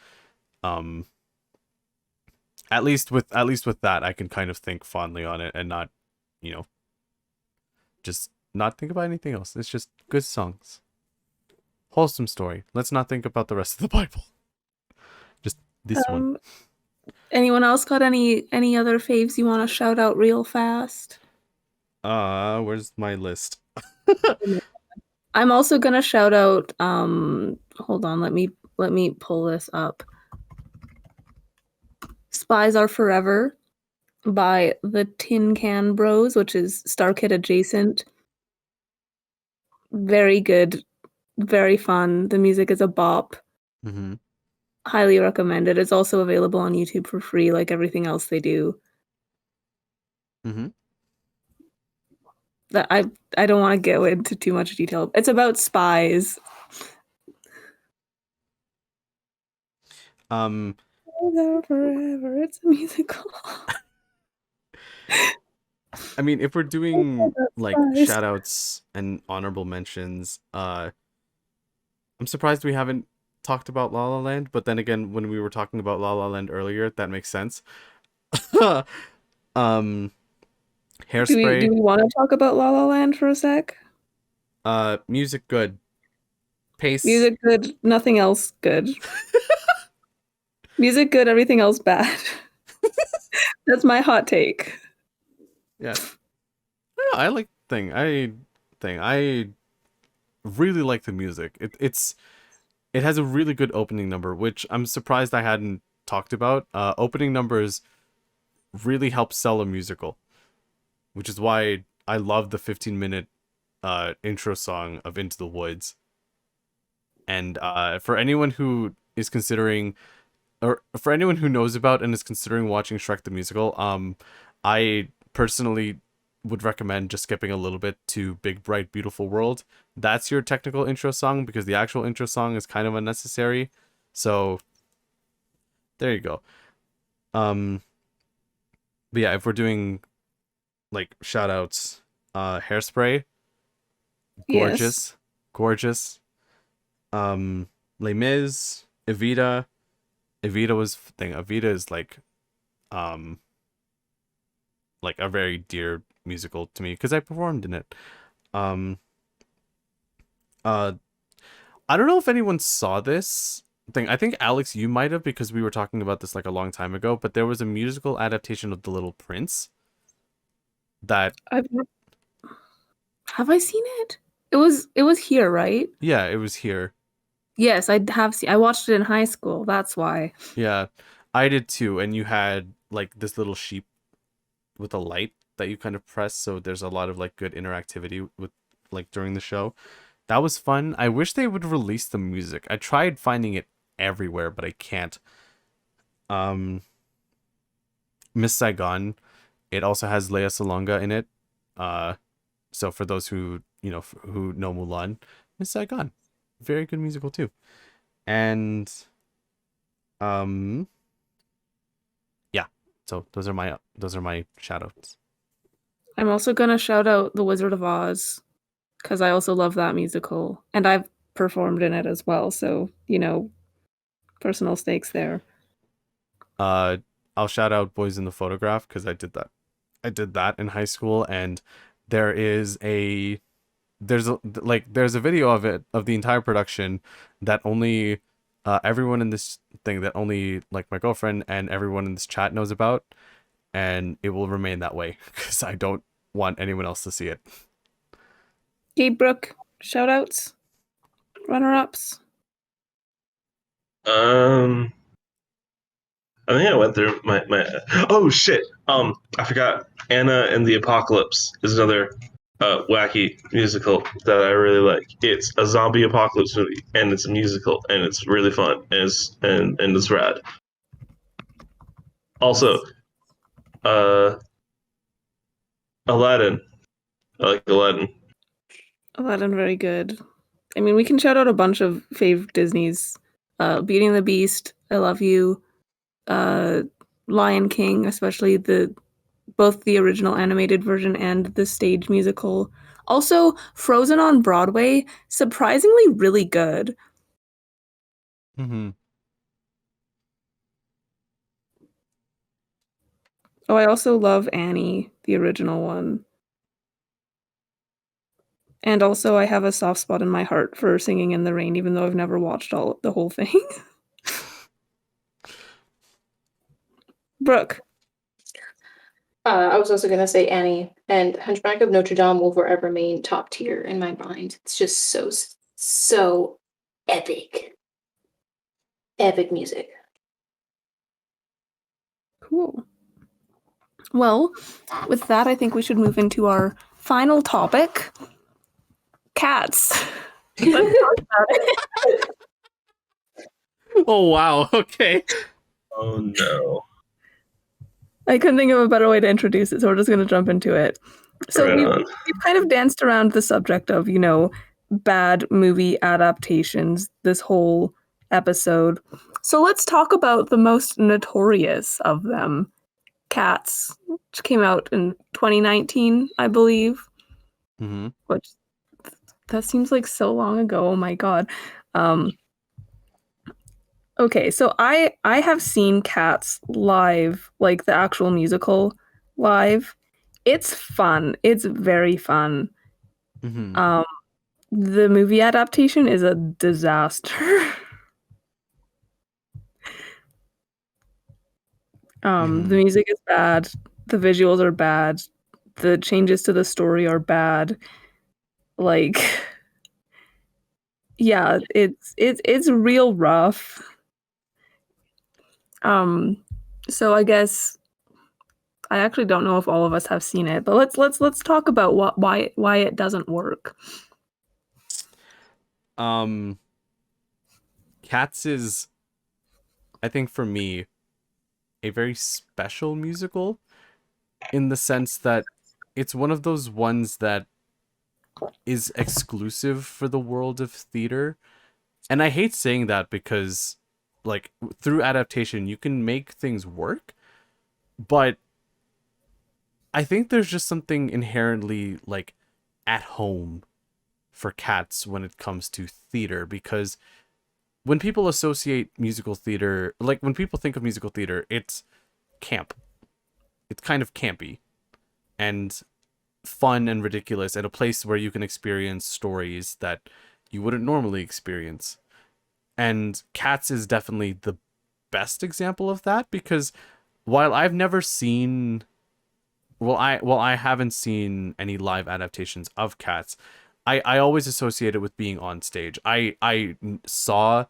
Speaker 4: at least with that, I can kind of think fondly on it and not, just not think about anything else. It's just good songs, wholesome story. Let's not think about the rest of the Bible. Just this one.
Speaker 3: Anyone else got any other faves you want to shout out real fast?
Speaker 4: Where's my list?
Speaker 3: I'm also gonna shout out. Hold on, let me pull this up. Spies Are Forever by the Tin Can Bros, which is Star Kid adjacent. Very good, very fun. The music is a bop.
Speaker 4: Mm-hmm.
Speaker 3: Highly recommended. It's also available on YouTube for free, like everything else they do.
Speaker 4: Mm-hmm.
Speaker 3: That I don't want to go into too much detail. It's about spies. Forever. It's a musical.
Speaker 4: I mean, if we're doing like shout outs and honorable mentions, I'm surprised we haven't talked about La La Land, but then again, when we were talking about La La Land earlier, that makes sense. Hairspray.
Speaker 3: Do we want to talk about La La Land for a sec?
Speaker 4: Music good. Pace.
Speaker 3: Music good, nothing else good. Music good, everything else bad. That's my hot take.
Speaker 4: Yeah. I like thing. I really like the music. It has a really good opening number, which I'm surprised I hadn't talked about. Opening numbers really help sell a musical, which is why I love the 15-minute intro song of Into the Woods. And for anyone who is considering, or for anyone who knows about and is considering watching Shrek the Musical, I personally would recommend just skipping a little bit to Big Bright Beautiful World. That's your technical intro song, because the actual intro song is kind of unnecessary. So there you go. But yeah, if we're doing like shout outs, Hairspray, gorgeous. Les Mis, Evita was thing. Evita is like a very dear musical to me because I performed in it. I don't know if anyone saw this thing. I think Alex, you might have, because we were talking about this like a long time ago, but there was a musical adaptation of The Little Prince that
Speaker 3: have I seen it? It was here, right?
Speaker 4: Yeah, it was here.
Speaker 3: Yes, I have seen. I watched it in high school. That's why.
Speaker 4: Yeah, I did too. And you had like this little sheep with a light that you kind of press, so there's a lot of like good interactivity with like during the show. That was fun. I wish they would release the music. I tried finding it everywhere, but I can't. Miss Saigon, it also has Lea Salonga in it. So for those who who know Mulan, Miss Saigon, very good musical too. And yeah. So those are my shout outs.
Speaker 3: I'm also gonna shout out The Wizard of Oz because I also love that musical, and I've performed in it as well. So personal stakes there.
Speaker 4: I'll shout out Boys in the Photograph because I did that in high school, and there's a video of it, of the entire production, that only everyone in this thing, that only like my girlfriend and everyone in this chat knows about, and it will remain that way because I don't want anyone else to see it.
Speaker 3: Gabe, Brooke, shout outs, runner ups.
Speaker 12: I think I went through my oh shit. I forgot. Anna and the Apocalypse is another wacky musical that I really like. It's a zombie apocalypse movie, and it's a musical, and it's really fun, and it's rad. Also, Aladdin. I like Aladdin.
Speaker 3: Aladdin, very good. I mean, we can shout out a bunch of fave Disney's. Beauty and the Beast, I Love You. Lion King, especially both the original animated version and the stage musical. Also, Frozen on Broadway, surprisingly really good.
Speaker 4: Mm-hmm.
Speaker 3: Oh, I also love Annie, the original one. And also, I have a soft spot in my heart for Singing in the Rain, even though I've never watched the whole thing. Brooke.
Speaker 11: I was also gonna say Annie, and Hunchback of Notre Dame will forever remain top tier in my mind. It's just so epic. Epic music.
Speaker 3: Cool. Well, with that, I think we should move into our final topic. Cats. Let's talk about it.
Speaker 4: Oh, wow. Okay.
Speaker 12: Oh, no.
Speaker 3: I couldn't think of a better way to introduce it, so we're just going to jump into it. So we've kind of danced around the subject of, bad movie adaptations this whole episode. So let's talk about the most notorious of them. Cats, which came out in 2019, I believe.
Speaker 4: Mm-hmm.
Speaker 3: Which, that seems like so long ago. Oh my god. Okay, so I have seen Cats live, like the actual musical live. It's fun. It's very fun.
Speaker 4: Mm-hmm.
Speaker 3: The movie adaptation is a disaster. The music is bad. The visuals are bad. The changes to the story are bad. Like, yeah, it's real rough. So I guess I actually don't know if all of us have seen it, but let's talk about why it doesn't work.
Speaker 4: Cats is, I think for me, a very special musical in the sense that it's one of those ones that is exclusive for the world of theater. And I hate saying that because, like, through adaptation, you can make things work, but I think there's just something inherently, like, at home for Cats when it comes to theater, because when people associate musical theater, like, when people think of musical theater, it's camp. It's kind of campy and fun and ridiculous, and a place where you can experience stories that you wouldn't normally experience. And Cats is definitely the best example of that, because while I've never seen, I haven't seen any live adaptations of Cats, I always associate it with being on stage. I saw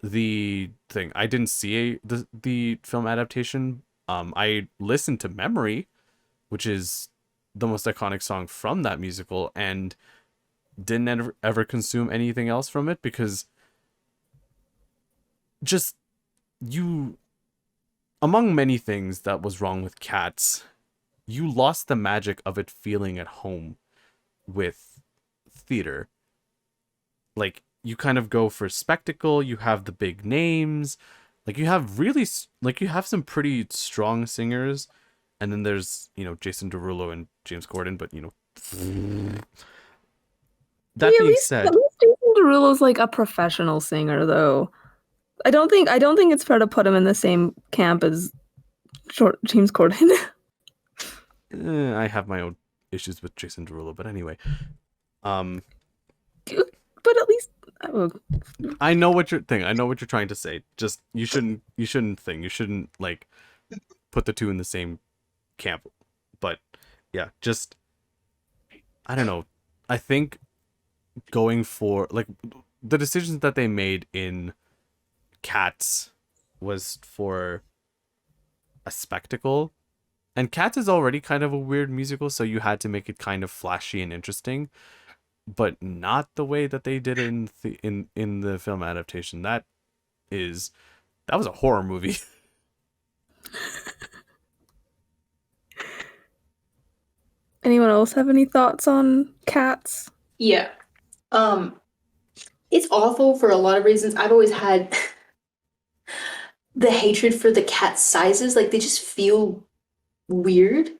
Speaker 4: the thing. I didn't see the film adaptation. I listened to Memory, which is the most iconic song from that musical, and didn't ever consume anything else from it, because just among many things that was wrong with Cats, you lost the magic of it feeling at home with theater. Like, you kind of go for spectacle, you have the big names, like you have some pretty strong singers, and then there's, Jason Derulo and James Corden, but that being said,
Speaker 3: at least Jason Derulo's like a professional singer, though. I don't think it's fair to put him in the same camp as James Corden.
Speaker 4: I have my own issues with Jason Derulo, but anyway.
Speaker 3: But at least
Speaker 4: I know what you're trying to say. Just you shouldn't like put the two in the same camp. But yeah, just I don't know. I think going for like the decisions that they made in Cats was for a spectacle, and Cats is already kind of a weird musical, so you had to make it kind of flashy and interesting, but not the way that they did it in the film adaptation. That was a horror movie.
Speaker 3: Anyone else have any thoughts on Cats?
Speaker 11: Yeah. It's awful for a lot of reasons. I've always had the hatred for the cat sizes. Like, they just feel weird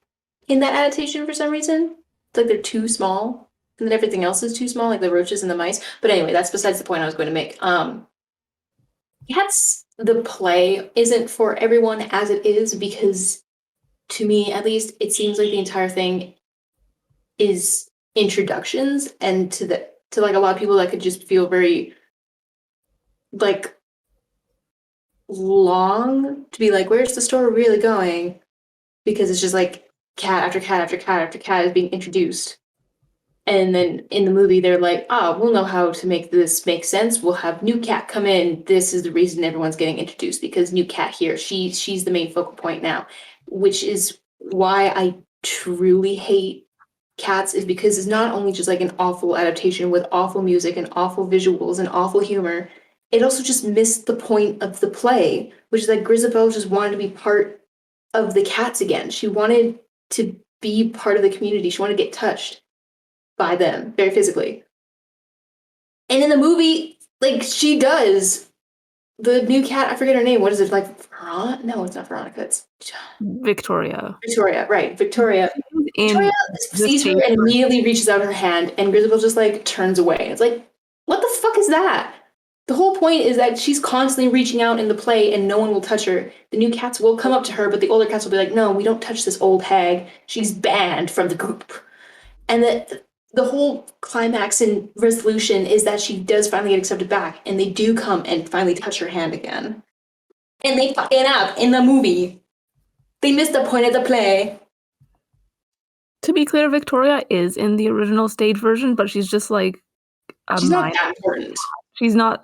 Speaker 11: in that adaptation for some reason. It's like they're too small, and then everything else is too small, like the roaches and the mice. But anyway, that's besides the point I was going to make. Cats, the play, isn't for everyone as it is, because to me, at least, it seems like the entire thing is introductions, and to like a lot of people that could just feel very like long to be like, where's the story really going? Because it's just like cat after cat after cat after cat is being introduced. And then in the movie, they're like, we'll know how to make this make sense. We'll have new cat come in. This is the reason everyone's getting introduced, because new cat here, she's the main focal point now, which is why I truly hate Cats, is because it's not only just like an awful adaptation with awful music and awful visuals and awful humor, it also just missed the point of the play, which is that Grisabelle just wanted to be part of the cats again. She wanted to be part of the community. She wanted to get touched by them very physically. And in the movie, like, she does. The new cat, I forget her name. What is it, like? No, it's not Veronica. It's
Speaker 3: Victoria.
Speaker 11: Victoria, right. Victoria sees her and immediately reaches out her hand, and Grisabelle just like turns away. It's like, what the fuck is that? The whole point is that she's constantly reaching out in the play and no one will touch her. The new cats will come up to her, but the older cats will be like, no, we don't touch this old hag. She's banned from the group. And the whole climax and resolution is that she does finally get accepted back, and they do come and finally touch her hand again. And they fucking up in the movie. They missed the point of the play.
Speaker 3: To be clear, Victoria is in the original stage version, but she's just like
Speaker 11: she's not that important.
Speaker 3: She's not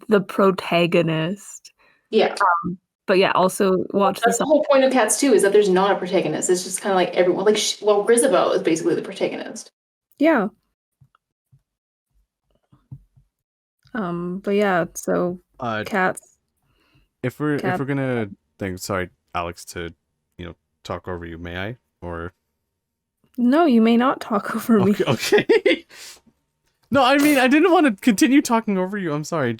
Speaker 3: the protagonist.
Speaker 11: Yeah.
Speaker 3: But yeah, also watch
Speaker 11: That's the whole point of Cats too, is that there's not a protagonist. It's just kind of like everyone. Like, Grisabelle is basically the protagonist.
Speaker 3: Yeah. But yeah, so Cats.
Speaker 4: If we're gonna think, sorry, Alex, to talk over you, may I? Or
Speaker 3: no, you may not talk over me.
Speaker 4: Okay. No, I mean, I didn't want to continue talking over you. I'm sorry.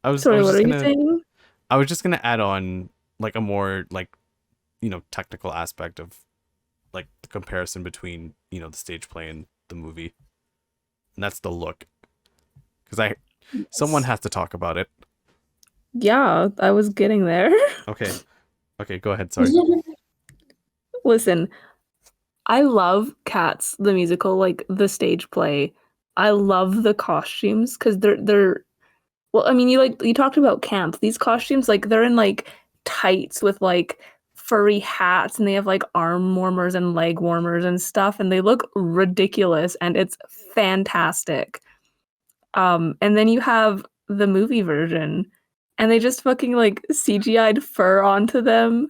Speaker 3: What are you saying?
Speaker 4: I was just gonna add on like a more like technical aspect of like the comparison between the stage play and the movie, and that's the look. Because someone has to talk about it.
Speaker 3: Yeah, I was getting there.
Speaker 4: Okay, go ahead. Sorry.
Speaker 3: Listen, I love Cats, the musical, like the stage play. I love the costumes because they're well, I mean, you talked about camp. These costumes, like, they're in like tights with like furry hats, and they have like arm warmers and leg warmers and stuff, and they look ridiculous, and it's fantastic. And then you have the movie version, and they just fucking like CGI'd fur onto them,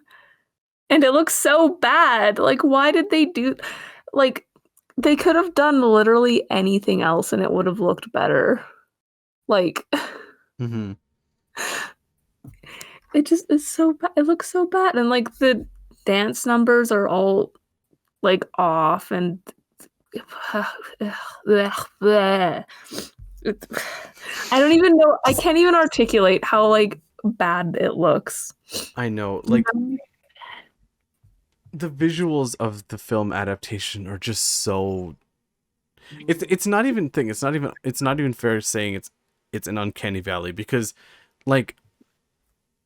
Speaker 3: and it looks so bad. Like, why did they do? Like, they could have done literally anything else and it would have looked better. Like,
Speaker 4: Mm-hmm.
Speaker 3: it just is so bad. It looks so bad. And like the dance numbers are all like off and I don't even know. I can't even articulate how like bad it looks.
Speaker 4: I know, like the visuals of the film adaptation are just so. It's not even thing. It's not even fair saying it's an uncanny valley, because like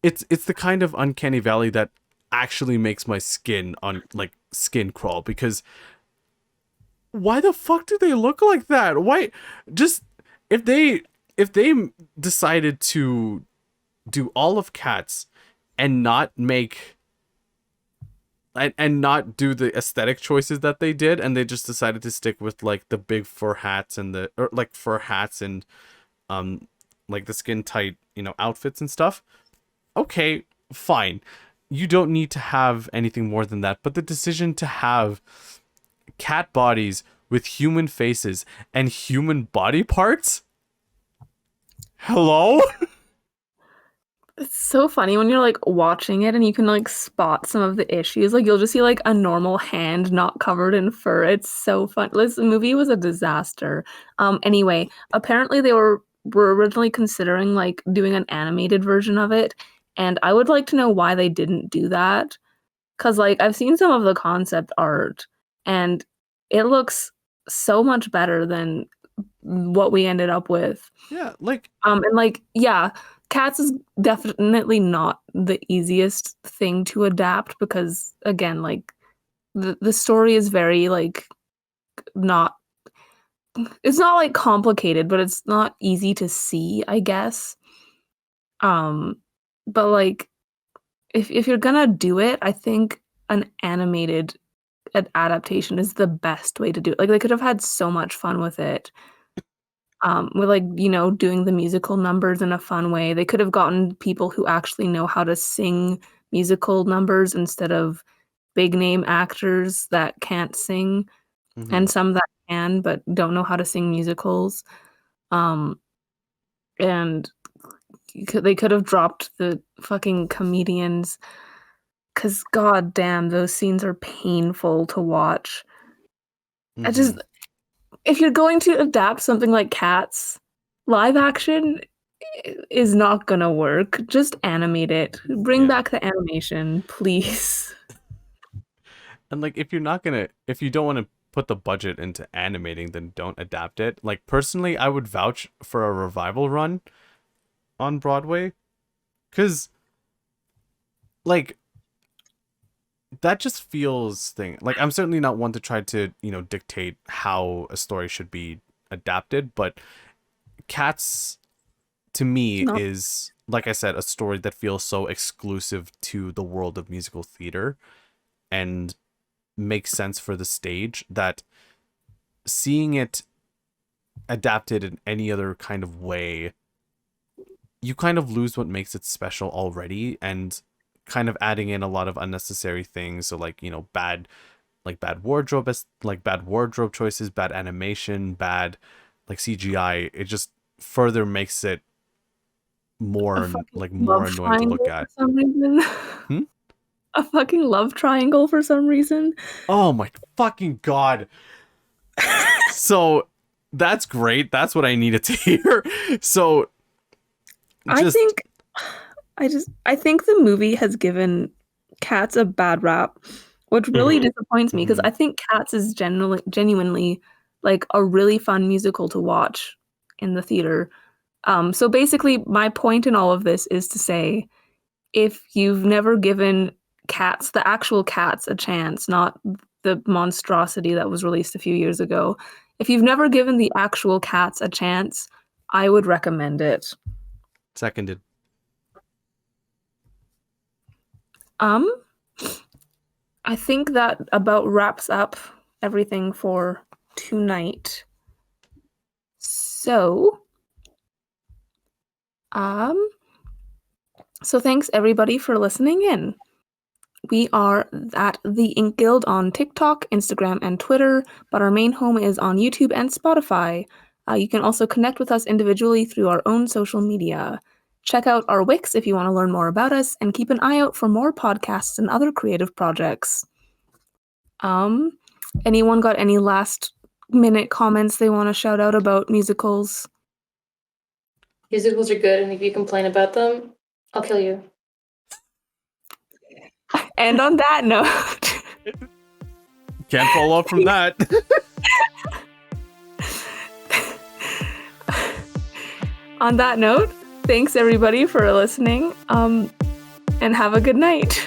Speaker 4: it's the kind of uncanny valley that actually makes my skin crawl, because why the fuck do they look like that? Why just if they decided to do all of Cats and not make and not do the aesthetic choices that they did, and they just decided to stick with like the big fur hats and like the skin tight, outfits and stuff, okay, fine. You don't need to have anything more than that. But the decision to have cat bodies with human faces and human body parts? Hello?
Speaker 3: It's so funny when you're like watching it and you can like spot some of the issues. Like you'll just see like a normal hand not covered in fur. It's so fun. This movie was a disaster. Anyway, apparently they were originally considering like doing an animated version of it, and I would like to know why they didn't do that. Cause like I've seen some of the concept art and it looks so much better than what we ended up with.
Speaker 4: Yeah, like
Speaker 3: and like yeah, Cats is definitely not the easiest thing to adapt, because again, like the story is very like it's not like complicated, but it's not easy to see, I guess. But like if you're gonna do it, I think an animated adaptation is the best way to do it. Like they could have had so much fun with it. With like, doing the musical numbers in a fun way. They could have gotten people who actually know how to sing musical numbers instead of big name actors that can't sing, and some that can but don't know how to sing musicals. And they could have dropped the fucking comedians, because god damn, those scenes are painful to watch. If you're going to adapt something like Cats, live action is not gonna work. Just animate it. Bring back the animation, please.
Speaker 4: And like if you don't want to put the budget into animating, then don't adapt it. Like personally, I would vouch for a revival run on Broadway, cuz like that just feels like I'm certainly not one to try to, dictate how a story should be adapted, but Cats to me is, like I said, a story that feels so exclusive to the world of musical theater and makes sense for the stage, that seeing it adapted in any other kind of way, you kind of lose what makes it special already, and kind of adding in a lot of unnecessary things. So like, bad wardrobe choices, bad animation, bad like CGI. It just further makes it more annoying to look at.
Speaker 3: For some reason. A fucking love triangle for some reason.
Speaker 4: Oh my fucking god. So that's great. That's what I needed to hear. So
Speaker 3: I think the movie has given Cats a bad rap, which really disappoints me, because I think Cats is genuinely like a really fun musical to watch in the theater. So basically my point in all of this is to say, if you've never given Cats, the actual Cats, a chance, not the monstrosity that was released a few years ago, if you've never given the actual Cats a chance, I would recommend it.
Speaker 4: Seconded.
Speaker 3: I think that about wraps up everything for tonight. So thanks everybody for listening in. We are at the InkGuild on TikTok, Instagram, and Twitter, but our main home is on YouTube and Spotify. You can also connect with us individually through our own social media. Check out our Wix if you want to learn more about us, and keep an eye out for more podcasts and other creative projects. Anyone got any last-minute comments they want to shout out about musicals?
Speaker 11: Musicals are good, and if you complain about them, I'll kill you.
Speaker 3: And on that note...
Speaker 4: Can't follow up from that.
Speaker 3: On that note, thanks everybody for listening, and have a good night.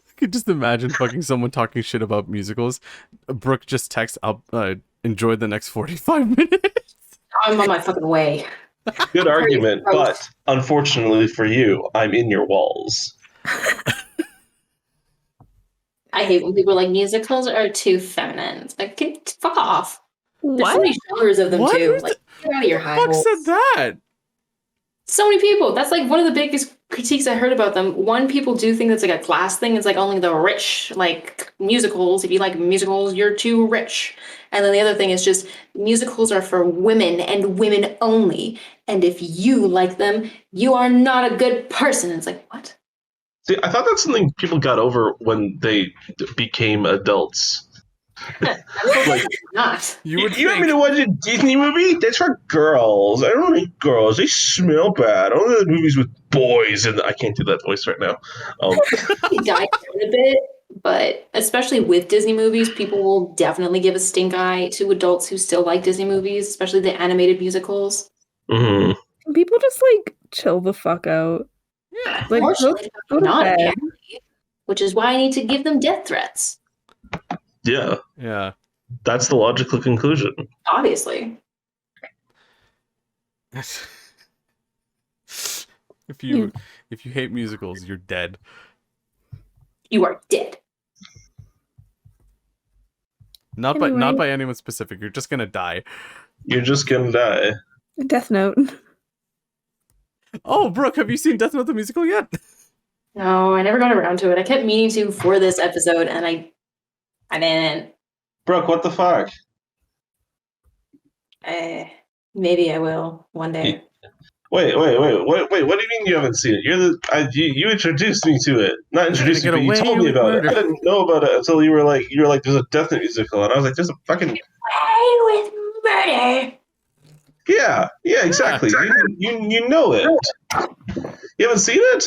Speaker 4: I could just imagine fucking someone talking shit about musicals. Brooke just texts, I'll enjoy the next 45 minutes.
Speaker 11: I'm on my fucking way.
Speaker 12: Good argument, but unfortunately for you, I'm in your walls.
Speaker 11: I hate when people are like, musicals are too feminine. It's like, fuck off. There's so many genres of them too. Like, get out of your high
Speaker 4: Who
Speaker 11: holes.
Speaker 4: said that?
Speaker 11: So many people. That's like one of the biggest critiques I heard about them. One, people do think it's like a class thing. It's like only the rich like musicals. If you like musicals, you're too rich. And then the other thing is just musicals are for women and women only. And if you like them, you are not a good person. It's like, what?
Speaker 12: See, I thought that's something people got over when they became adults.
Speaker 11: Like, not.
Speaker 12: You want me to watch a Disney movie? That's for girls. I don't like girls. They smell bad. I don't like movies with boys. And I can't do that voice right now.
Speaker 11: It died down a bit, but especially with Disney movies, people will definitely give a stink eye to adults who still like Disney movies, especially the animated musicals.
Speaker 12: Mm-hmm.
Speaker 3: People just like chill the fuck out.
Speaker 11: Yeah,
Speaker 3: like
Speaker 11: unfortunately,
Speaker 3: go to
Speaker 11: not
Speaker 3: bed.
Speaker 11: apparently, which is why I need to give them death threats.
Speaker 12: Yeah. That's the logical conclusion.
Speaker 11: Obviously.
Speaker 4: If you hate musicals, you're dead.
Speaker 11: You are dead.
Speaker 4: Not by anyone specific. You're just gonna die.
Speaker 12: You're just gonna die.
Speaker 3: Death Note.
Speaker 4: Oh, Brooke, have you seen Death Note the musical yet?
Speaker 11: No, I never got around to it. I kept meaning to for this episode, and I didn't.
Speaker 12: Brooke, what the fuck?
Speaker 11: Maybe I will one day.
Speaker 12: Wait! What do you mean you haven't seen it? You introduced me to it. Not introduced me, but you told me about it. I didn't know about it until you were like, there's a Death Note musical, and I was like, there's a fucking
Speaker 11: Play with murder.
Speaker 12: Yeah, exactly. You know it. You haven't seen it?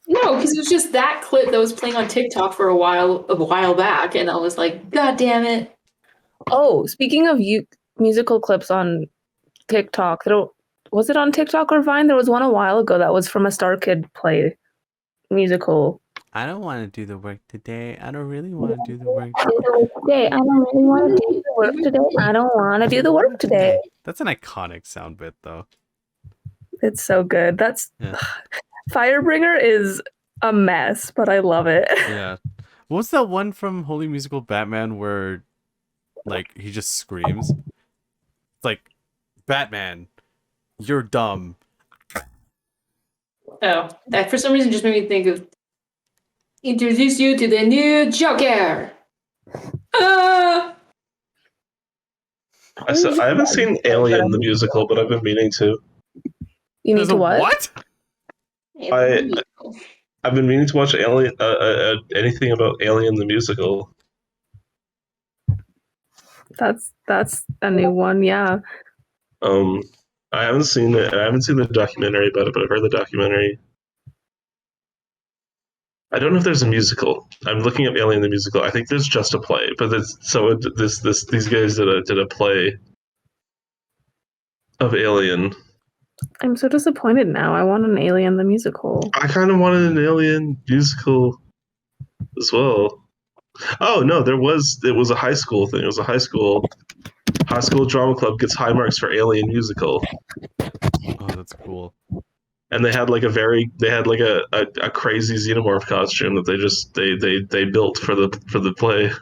Speaker 11: No, because it was just that clip that was playing on TikTok for a while back, and I was like, God damn it.
Speaker 3: Oh, speaking of musical clips on TikTok, was it on TikTok or Vine? There was one a while ago that was from a Star Kid play musical.
Speaker 4: I don't want to do the work today. I don't really want to do the work
Speaker 3: today. I don't really want to do the work today. I don't want to do the work today.
Speaker 4: That's an iconic sound bit, though.
Speaker 3: It's so good. Firebringer is a mess, but I love it.
Speaker 4: Yeah. What was that one from Holy Musical Batman where, like, he just screams? It's like, Batman, you're dumb.
Speaker 11: Oh, that for some reason just made me think of introduce you to the new Joker.
Speaker 12: I haven't seen Alien the musical, but I've been meaning to.
Speaker 3: You need to what?
Speaker 4: What?
Speaker 12: I've been meaning to watch Alien. Anything about Alien the musical.
Speaker 3: That's a new one, yeah.
Speaker 12: I haven't seen it. I haven't seen the documentary about it, but I've heard the documentary. I don't know if there's a musical. I'm looking up Alien the musical. I think there's just a play, but these guys did a play of Alien.
Speaker 3: I'm so disappointed now. I want an Alien the musical.
Speaker 12: I kind of wanted an Alien musical as well. Oh no, it was a high school thing. It was a high High School Drama Club gets high marks for Alien musical.
Speaker 4: Oh, that's cool.
Speaker 12: And they had like a crazy xenomorph costume that they built for the play.